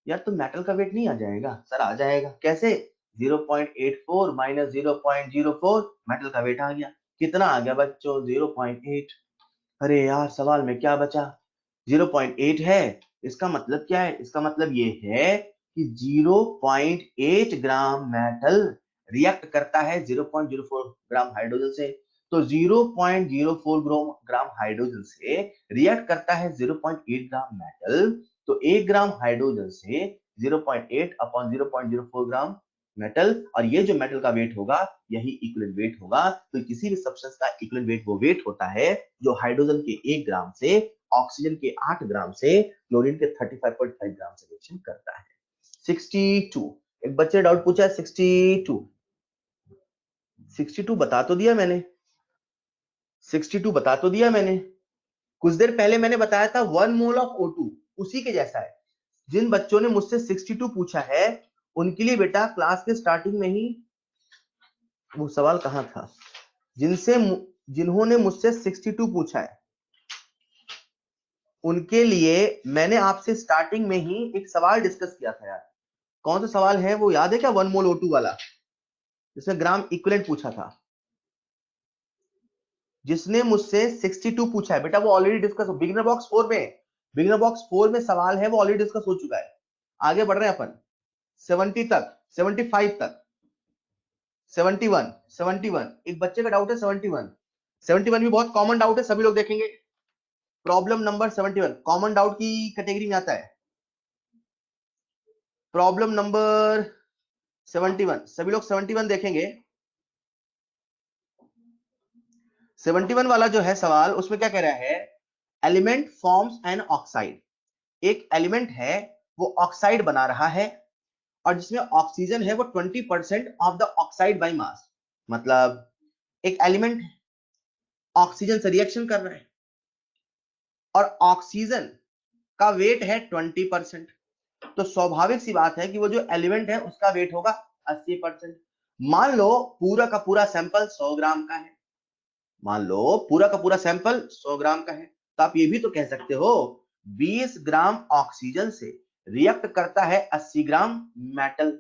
यार तो मेटल का वेट नहीं आ जाएगा, सर आ जाएगा, कैसे, 0.84 माइनस 0.04, मेटल का वेट आ गया, कितना आ गया बच्चों, 0.8। अरे यार सवाल में क्या बचा, 0.8 है, इसका मतलब क्या है, इसका मतलब ये है कि 0.8 ग्राम मेटल रिएक्ट करता है 0.04 ग्राम हाइड्रोजन से, तो 0.04 ग्राम हाइड्रोजन से रिएक्ट करता है 0.8 ग्राम मेटल, तो 1 ग्राम हाइड्रोजन से 0.8 अपॉन 0.04 ग्राम मेटल, और ये जो मेटल का वेट होगा यही इक्विवेलेंट वेट होगा। तो किसी भी सब्सटेंस का इक्विवेलेंट वेट वो वेट होता है जो हाइड्रोजन के 1 ग्राम से, ऑक्सीजन के 8 ग्राम से, क्लोरीन के 35.5 ग्राम से रिएक्शन करता है। 62, एक बच्चे ने डाउट पूछा है 62, 62 बता तो दिया मैंने, 62 बता तो दिया मैंने, कुछ देर पहले मैंने बताया था 1 मोल ऑफ O2 उसी के जैसा है। जिन बच्चों ने मुझसे 62 पूछा है उनके लिए बेटा क्लास के स्टार्टिंग में ही, वो सवाल कहां था, जिन्होंने मुझसे 62 पूछा है उनके लिए मैंने आपसे स्टार्टिंग में ही एक सवाल डिस्कस किया था यार, कौन सा सवाल है वो याद है क्या, 1 मोल O2 वाला, जिसमें ग्राम इक्विवेलेंट पूछा था। जिसने मुझसे 62 पूछा है बेटा वो ऑलरेडी डिस्कस, बिगिनर बॉक्स 4 में, बिगिनर बॉक्स 4 में सवाल है वो ऑलरेडी डिस्कस हो चुका है। आगे बढ़ रहे हैं अपन 70 तक, 75 तक, 71, 71, एक बच्चे का डाउट है 71, 71 भी बहुत कॉमन डाउट है, सभी लोग देखेंगे। प्रॉब्लम नंबर 71 कॉमन डाउट की कैटेगरी में आता है। प्रॉब्लम नंबर 71 सभी लोग 71 देखेंगे। 71 वाला जो है सवाल उसमें क्या कह रहा है, एलिमेंट फॉर्म्स एन ऑक्साइड, एक एलिमेंट है वो ऑक्साइड बना रहा है और जिसमें ऑक्सीजन है वो 20% of the oxide by mass, मतलब एक एलिमेंट ऑक्सीजन से रिएक्शन कर रहा है और ऑक्सीजन का वेट है 20%, तो स्वाभाविक सी बात है कि वो जो एलिमेंट है उसका वेट होगा 80%। मान लो पूरा का पूरा सैंपल 100 ग्राम का है, मान लो पूरा का पूरा सैंपल 100 ग्राम का है, तो आप ये भी तो कह सकते हो 20 ग्राम ऑक्सीजन से रिएक्ट करता है 80 ग्राम मेटल।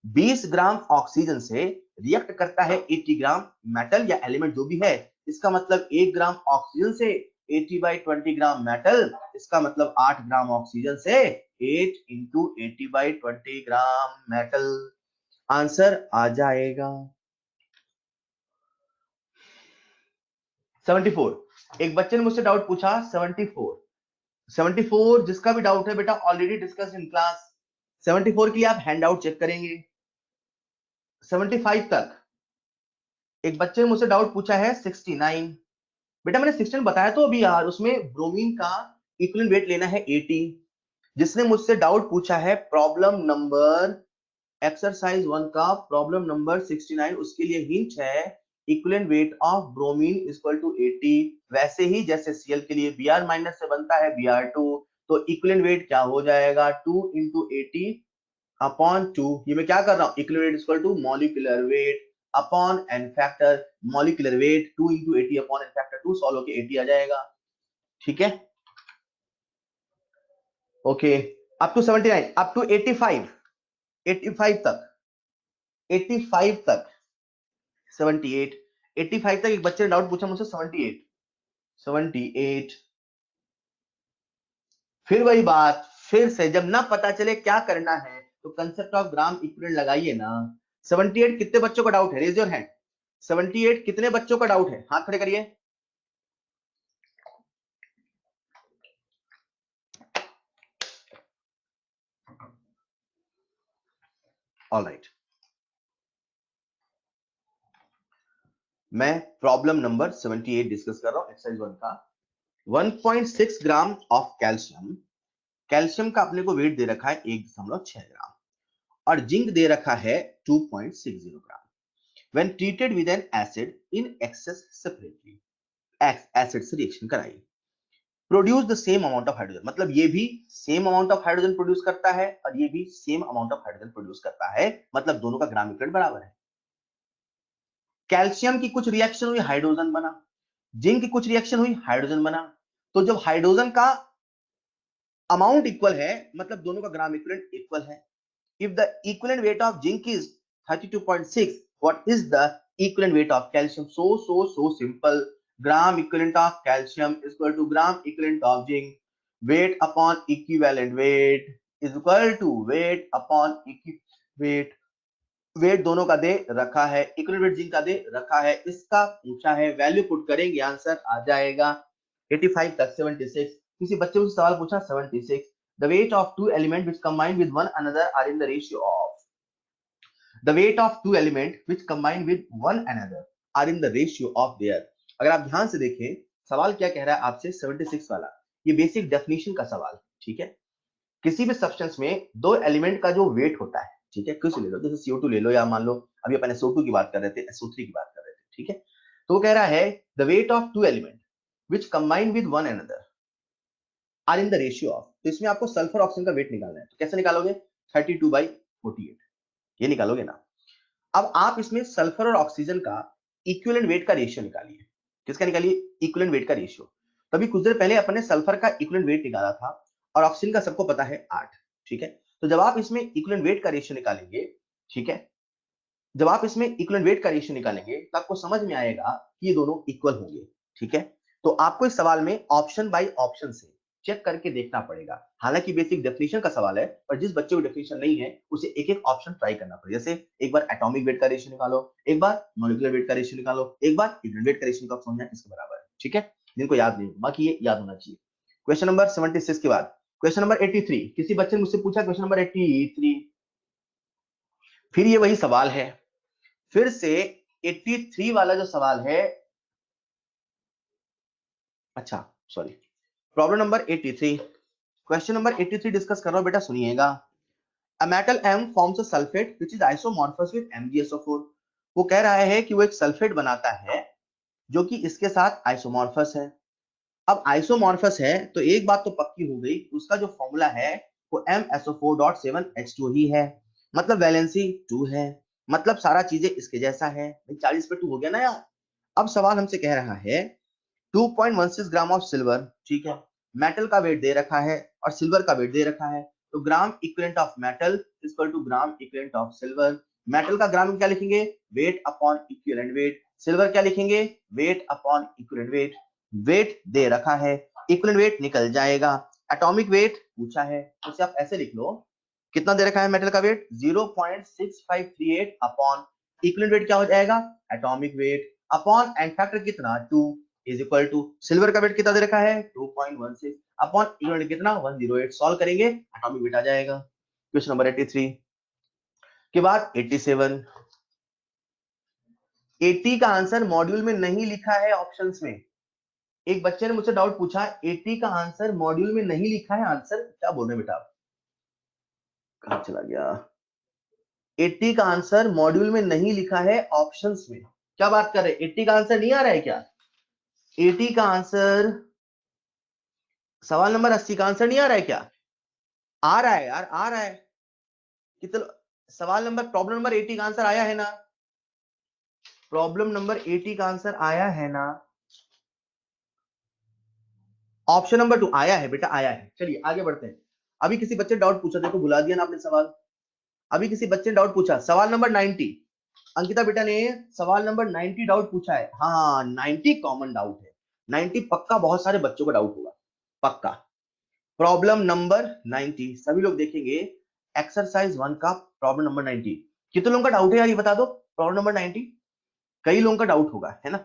20 ग्राम ऑक्सीजन से रिएक्ट करता है 80 ग्राम मेटल या एलिमेंट जो भी है। इसका मतलब 1 ग्राम ऑक्सीजन से 80/20 ग्राम मेटल, इसका मतलब 8 ग्राम ऑक्सीजन से 8 × 80/20 ग्राम मेटल। आंसर आ जाएगा 74। एक बच्चे ने मुझसे डाउट पूछा 74 जिसका भी डाउट है बेटा ऑलरेडी डिस्कस इन क्लास। 74 के लिए आप हैंड आउट चेक करेंगे। 75 तक एक बच्चे ने मुझसे डाउट पूछा है 69। बेटा मैंने 16 बताया तो अभी यार, उसमें ब्रोमीन का इक्विवेलेंट वेट लेना है 80। जिसने मुझसे डाउट पूछा है प्रॉब्लम नंबर एक्सरसाइज 1 का प्रॉब्लम नंबर 69, उसके लिए हिंट है equivalent weight of bromine is equal to 80। वैसे ही जैसे Cl के लिए Br माइनस से बनता है Br2, तो इक्विवेलेंट वेट क्या हो जाएगा 2 × 80/2। ये मैं क्या कर रहा हूं, equivalent weight is equal to molecular weight upon N factor. Molecular weight 2 × 80 upon N factor 2 solve होके 80 आ जाएगा। ठीक है, okay. Up to 79, up to 85, 85 तक, 85 तक, 78, 85 तक एक बच्चे ने डाउट पूछा मुझसे 78, 78। फिर वही बात, फिर से जब ना पता चले क्या करना है तो कंसेप्ट ऑफ ग्राम इक्विवेलेंट लगाइए ना। 78 कितने बच्चों का डाउट है, रेज योर हैंड। 78 कितने बच्चों का डाउट है, हाथ खड़े करिए। ऑलराइट, मैं प्रॉब्लम नंबर 78 डिस्कस कर रहा हूं एक्सरसाइज 1 का। 1.6 ग्राम ऑफ कैल्शियम, कैल्शियम का अपने को वेट दे रखा है 1.6 ग्राम और जिंक दे रखा है 2.60 ग्राम। When treated with an acid in excess separately, acid से रिएक्शन कराई, produce the same amount of hydrogen, मतलब ये भी same amount of hydrogen produce करता है और ये भी same amount of hydrogen produce करता है, मतलब दोनों का ग्राम इक्विवेलेंट बराबर है। कैल्शियम की कुछ रिएक्शन हुई हाइड्रोजन बना, जिंक की कुछ रिएक्शन हुई हाइड्रोजन बना, तो जब हाइड्रोजन का अमाउंट इक्वल है मतलब दोनों का ग्राम इक्विवेलेंट इक्वल है। If the equivalent weight of zinc is 32.6, what is the equivalent weight of calcium? So simple. Gram equivalent of calcium is equal to gram equivalent of zinc. Weight upon equivalent weight is equal to weight upon weight. Weight दोनों का दे रखा है, equivalent wait zinc का दे रखा है, इसका पूछा है, वैल्यू पुट करेंगे आंसर आ जाएगा 85 तक 76। किसी बच्चे को सवाल पूछा 76, the weight of two element which combine with one another are in the ratio of, the weight of two element which combine with one another are in the ratio of their। अगर आप ध्यान से देखें सवाल क्या कह रहा है आपसे 76 वाला, ये बेसिक डेफिनेशन का सवाल, ठीक है। किसी भी सब्सटेंस में दो एलिमेंट का जो वेट होता है, ठीक है, कुछ ले लो जैसे CO2 ले लो या मान लो अभी अपन SO2 की बात कर रहे थे, SO3 की बात कर रहे थे, ठीक है। तो वो कह रहा है the weight of two element which combine with one another are in the ratio of, तो इसमें आपको सल्फर ऑक्सीजन का वेट निकालना है, तो कैसे निकालोगे 32/48, ये निकालोगे ना। अब आप इसमें सल्फर और ऑक्सीजन का इक्विवेलेंट वेट का रेशियो निकालिए। किसका निकालिए, इक्विवेलेंट वेट का रेशियो। तभी कुछ देर पहले अपने सल्फर का इक्विवेलेंट वेट निकाला था और ऑक्सीजन का सबको पता है 8, ठीक है। तो जब आप इसमें इक्विवेलेंट वेट का रेशियो निकालेंगे, ठीक है, जब आप इसमें इक्विवेलेंट वेट का रेशियो निकालेंगे तो आपको समझ में आएगा कि ये दोनों इक्वल होंगे, ठीक है। तो आपको इस सवाल में ऑप्शन बाय ऑप्शन से चेक करके देखना पड़ेगा। हालांकि बेसिक डेफिनेशन का सवाल है, पर जिस बच्चे को डेफिनेशन नहीं है उसे एक एक ऑप्शन ट्राई करना पड़ेगा। जैसे एक बार एटॉमिक वेट का रेशियो निकालो, एक बार मॉलिक्यूलर वेट का रेशियो निकालो, एक बार इक्विवेलेंट वेट का रेशियो निकालो, समझना किसके बराबर है, ठीक है। जिनको याद नहीं, बाकी ये याद होना चाहिए। क्वेश्चन नंबर 76 के बाद क्वेश्चन नंबर 83, किसी बच्चे ने मुझसे पूछा क्वेश्चन नंबर 83, फिर ये वही सवाल है, फिर से 83 वाला जो सवाल है, अच्छा sorry, problem number 83, question number 83 discuss कर रहा हूं बेटा, सुनिएगा। A metal M forms a sulfate which is isomorphous with MgSO4। वो कह रहा है कि वो एक सल्फेट बनाता है जो कि इसके साथ आइसोमॉर्फस है। अब आइसोमॉर्फस है तो एक बात तो पक्की हो गई, उसका जो फॉर्मूला है वो MsO4.7H2 ही है, मतलब वैलेंसी 2 है, मतलब सारा चीजें इसके जैसा है। 40 पे 2 हो गया ना यार। अब सवाल हमसे कह रहा है 2.16 ग्राम ऑफ सिल्वर, ठीक है, मेटल का वेट दे रखा है और सिल्वर का वेट दे रखा है, तो gram equivalent of metal equal to gram equivalent of silver. Metal का ग्राम में क्या लिखेंगे, weight upon equivalent weight. Silver क्या लिखेंगे, weight upon equivalent weight. Weight दे रखा है, इक्विवेलेंट वेट निकल जाएगा। एटॉमिक वेट पूछा है तो उसे आप ऐसे लिख लो, कितना दे रखा है मेटल का वेट 0.6538 अपॉन इक्विवेलेंट वेट क्या हो जाएगा, atomic weight upon and factor कितना 2 इज इक्वल टू सिल्वर का वेट कितना दे रखा है 2.16 अपॉन इक्विवेलेंट कितना 108। सॉल्व करेंगे एटॉमिक वेट आ जाएगा। क्वेश्चन नंबर 83 के बाद 87। 80 का आंसर मॉड्यूल में नहीं लिखा है ऑप्शंस में। एक बच्चे ने मुझसे डाउट पूछा 80 का आंसर मॉड्यूल में नहीं लिखा है, आंसर क्या बोल रहे हैं बेटा, कहां चला गया। 80 का आंसर मॉड्यूल में नहीं लिखा है ऑप्शंस में, क्या बात कर रहे हैं, 80 का आंसर नहीं आ रहा है क्या। 80 का आंसर, सवाल नंबर 80 का आंसर नहीं आ रहा है क्या, आ रहा है यार, आ रहा है। कितना सवाल नंबर, प्रॉब्लम नंबर 80 का आंसर आया है ना, प्रॉब्लम नंबर 80 का आंसर आया है ना, ऑप्शन नंबर 2 आया है बेटा, आया है। चलिए आगे बढ़ते हैं। अभी किसी बच्चे डाउट पूछा, देखो भुला दिया ना आपने सवाल। अभी किसी बच्चे ने डाउट पूछा, सवाल नंबर 90, अंकिता बेटा ने सवाल नंबर 90 डाउट पूछा है। हाँ 90 कॉमन डाउट है, 90 पक्का बहुत सारे बच्चों का डाउट होगा पक्का। प्रॉब्लम नंबर 90 सभी लोग देखेंगे, एक्सरसाइज 1 का प्रॉब्लम नंबर 90। कितने लोगों का डाउट है यार ये बता दो, प्रॉब्लम नंबर 90 कई लोगों का डाउट होगा है ना।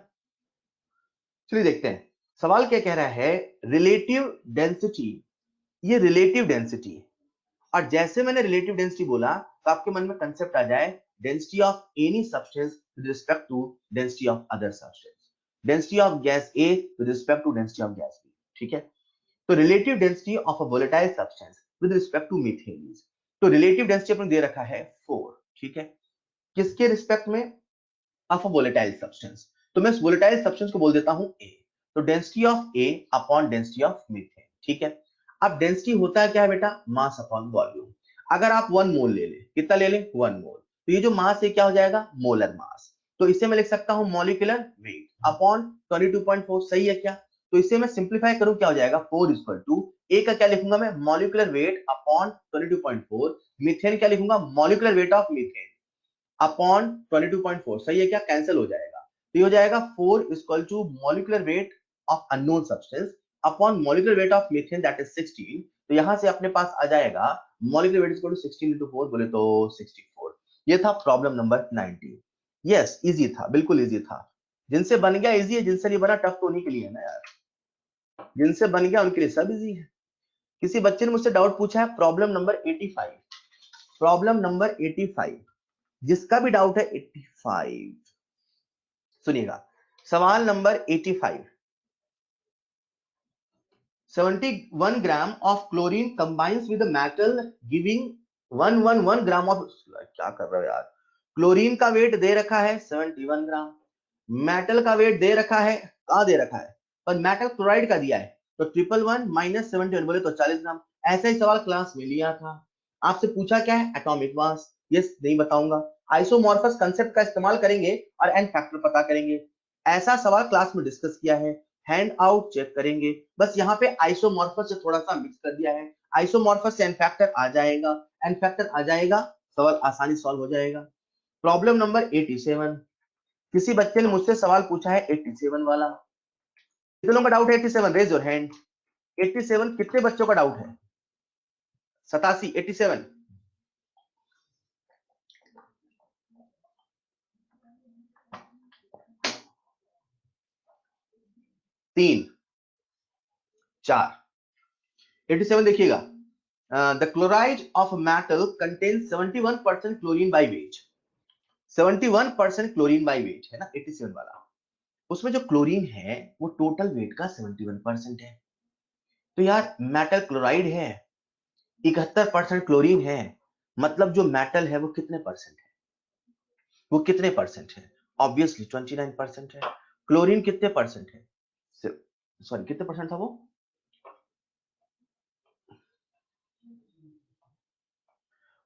चलिए देखते हैं सवाल क्या कह रहा है, रिलेटिव डेंसिटी, ये रिलेटिव डेंसिटी है। और जैसे मैंने रिलेटिव डेंसिटी बोला तो आपके मन में कंसेप्ट आ जाए, density of any substance with respect to density of other substance, density of gas A with respect to density of gas B, ठीक है। तो relative density of a volatile substance with respect to methane, तो relative density अपने दे रखा है 4, ठीक है। किसके रिस्पेक्ट में, ऑफ अ वोलेटाइल सब्सटेंस, तो मैं इस वोलेटाइल सब्सटेंस को बोल देता हूं ए, तो density of A upon density of methane, ठीक है। अब डेंसिटी होता है क्या है बेटा, मास अपॉन वॉल्यूम। अगर आप 1 मोल ले लें, कितना ले लें 1 मोल, तो ये जो मास है क्या हो जाएगा मोलर मास, तो इसे मैं लिख सकता हूं मॉलिक्यूलर वेट अपॉन 22.4, सही है क्या। तो इसे मैं सिंप्लीफाई करूं क्या हो जाएगा 4 इक्वल टू ए का क्या लिखूंगा मैं मॉलिक्यूलर वेट अपॉन 22.4, मीथेन क्या लिखूंगा molecular weight of methane upon 22.4, सही है क्या, कैंसिल हो जाएगा। तो ये हो जाएगा 4 equal to molecular weight of unknown substance upon molecular weight of methane that is 16। तो यहां से अपने पास आ जाएगा molecular weight equal to 16 into 4 बोले तो 64। ये था प्रॉब्लम नंबर 90। यस इजी था, बिल्कुल इजी था। जिनसे बन गया इजी है, जिनसे नहीं बना टफ तो उन्हीं के लिए है ना यार, जिनसे बन गया उनके लिए सब इजी है। किसी बच्चे ने मुझसे डाउट पूछा है प्रॉब्लम नंबर 85, प्रॉब्लम नंबर 85, जिसका भी डाउट है 85 सुनिएगा। सवाल number 85, 71 gram of chlorine combines with metal giving 111 gram of, क्या कर रहे हो यार, क्लोरीन का वेट दे रखा है 71 ग्राम, मेटल का वेट दे रखा है, कहां दे रखा है, पर मेटल क्लोराइड का दिया है, तो 111 माइनस 71 बोले तो 40 ग्राम। ऐसा ही सवाल क्लास में लिया था, आपसे पूछा क्या है एटॉमिक मास, यस नहीं बताऊंगा, आइसोमॉर्फस कंसेप्ट का इस्तेमाल करेंगे और एन फैक्टर पता करेंगे। ऐसा सवाल क्लास में डिस्कस किया है, हैंड आउट चेक करेंगे, बस यहाँ पे आइसोमॉर्फस से थोड़ा सा मिक्स कर दिया है, आइसोमॉर्फस से एन फैक्टर आ जाएगा, एन फैक्टर आ जाएगा, सवाल आसानी सॉल्व हो जाएगा। प्रॉब्लम नंबर 87, किसी बच्चे ने मुझसे सवाल पूछा है 87 वाला, कितने लोगों का डाउट है 87, रेज योर हैंड। 87 कितने बच्चों का डाउट है, 87 87, 3 4, 87 देखिएगा। The chloride of metal contains 71% chlorine by wait, 71% chlorine by wait है ना 87 वाला, उसमें जो क्लोरीन है वो टोटल वेट का 71% है। तो यार मेटल क्लोराइड है, 71% क्लोरीन है, मतलब जो मेटल है वो कितने परसेंट है, वो कितने परसेंट है, ऑब्वियसली 29% है। क्लोरीन कितने परसेंट है, सॉरी कितने परसेंट था वो,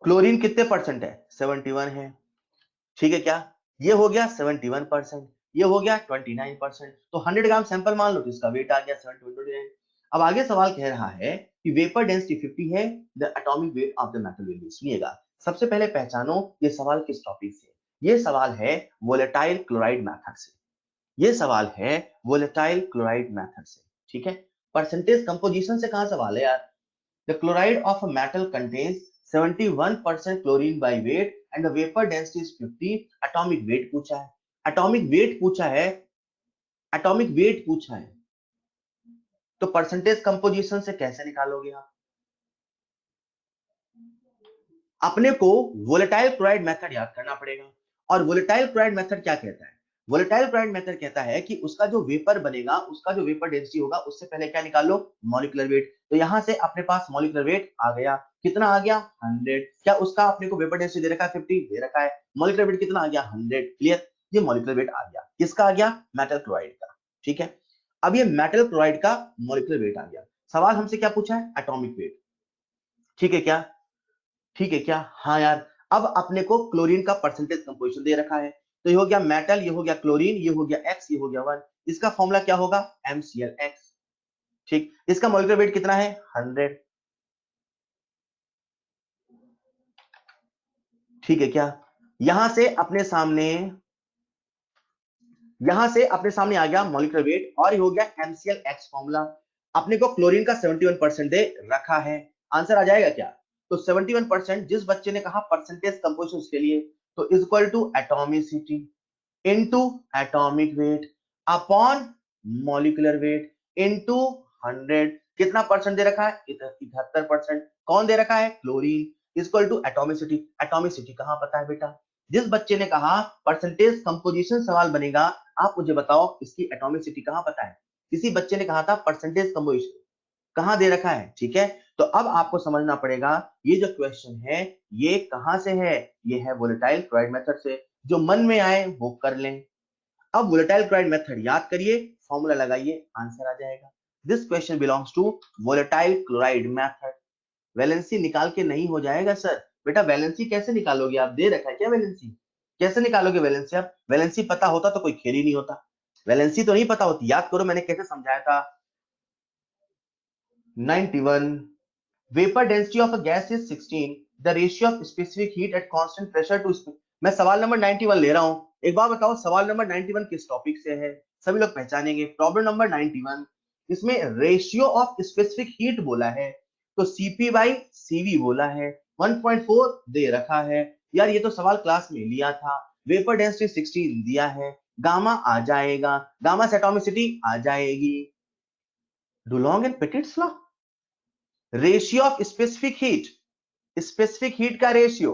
क्लोरीन कितने परसेंट है 71 है, ठीक है क्या, ये हो गया 71%, ये हो गया 29%, तो 100 ग्राम सैंपल मान लो तो इसका वेट आ गया 729। अब आगे सवाल कह रहा है कि वेपर डेंसिटी 50 है, the atomic weight of the metal will be. सुनिएगा, सबसे पहले पहचानो ये सवाल किस टॉपिक से। ये सवाल है वोलेटाइल क्लोराइड मेथड से। ये सवाल है वोलेटाइल क्लोराइड मेथड से, ठीक है। परसेंटेज कंपोजिशन से कहां सवाल है यार। The chloride of a metal contains 71% chlorine by weight and the vapour density is 50। Atomic weight पूछा है, एटॉमिक वेट पूछा है, एटॉमिक वेट पूछा है, तो परसेंटेज कंपोजिशन से कैसे निकालोगे आप। अपने को वोलेटाइल क्लोराइड मेथड याद करना पड़ेगा। और वोलेटाइल क्लोराइड मेथड क्या कहता है, वोलेटाइल क्लोराइड मेथड कहता है कि उसका जो वेपर बनेगा, उसका जो वेपर डेंसिटी होगा, उससे पहले क्या निकाल लो, मॉलिक्यूलर वेट। तो यहां से अपने पास मॉलिक्यूलर वेट आ गया, कितना आ गया 100। क्या उसका अपने को वेपर डेंसिटी दे रखा है 50 दे रखा है, मॉलिक्यूलर वेट कितना आ गया 100। क्लियर, ये मॉलिक्यूलर वेट आ गया, किसका आ गया, मेटल क्लोराइड का, ठीक है। अब ये मेटल क्लोराइड का मॉलिक्यूलर वेट आ गया। सवाल हमसे क्या पूछा है, एटॉमिक वेट, ठीक है क्या, ठीक है क्या, हाँ यार। अब अपने को क्लोरीन का परसेंटेज कंपोजिशन दे रखा है, तो ये हो गया मेटल, ये हो गया क्लोरीन, ये हो गया एक्स, ये हो गया 1। इसका फॉर्मूला क्या होगा, MCl(X), ठीक। इसका मॉलिक्यूलर वेट कितना है 100, ठीक है क्या। यहां से अपने सामने, यहां से अपने सामने आ गया मॉलिक्यूलर वेट, और ये हो गया MCl(X) फॉर्मूला। अपने को क्लोरीन का 71% दे रखा है, आंसर आ जाएगा क्या। तो 71% जिस बच्चे ने कहा परसेंटेज कंपोजिशन के लिए, तो is equal to atomicity into atomic weight upon molecular weight into 100। कितना परसेंट दे रखा है, 71%। कौन दे रखा है, chlorine, equal to atomicity. Atomicity कहां पता है बेटा, जिस बच्चे ने कहा परसेंटेज कंपोजिशन सवाल बनेगा, आप मुझे बताओ इसकी एटॉमिसिटी कहां पता है। किसी बच्चे ने कहा था परसेंटेज कंपोजिशन कहां दे रखा है, ठीक है। तो अब आपको समझना पड़ेगा ये जो क्वेश्चन है ये कहां से है, ये है वोलेटाइल क्लोराइड मेथड से। जो मन में आए वो कर लें। अब वोलेटाइल क्लोराइड मेथड याद करिए, फॉर्मूला लगाइए, आंसर आ जाएगा। This question belongs to volatile chloride method. Valency निकाल के नहीं हो जाएगा सर। बेटा वैलेंसी कैसे निकालोगे, आप दे रखा है क्या वैलेंसी, कैसे निकालोगे वैलेंसी आप। वैलेंसी पता होता तो कोई खेल ही नहीं होता। वैलेंसी तो नहीं पता होती, याद करो मैंने कैसे समझाया था। 91, vapor density of a gas is 16, the ratio of specific heat at constant pressure to मैं सवाल नंबर 91 ले रहा हूं। एक बार बताओ सवाल नंबर 91 किस टॉपिक से है, सभी लोग पहचानेंगे। प्रॉब्लम नंबर 91, इसमें रेशियो ऑफ स्पेसिफिक हीट बोला है, तो CP/CV बोला है, 1.4 दे रखा है। यार ये तो सवाल क्लास में लिया था। वेपर डेंसिटी 16 दिया है, गामा आ जाएगा, गामा से एटॉमिसिटी आ जाएगी। Dulong and Petit's law, ratio of specific heat, specific heat का रेशियो,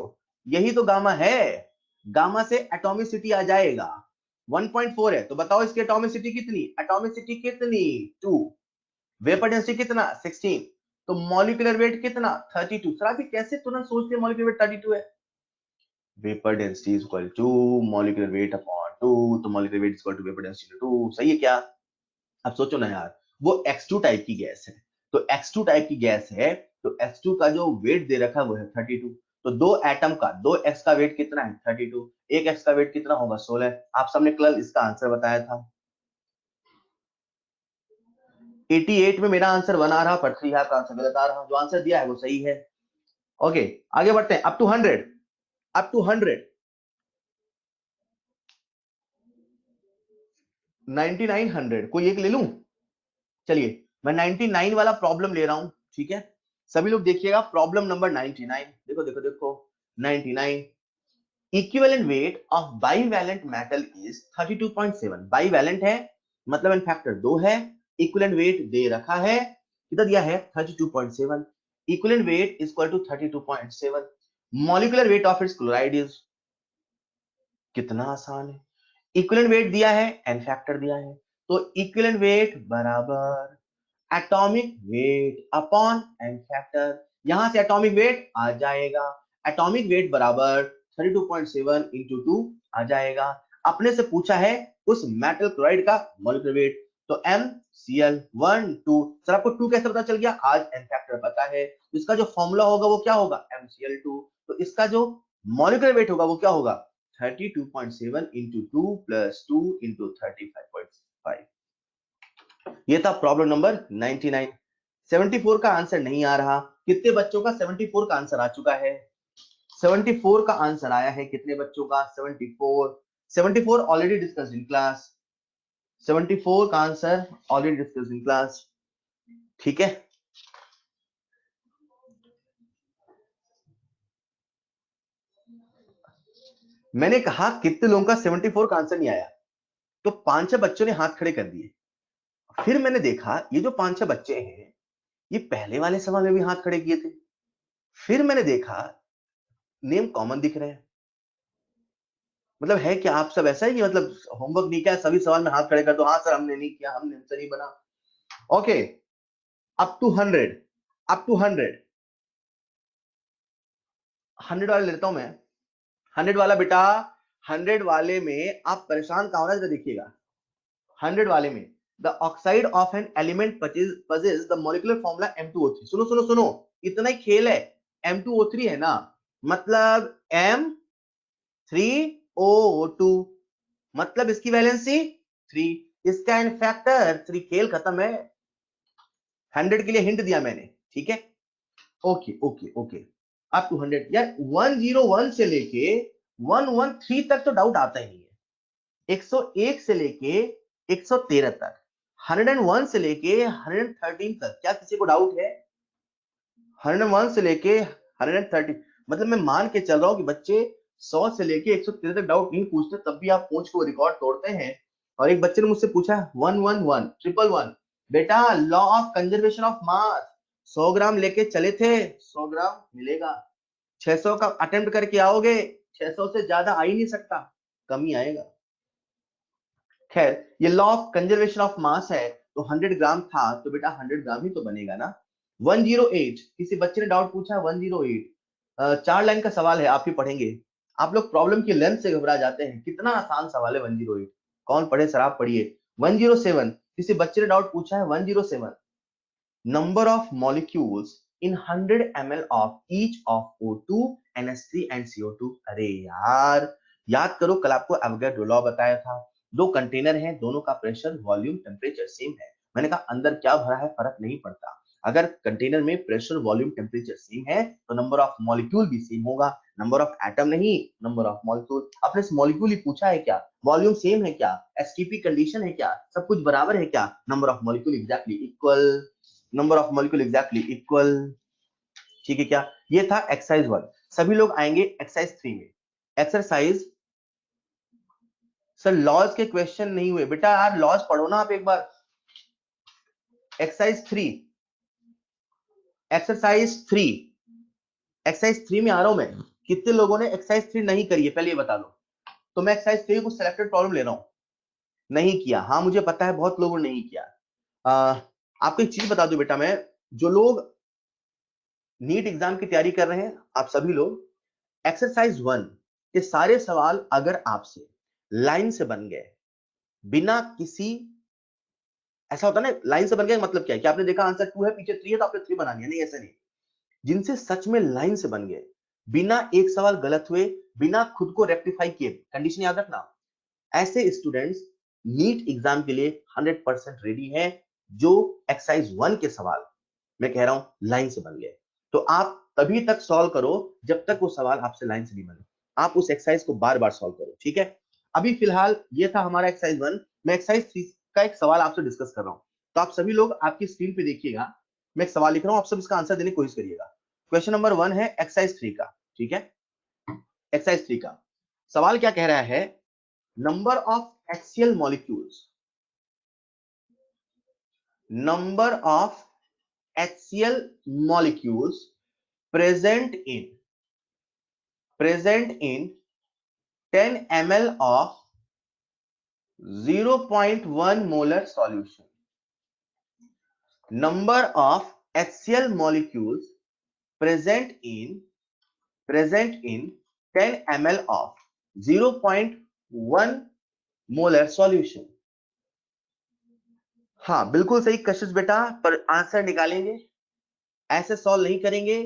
यही तो गामा है। गामा से एटॉमिसिटी आ जाएगा, 1.4 है, तो बताओ इसकी एटॉमिसिटी कितनी, एटॉमिसिटी कितनी 2, वेपर डेंसिटी कितना 16, तो मॉलिक्यूलर वेट कितना 32। सर अभी कैसे तुरंत सोचते हैं मॉलिक्यूलर वेट 32 है। Vapour density is equal to molecular weight upon 2, तो molecular weight is equal to vapour density 2, सही है क्या। अब सोचो ना यार, वो X2 टाइप की गैस है, तो X2 टाइप की गैस है, तो X2 का जो वेट दे रखा है वो है 32। तो दो एटम का, दो X का वेट कितना है 32, एक X का वेट कितना होगा 16। आप सबने कल इसका आंसर बताया था। 88 में मेरा आंसर 1 आ रहा, पृथ्वी आपका आंसर गलत आ रहा, जो आंसर दिया है वो सही है। ओके आगे बढ़ते हैं, अप टू 100, अप टू 100, 99 100 कोई एक ले लूं। चलिए मैं 99 वाला प्रॉब्लम ले रहा हूं, ठीक है। सभी लोग देखिएगा प्रॉब्लम नंबर 99, देखो देखो देखो 99। Equivalent weight of bivalent metal is 32.7। Bivalent है मतलब इन फैक्टर 2 है, इक्विवेलेंट वेट दे रखा है, कितना दिया है 32.7। Equivalent weight is equal to 32.7। Molecular weight of its chloride is, कितना आसान है, इक्विवेलेंट वेट दिया है, एन फैक्टर दिया है, तो इक्विवेलेंट वेट बराबर atomic weight upon N factor. यहां से एटॉमिक वेट आ जाएगा, एटॉमिक वेट बराबर 32.7 इंटू 2 आ जाएगा। अपने से पूछा है उस मेटल क्लोराइड का मॉलिक्यूलर वेट, तो MCl(1,2). सर आपको 2 कैसे पता चल गया, आज एन फैक्टर पता है, इसका जो फॉर्मूला होगा वो क्या होगा MCl(2), तो इसका जो मॉलिक्यूलर वेट होगा वो क्या होगा 32.7 इंटू 2 प्लस 2 इंटू 35.5। ये था प्रॉब्लम नंबर 99। 74 का आंसर नहीं आ रहा। कितने बच्चों का 74 का आंसर आ चुका है? 74 का आंसर आया है कितने बच्चों का? 74 ऑलरेडी डिस्कस्ड इन क्लास। 74 का answer already discussed in class. ठीक है, मैंने कहा कितने लोगों का 74 का आंसर नहीं आया, तो 5-6 बच्चों ने हाथ खड़े कर दिए। फिर मैंने देखा ये जो 5-6 बच्चे हैं ये पहले वाले सवाल में भी हाथ खड़े किए थे। फिर मैंने देखा नेम कॉमन दिख रहे हैं। मतलब है क्या आप सब ऐसा है कि मतलब होमवर्क नहीं किया, सभी सवाल में हाथ खड़े कर दो, हाँ सर हमने नहीं किया, हमसे नहीं बना। Okay, up to 100, up to 100 वाले लेता हूं मैं। 100 वाला बेटा, 100 वाले में आप परेशान कहां होना, जरा देखिएगा। 100 वाले में the oxide of an element possesses the molecular formula M2O3। सुनो सुनो सुनो, इतना ही खेल है। M2O3 है ना, मतलब M3O2, मतलब इसकी वैलेंसी 3, इसका इनफैक्टर 3। खेल खत्म है। 100 के लिए हिंट दिया मैंने, ठीक है। Okay okay okay, up to 100 यार। 101 से लेके 113 तक तो डाउट आता ही नहीं है। 101 से लेके 113 तक, 101 से लेके 113 तक, क्या किसी को डाउट है? 101 से लेके 130, मतलब मैं मान के चल रहा हूं कि बच्चे 100 से लेके 113 तक डाउट नहीं पूछते, तब भी आप पूछ को रिकॉर्ड तोड़ते हैं। और एक बच्चे ने मुझसे पूछा 111 111, बेटा law of conservation of mass, 100 ग्राम लेके चले थे, 100 ग्राम मिलेगा। 600 का अटेम्प्ट करके आओगे, 600 से ज्यादा आ ही नहीं सकता, कम ही आएगा। खैर, ये law of conservation of mass है, तो 100 ग्राम था तो बेटा 100 ग्राम ही तो बनेगा ना। 108, किसी बच्चे ने डाउट पूछा 108, 4 लाइन का सवाल है, आप ही पढ़ेंगे। आप लोग प्रॉब्लम की लेंथ से घबरा जाते हैं, कितना आसान सवाल है 108। कौन पढ़े सर, आप पढ़िए। 107, किसी बच्चे ने डाउट पूछा है 107, number of molecules in 100 ml of each of O2, NH3 and CO2। अरे यार, याद करो कल आपको एवोगाड्रो लॉ बताया था। दो कंटेनर हैं, दोनों का प्रेशर वॉल्यूम टेम्परेचर सेम है। मैंने कहा अंदर क्या भरा है फर्क नहीं पड़ता, अगर कंटेनर में प्रेशर वॉल्यूम टेम्परेचर सेम है तो नंबर ऑफ मॉलिक्यूल भी सेम होगा, नंबर ऑफ एटम नहीं, नंबर ऑफ मॉलिक्यूल। आपने मॉलिक्यूल ही पूछा है क्या, वॉल्यूम सेम है क्या, एसटीपी कंडीशन है क्या, सब कुछ बराबर है क्या, number of molecule exactly equal, number of molecule exactly equal. ठीक है क्या, ये था एक्सरसाइज 1। सभी लोग आएंगे एक्सरसाइज 3 में। एक्सरसाइज, सर लॉज के क्वेश्चन नहीं हुए बेटा, यार लॉज पढ़ो ना आप एक बार। एक्सरसाइज 3, एक्सरसाइज 3, एक्सरसाइज 3 में आ रहा हूं मैं। कितने लोगों ने एक्सरसाइज 3 नहीं करी है पहले ये बता दो। तो मैं एक्सरसाइज 3 को सिलेक्टेड प्रॉब्लम ले रहा हूं। नहीं किया, हाँ मुझे पता है बहुत लोगों ने नहीं किया। आपको एक चीज बता दूं बेटा, मैं जो लोग नीट एग्जाम की तैयारी कर रहे हैं, आप सभी लोग एक्सरसाइज 1 के सारे सवाल अगर आपसे लाइन से बन गए, बिना किसी, ऐसा होता ना लाइन से बन गए मतलब क्या है कि आपने देखा आंसर 2 है पीछे 3 है तो आपने 3 बना दिया, नहीं ऐसा नहीं। जिनसे सच में लाइन से बन गए, बिना एक सवाल गलत हुए, बिना खुद को रेक्टिफाई किए, कंडीशन याद रखना, ऐसे स्टूडेंट्स नीट एग्जाम के लिए 100% रेडी हैं, जो एक्सरसाइज 1 के सवाल मैं कह रहा हूं लाइन से बन गए। तो आप तभी तक सॉल्व करो जब तक वो सवाल आपसे लाइन से नहीं बने, आप उस एक्सरसाइज को बार बार सॉल्व करो, ठीक है। अभी फिलहाल ये था हमारा एक्सरसाइज 1। मैं एक्सरसाइज 3 का एक सवाल आपसे डिस्कस कर रहा हूं, तो आप सभी लोग आपकी स्क्रीन पे देखिएगा, मैं एक सवाल लिख रहा हूं, आप सब इसका आंसर देने की कोशिश करिएगा। क्वेश्चन नंबर 1 है एक्सरसाइज 3 का, ठीक है। एक्सरसाइज 3 का सवाल क्या कह रहा है, number of axial molecules, number of axial molecules present in 10 ml of 0.1 molar solution, number of axial molecules present in 10 ml of 0.1 molar solution। हाँ बिल्कुल सही कशिश बेटा, पर आंसर निकालेंगे, ऐसे सॉल्व नहीं करेंगे,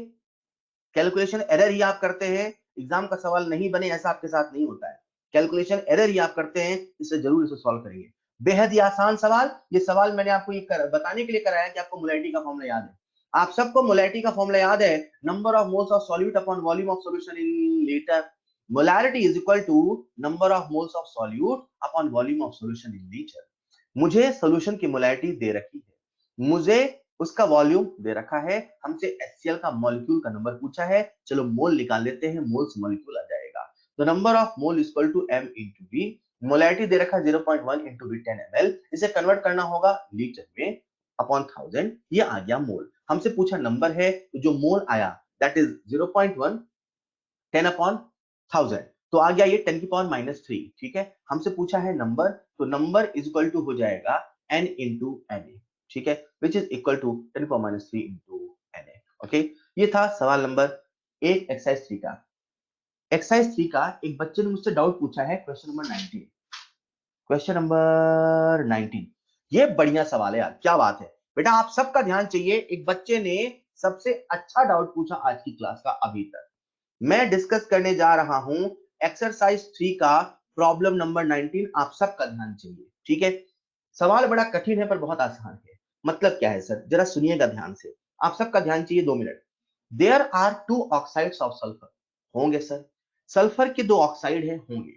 कैलकुलेशन एरर ही आप करते हैं, एग्जाम का सवाल नहीं बने ऐसा आपके साथ नहीं होता है, कैलकुलेशन एरर ही आप करते हैं, इसे जरूर इसे सॉल्व करेंगे। बेहद ही आसान सवाल। ये सवाल मैंने आपको ये बताने के लिए कराया कि आपको मोलैरिटी का फॉर्मूला याद है। आप सबको मोलैरिटी का फॉर्मूला याद है, number of moles of solute upon volume of solution in litre. Molarity is equal to number of moles of solute upon volume of solution in litre. मुझे सॉल्यूशन की मोलैरिटी दे रखी है, मुझे उसका वॉल्यूम दे रखा है, हमसे HCl का मॉलिक्यूल का नंबर पूछा है, चलो मोल निकाल लेते हैं, मोल से मॉलिक्यूल आ जाएगा। तो number of mole is equal to m into v, molarity दे रखा है 0.1 into v 10 ml, इसे कन्वर्ट करना होगा लीटर में अपॉन 1000, ये आ गया मोल। हमसे पूछा नंबर है, तो जो मोल आया दैट इज 0.1 10 अपॉन 1000, तो आ गया ये 10 की पावर -3। ठीक है, हमसे पूछा है नंबर, तो नंबर इज इक्वल टू हो जाएगा n into Na। ठीक है, विच इज इक्वल टू 10 की पावर -3 into Na। ओके, ये था सवाल नंबर 1 एक्सरसाइज 3 का। एक्सरसाइज 3 का एक बच्चे ने मुझसे डाउट पूछा है, क्वेश्चन नंबर 19। क्वेश्चन नंबर 19, ये बढ़िया सवाल है यार, क्या बात है बेटा, आप सबका ध्यान चाहिए। एक बच्चे ने सबसे अच्छा डाउट पूछा आज की क्लास का अभी तक। मैं डिस्कस करने जा रहा हूं एक्सरसाइज 3 का प्रॉब्लम नंबर 19, आप सबका ध्यान चाहिए। ठीक है, सवाल बड़ा कठिन है पर बहुत आसान है। मतलब क्या है सर, जरा सुनिएगा ध्यान से, आप सबका ध्यान चाहिए 2 minute. There are 2 oxides of sulphur, होंगे सर, सल्फर के 2 ऑक्साइड है, होंगे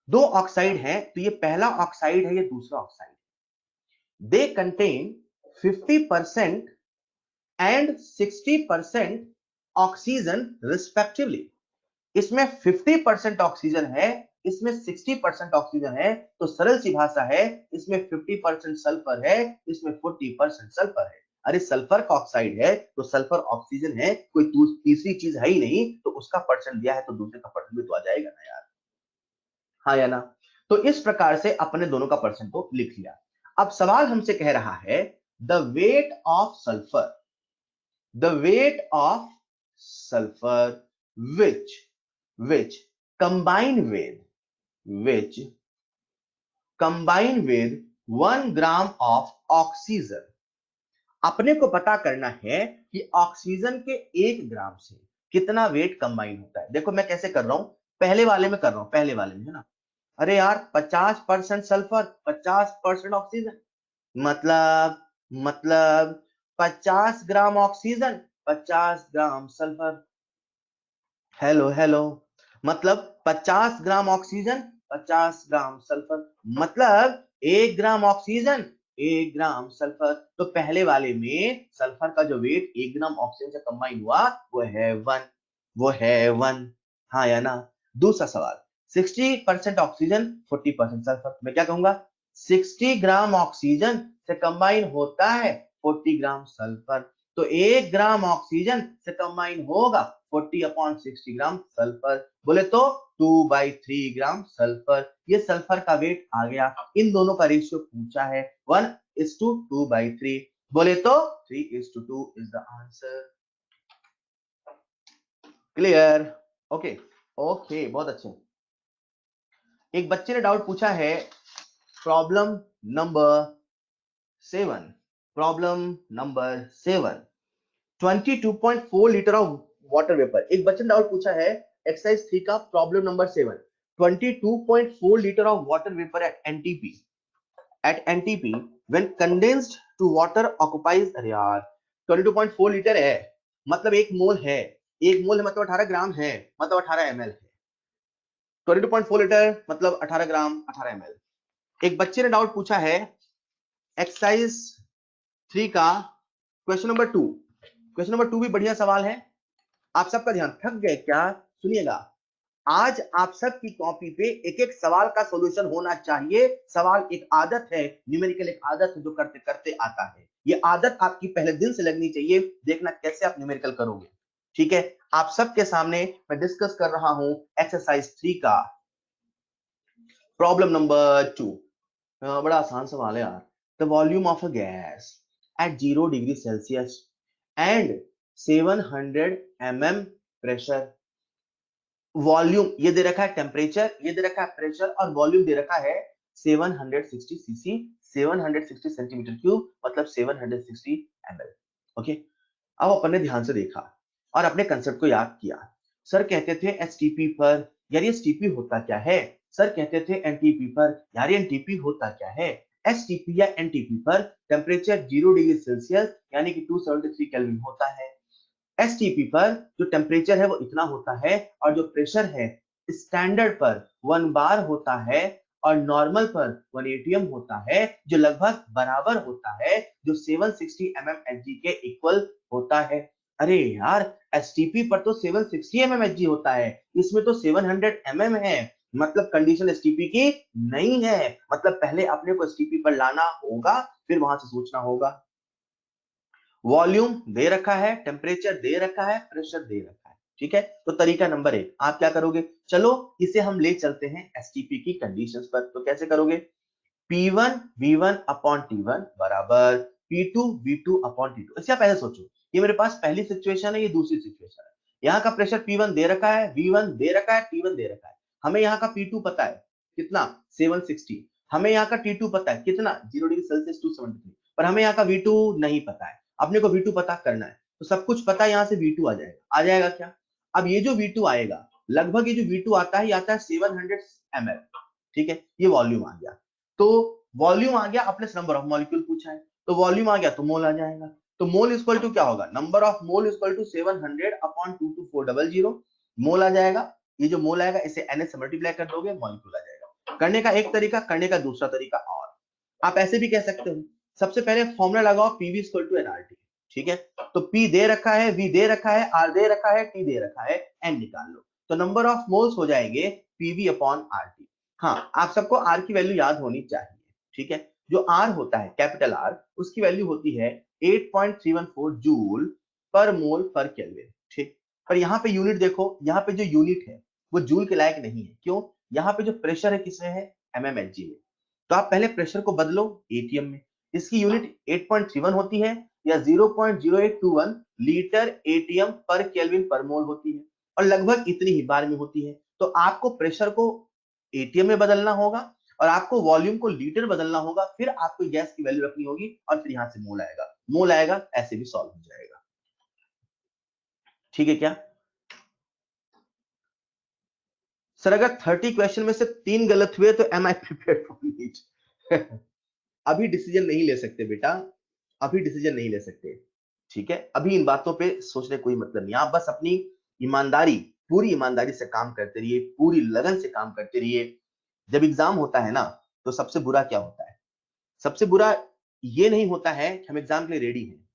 2 ऑक्साइड है, तो ये पहला ऑक्साइड है, ये दूसरा oxide. They contain 50% and 60% oxygen respectively. इसमें 50% ऑक्सीजन है, इसमें 60% ऑक्सीजन है, तो सरल सी भाषा है, इसमें 50% सल्फर है, इसमें 40% सल्फर है। अरे सल्फर का ऑक्साइड है तो सल्फर ऑक्सीजन है, कोई तीसरी चीज है ही नहीं, तो उसका परसेंट दिया है तो दूसरे का परसेंट भी तो आ जाएगा ना यार, हाँ या ना। तो इस प्रकार से अपने दोनों का परसेंट को लिख लिया। अब सवाल हमसे कह रहा है the weight of sulphur, the weight of sulphur which combine with which combine with 1 gram of oxygen. अपने को पता करना है कि ऑक्सीजन के 1 ग्राम से कितना वेट कंबाइन होता है। देखो मैं कैसे कर रहा हूं, पहले वाले में कर रहा हूं, पहले वाले में है ना। अरे यार 50% सल्फर 50% ऑक्सीजन, मतलब 50 ग्राम ऑक्सीजन 50 ग्राम सल्फर। हेलो हेलो, मतलब 50 ग्राम ऑक्सीजन 50 ग्राम सल्फर, मतलब 1 ग्राम ऑक्सीजन 1 ग्राम सल्फर। तो पहले वाले में सल्फर का जो वेट 1 ग्राम ऑक्सीजन से कंबाइन हुआ वो है 1, वो है 1, हाँ या ना। दूसरा सवाल, 60% ऑक्सीजन 40% सल्फर, मैं क्या कहूंगा, 60 ग्राम ऑक्सीजन से कंबाइन होता है 40 ग्राम सल्फर, तो 1 ग्राम ऑक्सीजन से कंबाइन होगा 40 अपॉन 60 ग्राम सल्फर, बोले तो 2/3 ग्राम सल्फर। ये सल्फर का वेट आ गया, इन दोनों का रेशियो पूछा है 1:2/3, बोले तो 3:2 is the answer. Clear, okay okay, बहुत अच्छे। एक बच्चे ने डाउट पूछा है problem number 7, problem number 7, 22.4 litre of water vapour. एक बच्चे ने डाउट पूछा है एक्सरसाइज 3 का problem number 7, 22.4 litre of water vapour at NTP when condensed to water occupies. अरे यार 22.4 लीटर है, मतलब 1 मोल है, 1 मोल है मतलब 18 ग्राम है, मतलब 18 ml है। 22.4 लीटर मतलब 18 ग्राम 18 ml। एक बच्चे ने डाउट पूछा है एक्सरसाइज 3 का क्वेश्चन नंबर 2। क्वेश्चन नंबर 2 भी बढ़िया सवाल है। आप सबका ध्यान, थक गए क्या, सुनिएगा, आज आप सबकी कॉपी पे एक एक सवाल का सॉल्यूशन होना चाहिए। सवाल एक आदत है, न्यूमेरिकल एक आदत है जो करते करते आता है। ये आदत आपकी पहले दिन से लगनी चाहिए, देखना कैसे आप न्यूमेरिकल करोगे। ठीक है, आप सबके सामने मैं डिस्कस कर रहा हूं एक्सरसाइज 3 का प्रॉब्लम नंबर 2। बड़ा आसान सवाल है यार। The volume of a gas at 0 degree Celsius and 700 mm pressure. Volume ये दे रखा है, टेम्परेचर ये दे रखा है, प्रेशर और वॉल्यूम दे रखा है 760 सीसी, 760 सेंटीमीटर क्यूब, मतलब 760 ml। ओके, अब अपन ने ध्यान से देखा और अपने कंसेप्ट को याद किया। सर कहते थे एसटीपी पर, यार ये एसटीपी होता क्या है, सर कहते थे एनटीपी पर। यार ये एनटीपी होता क्या है? एसटीपी या एनटीपी पर टेम्परेचर 0 डिग्री सेल्सियस यानी कि 273 केल्विन होता है। एसटीपी पर जो टेम्परेचर है वो इतना होता है और जो प्रेशर है स्टैंडर्ड पर 1 बार होता है और नॉर्मल पर 1 एटीएम होता है, जो लगभग बराबर होता है जो 760 mmHg के इक्वल होता है। अरे यार एसटीपी पर तो 760 mmHg होता है, इसमें तो 700 mm है, मतलब कंडीशन एसटीपी की नहीं है। मतलब पहले अपने को एसटीपी पर लाना होगा, फिर वहां से सोचना होगा। वॉल्यूम दे रखा है, टेम्परेचर दे रखा है, प्रेशर दे रखा है, ठीक है। तो तरीका नंबर 1 आप क्या करोगे, चलो इसे हम ले चलते हैं एसटीपी की कंडीशंस पर। तो कैसे करोगे, P1 V1 अपॉन T1 बराबर P2 V2 अपॉन T2। इससे आप ऐसे सोचो, ये मेरे पास पहली सिचुएशन है, ये दूसरी सिचुएशन है। यहाँ का प्रेशर P1 दे रखा है, V1 दे रखा है, T1 दे रखा है। हमें यहाँ का P2 पता है कितना 760, हमें यहाँ का T2 पता है कितना 0 डिग्री सेल्सियस 273, पर हमें यहाँ का V2 नहीं पता है। अपने को V2 पता करना है, तो सब कुछ पता है, यहाँ से V2 आ जाएगा। आ जाएगा क्या? अब ये जो V2 आएगा, लगभग ये जो V2 आता है, ये आता है 700 ml, ठीक है। ये वॉल्यूम आ गया। तो वॉल्यूम आ गया, अपने नंबर ऑफ मॉलिक्यूल पूछा है, तो वॉल्यूम आ गया तो मोल आ जाएगा। तो मोल इक्वल टू क्या होगा, number of mole equal to 700 upon 22400, mole आ जाएगा। ये जो मोल आएगा इसे NH से मल्टीप्लाई कर दोगे, मॉलिक्यूल आ जाएगा। करने का एक तरीका, करने का दूसरा तरीका और आप ऐसे भी कह सकते हो। सबसे पहले फॉर्मूला लगाओ पीवी इक्वल टू एनआरटी, ठीक है। तो P दे रखा है, V दे रखा है, R दे रखा है, T दे रखा है, N निकाल लो। तो नंबर ऑफ मोल्स हो जाएंगे पीवी अपॉन आरटी। हाँ, आप सबको R की वैल्यू याद होनी चाहिए, ठीक है। जो R होता है कैपिटल R, उसकी वैल्यू होती है 8.314 जूल पर मोल पर केल्विन, ठीक। पर यहाँ पे यूनिट देखो, यहाँ पे जो यूनिट है वो जूल के लायक नहीं है। क्यों? यहाँ पे जो प्रेशर है किसमें है, mmHg में। तो आप पहले प्रेशर को बदलो एटीएम में। इसकी यूनिट 8.31 होती है या 0.0821 लीटर एटीएम पर केल्विन पर मोल होती है, और लगभग इतनी ही बार में होती है। तो आपको प्रेशर को एटीएम में बदलना होगा और आपको वॉल्यूम को लीटर बदलना होगा, फिर आपको गैस की वैल्यू रखनी होगी और फिर यहां से मोल आएगा। मोल आएगा, ऐसे भी सॉल्व हो जाएगा, ठीक है क्या? सर अगर 30 क्वेश्चन में से 3 गलत हुए तो am I prepared for NEET? अभी डिसीजन नहीं ले सकते बेटा, अभी डिसीजन नहीं ले सकते, ठीक है। अभी इन बातों पे सोचने कोई मतलब नहीं। आप बस अपनी ईमानदारी, पूरी ईमानदारी से काम करते रहिए, पूरी लगन से काम करते रहिए। जब एग्जाम होता है ना, तो सबसे बुरा क्या होता है, सबसे बुरा ये नहीं होता है कि हम एग्जाम के लिए रेडी हैं।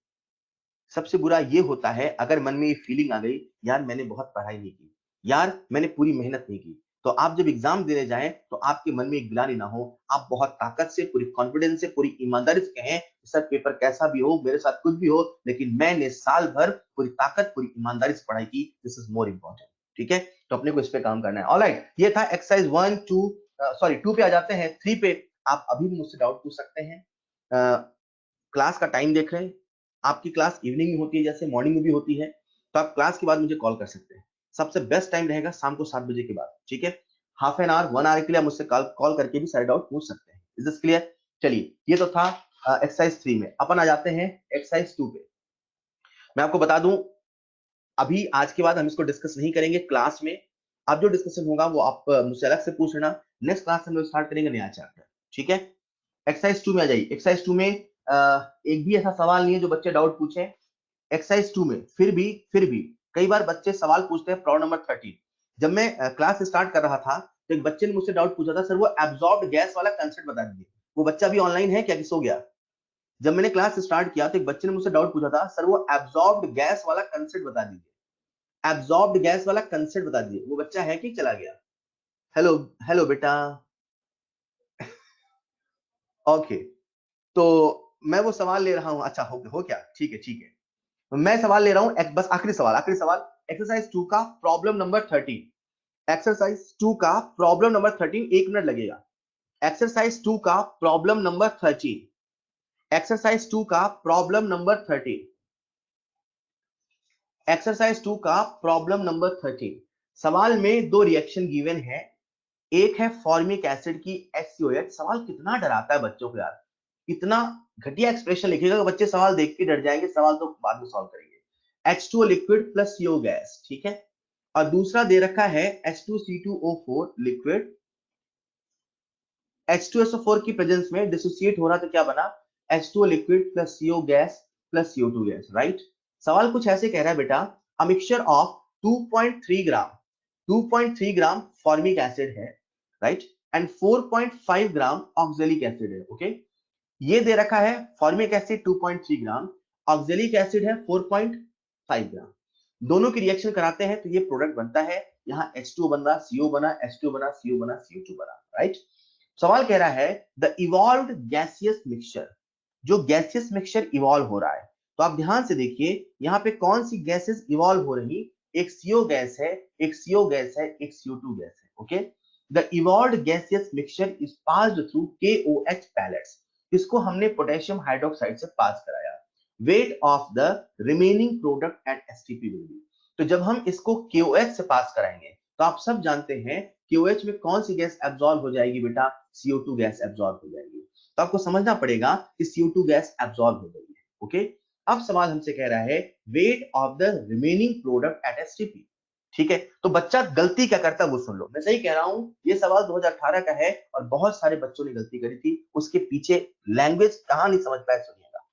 सबसे बुरा ये होता है अगर मन में ये फीलिंग आ गई, यार मैंने बहुत पढ़ाई नहीं की, यार मैंने पूरी मेहनत नहीं की। तो आप जब एग्जाम देने जाएं तो आपके मन में एक ग्लानि ना हो, आप बहुत ताकत से, पूरी कॉन्फिडेंस से, पूरी ईमानदारी से कहें, सर पेपर कैसा भी हो, मेरे साथ कुछ भी हो, लेकिन मैंने साल भर पूरी ताकत, पूरी ईमानदारी से पढ़ाई की। दिस इज मोर इंपॉर्टेंट, ठीक है। तो अपने को इस पे काम करना है। ऑलराइट, ये था एक्सरसाइज 1 2 सॉरी 2 पे आ जाते हैं 3 पे। आप अभी भी मुझसे डाउट पूछ सकते हैं। क्लास का टाइम देख रहे हैं, आपकी क्लास इवनिंग में होती है जैसे मॉर्निंग में भी होती है, तो आप क्लास के बाद मुझे कॉल कर सकते हैं। सबसे बेस्ट टाइम रहेगा शाम को 7 बजे के बाद, ठीक है। हाफ एन आवर 1 आवर के लिए मुझसे कॉल करके भी सारे डाउट पूछ सकते हैं। Is this clear? चलिए, ये तो था एक्सरसाइज 3 में। अपन आ जाते हैं एक्सरसाइज 2 पे। मैं आपको बता दूं, अभी आज के बाद हम इसको डिस्कस नहीं करेंगे क्लास में। अब जो डिस्कशन होगा वो आप मुझसे अलग से पूछ लेना। नेक्स्ट क्लास हम लोग स्टार्ट करेंगे नया चैप्टर, ठीक है। एक्सरसाइज 2 में आ जाइए। एक्सरसाइज 2 में एक भी ऐसा सवाल नहीं है जो बच्चे डाउट पूछे एक्सरसाइज 2 में। फिर भी कई बार बच्चे सवाल पूछते हैं प्रॉब्लम नंबर 13। जब मैं क्लास स्टार्ट कर रहा था तो एक बच्चे ने मुझसे डाउट पूछा था, सर वो एब्जॉर्ब्ड गैस वाला कंसेप्ट बता दीजिए। वो बच्चा भी ऑनलाइन है क्या कि सो गया? जब मैंने क्लास स्टार्ट किया तो एक बच्चे ने मुझसे डाउट पूछा था, सर वो एब्जॉर्ब्ड गैस वाला कंसेप्ट बता दीजिए, एब्जॉर्ब्ड गैस वाला कंसेप्ट बता दीजिए। वो बच्चा है कि चला गया? हेलो, हेलो बेटा। ओके, तो मैं वो सवाल ले रहा हूं। अच्छा, हो क्या? ठीक है, ठीक है। मैं सवाल ले रहा हूं, बस आखिरी सवाल, आखिरी सवाल। एक्सरसाइज 2 का प्रॉब्लम नंबर 13। एक्सरसाइज 2 का प्रॉब्लम नंबर 13, 1 मिनट लगेगा। एक्सरसाइज 2 का प्रॉब्लम नंबर 13। एक्सरसाइज 2 का प्रॉब्लम नंबर 13। एक्सरसाइज 2 का प्रॉब्लम नंबर 13। सवाल में दो रिएक्शन गिवन है। एक है फॉर्मिक एसिड की HCOH। सवाल कितना डराता है बच्चों को यार, इतना घटिया एक्सप्रेशन लिखेगा कि बच्चे सवाल देख के डर जाएंगे। सवाल तो बाद में सॉल्व करेंगे। H2O liquid plus CO gas, ठीक है। और दूसरा दे रखा है H2CO4 लिक्विड H2SO4 की प्रेजेंस में डिसोसिएट हो रहा तो क्या बना, H2O liquid plus CO gas plus CO2 gas, right. सवाल कुछ ऐसे कह रहा है बेटा, a mixture of 2.3 gram formic acid है, right, and 4.5 gram oxalic acid है, ओके। ये दे रखा है formic acid 2.3 gram, oxalic acid है 4.5 ग्राम। दोनों की रिएक्शन कराते हैं तो ये प्रोडक्ट बनता है, यहाँ H2O बन रहा, CO बना, H2O बना, CO बना, CO2 बना, राइट। सवाल कह रहा है द इवॉल्व्ड गैसियस मिक्सचर, जो गैसियस मिक्सचर इवॉल्व हो रहा है, तो आप ध्यान से देखिए यहाँ पे कौन सी गैसेस इवॉल्व हो रही, एक CO गैस है, एक CO गैस है, एक CO2 गैस है, okay. The evolved gaseous mixture is passed through KOH pellets, इसको हमने पोटेशियम हाइड्रोक्साइड से पास कराया। Weight of the remaining product at STP will be, तो जब हम इसको KOH से पास कराएंगे तो आप सब जानते हैं KOH में कौन सी गैस एब्जॉर्ब हो जाएगी बेटा, CO2 गैस एब्जॉर्ब हो जाएगी। तो आपको समझना पड़ेगा कि CO2 गैस एब्जॉर्ब हो गई है, ओके। अब सवाल हमसे कह रहा है wait of the remaining product at STP, ठीक है। तो बच्चा गलती क्या करता है वो सुन लो, मैं सही कह रहा हूं, ये सवाल 2018 का है और बहुत सारे बच्चों ने गलती करी थी, उसके पीछे लैंग्वेज कहां नहीं समझ पाए, सुनिएगा।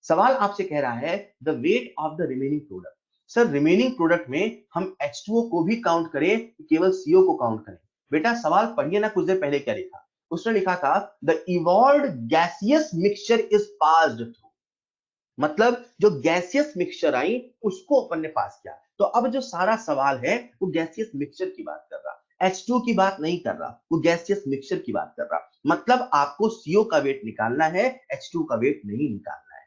सवाल आपसे कह रहा है the weight of the remaining product, sir remaining product में हम H2O को भी काउंट करें, केवल CO को काउंट करें। बेटा सवाल पढ़िए ना, कुछ देर पहले क्या लिखा, उसने लिखा था the evolved gaseous mixture is passed through, मतलब जो गैसियस मिक्सचर आई उसको अपन ने पास किया। तो अब जो सारा सवाल है वो गैसियस मिक्सचर की बात कर रहा, H2 की बात नहीं कर रहा, वो गैसियस मिक्सचर की बात कर रहा। मतलब आपको CO का वेट निकालना है, H2 का वेट नहीं निकालना है।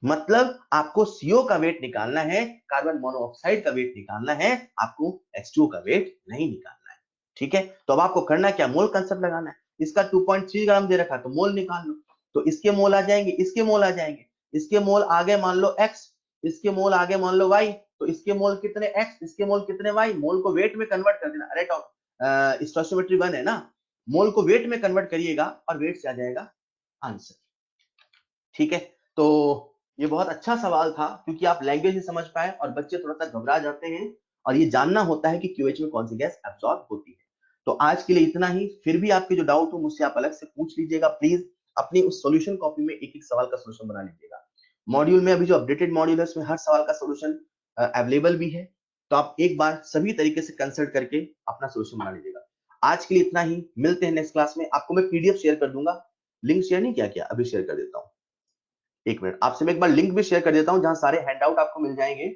मतलब आपको CO का वेट निकालना है, कार्बन मोनोऑक्साइड का वेट निकालना है, आपको H2O का वेट नहीं निकालना है, ठीक है। तो अब आपको करना क्या, मोल कंसेप्ट लगाना है। इसका 2.3 ग्राम दे रखा तो मोल निकाल लो, तो इसके मोल आ जाएंगे, इसके मोल आ जाएंगे, इसके मोल आगे मान लो x, इसके मोल आगे मान लो y, तो इसके मोल कितने x, इसके मोल कितने y, मोल को वेट में कन्वर्ट कर देना। अरे स्टोइचियोमेट्री 1 है ना, मोल को वेट में कन्वर्ट करिएगा और वेट से आ जाएगा आंसर, ठीक है। तो ये बहुत अच्छा सवाल था क्योंकि आप लैंग्वेज ही समझ पाए और बच्चे थोड़ा सा घबरा जाते हैं और ये जानना होता है कि QH में कौन सी गैस एब्जॉर्ब होती है। तो आज के लिए इतना ही, फिर भी आपके जो डाउट हो मुझसे आप अलग से पूछ लीजिएगा प्लीज। अपनी उस सॉल्यूशन कॉपी में एक एक सवाल का सॉल्यूशन बना लीजिएगा। मॉड्यूल में अभी जो अपडेटेड मॉड्यूल है उसमें हर सवाल का सॉल्यूशन अवेलेबल भी है, तो आप एक बार सभी तरीके से कंसल्ट करके अपना सॉल्यूशन बना लीजिएगा। आज के लिए इतना ही, मिलते हैं नेक्स्ट क्लास में। आपको मैं PDF शेयर कर दूंगा, लिंक शेयर नहीं किया क्या, अभी शेयर कर देता हूँ, एक मिनट आपसे मैं एक बार लिंक भी शेयर कर देता हूं जहां सारे हैंडआउट आपको मिल जाएंगे।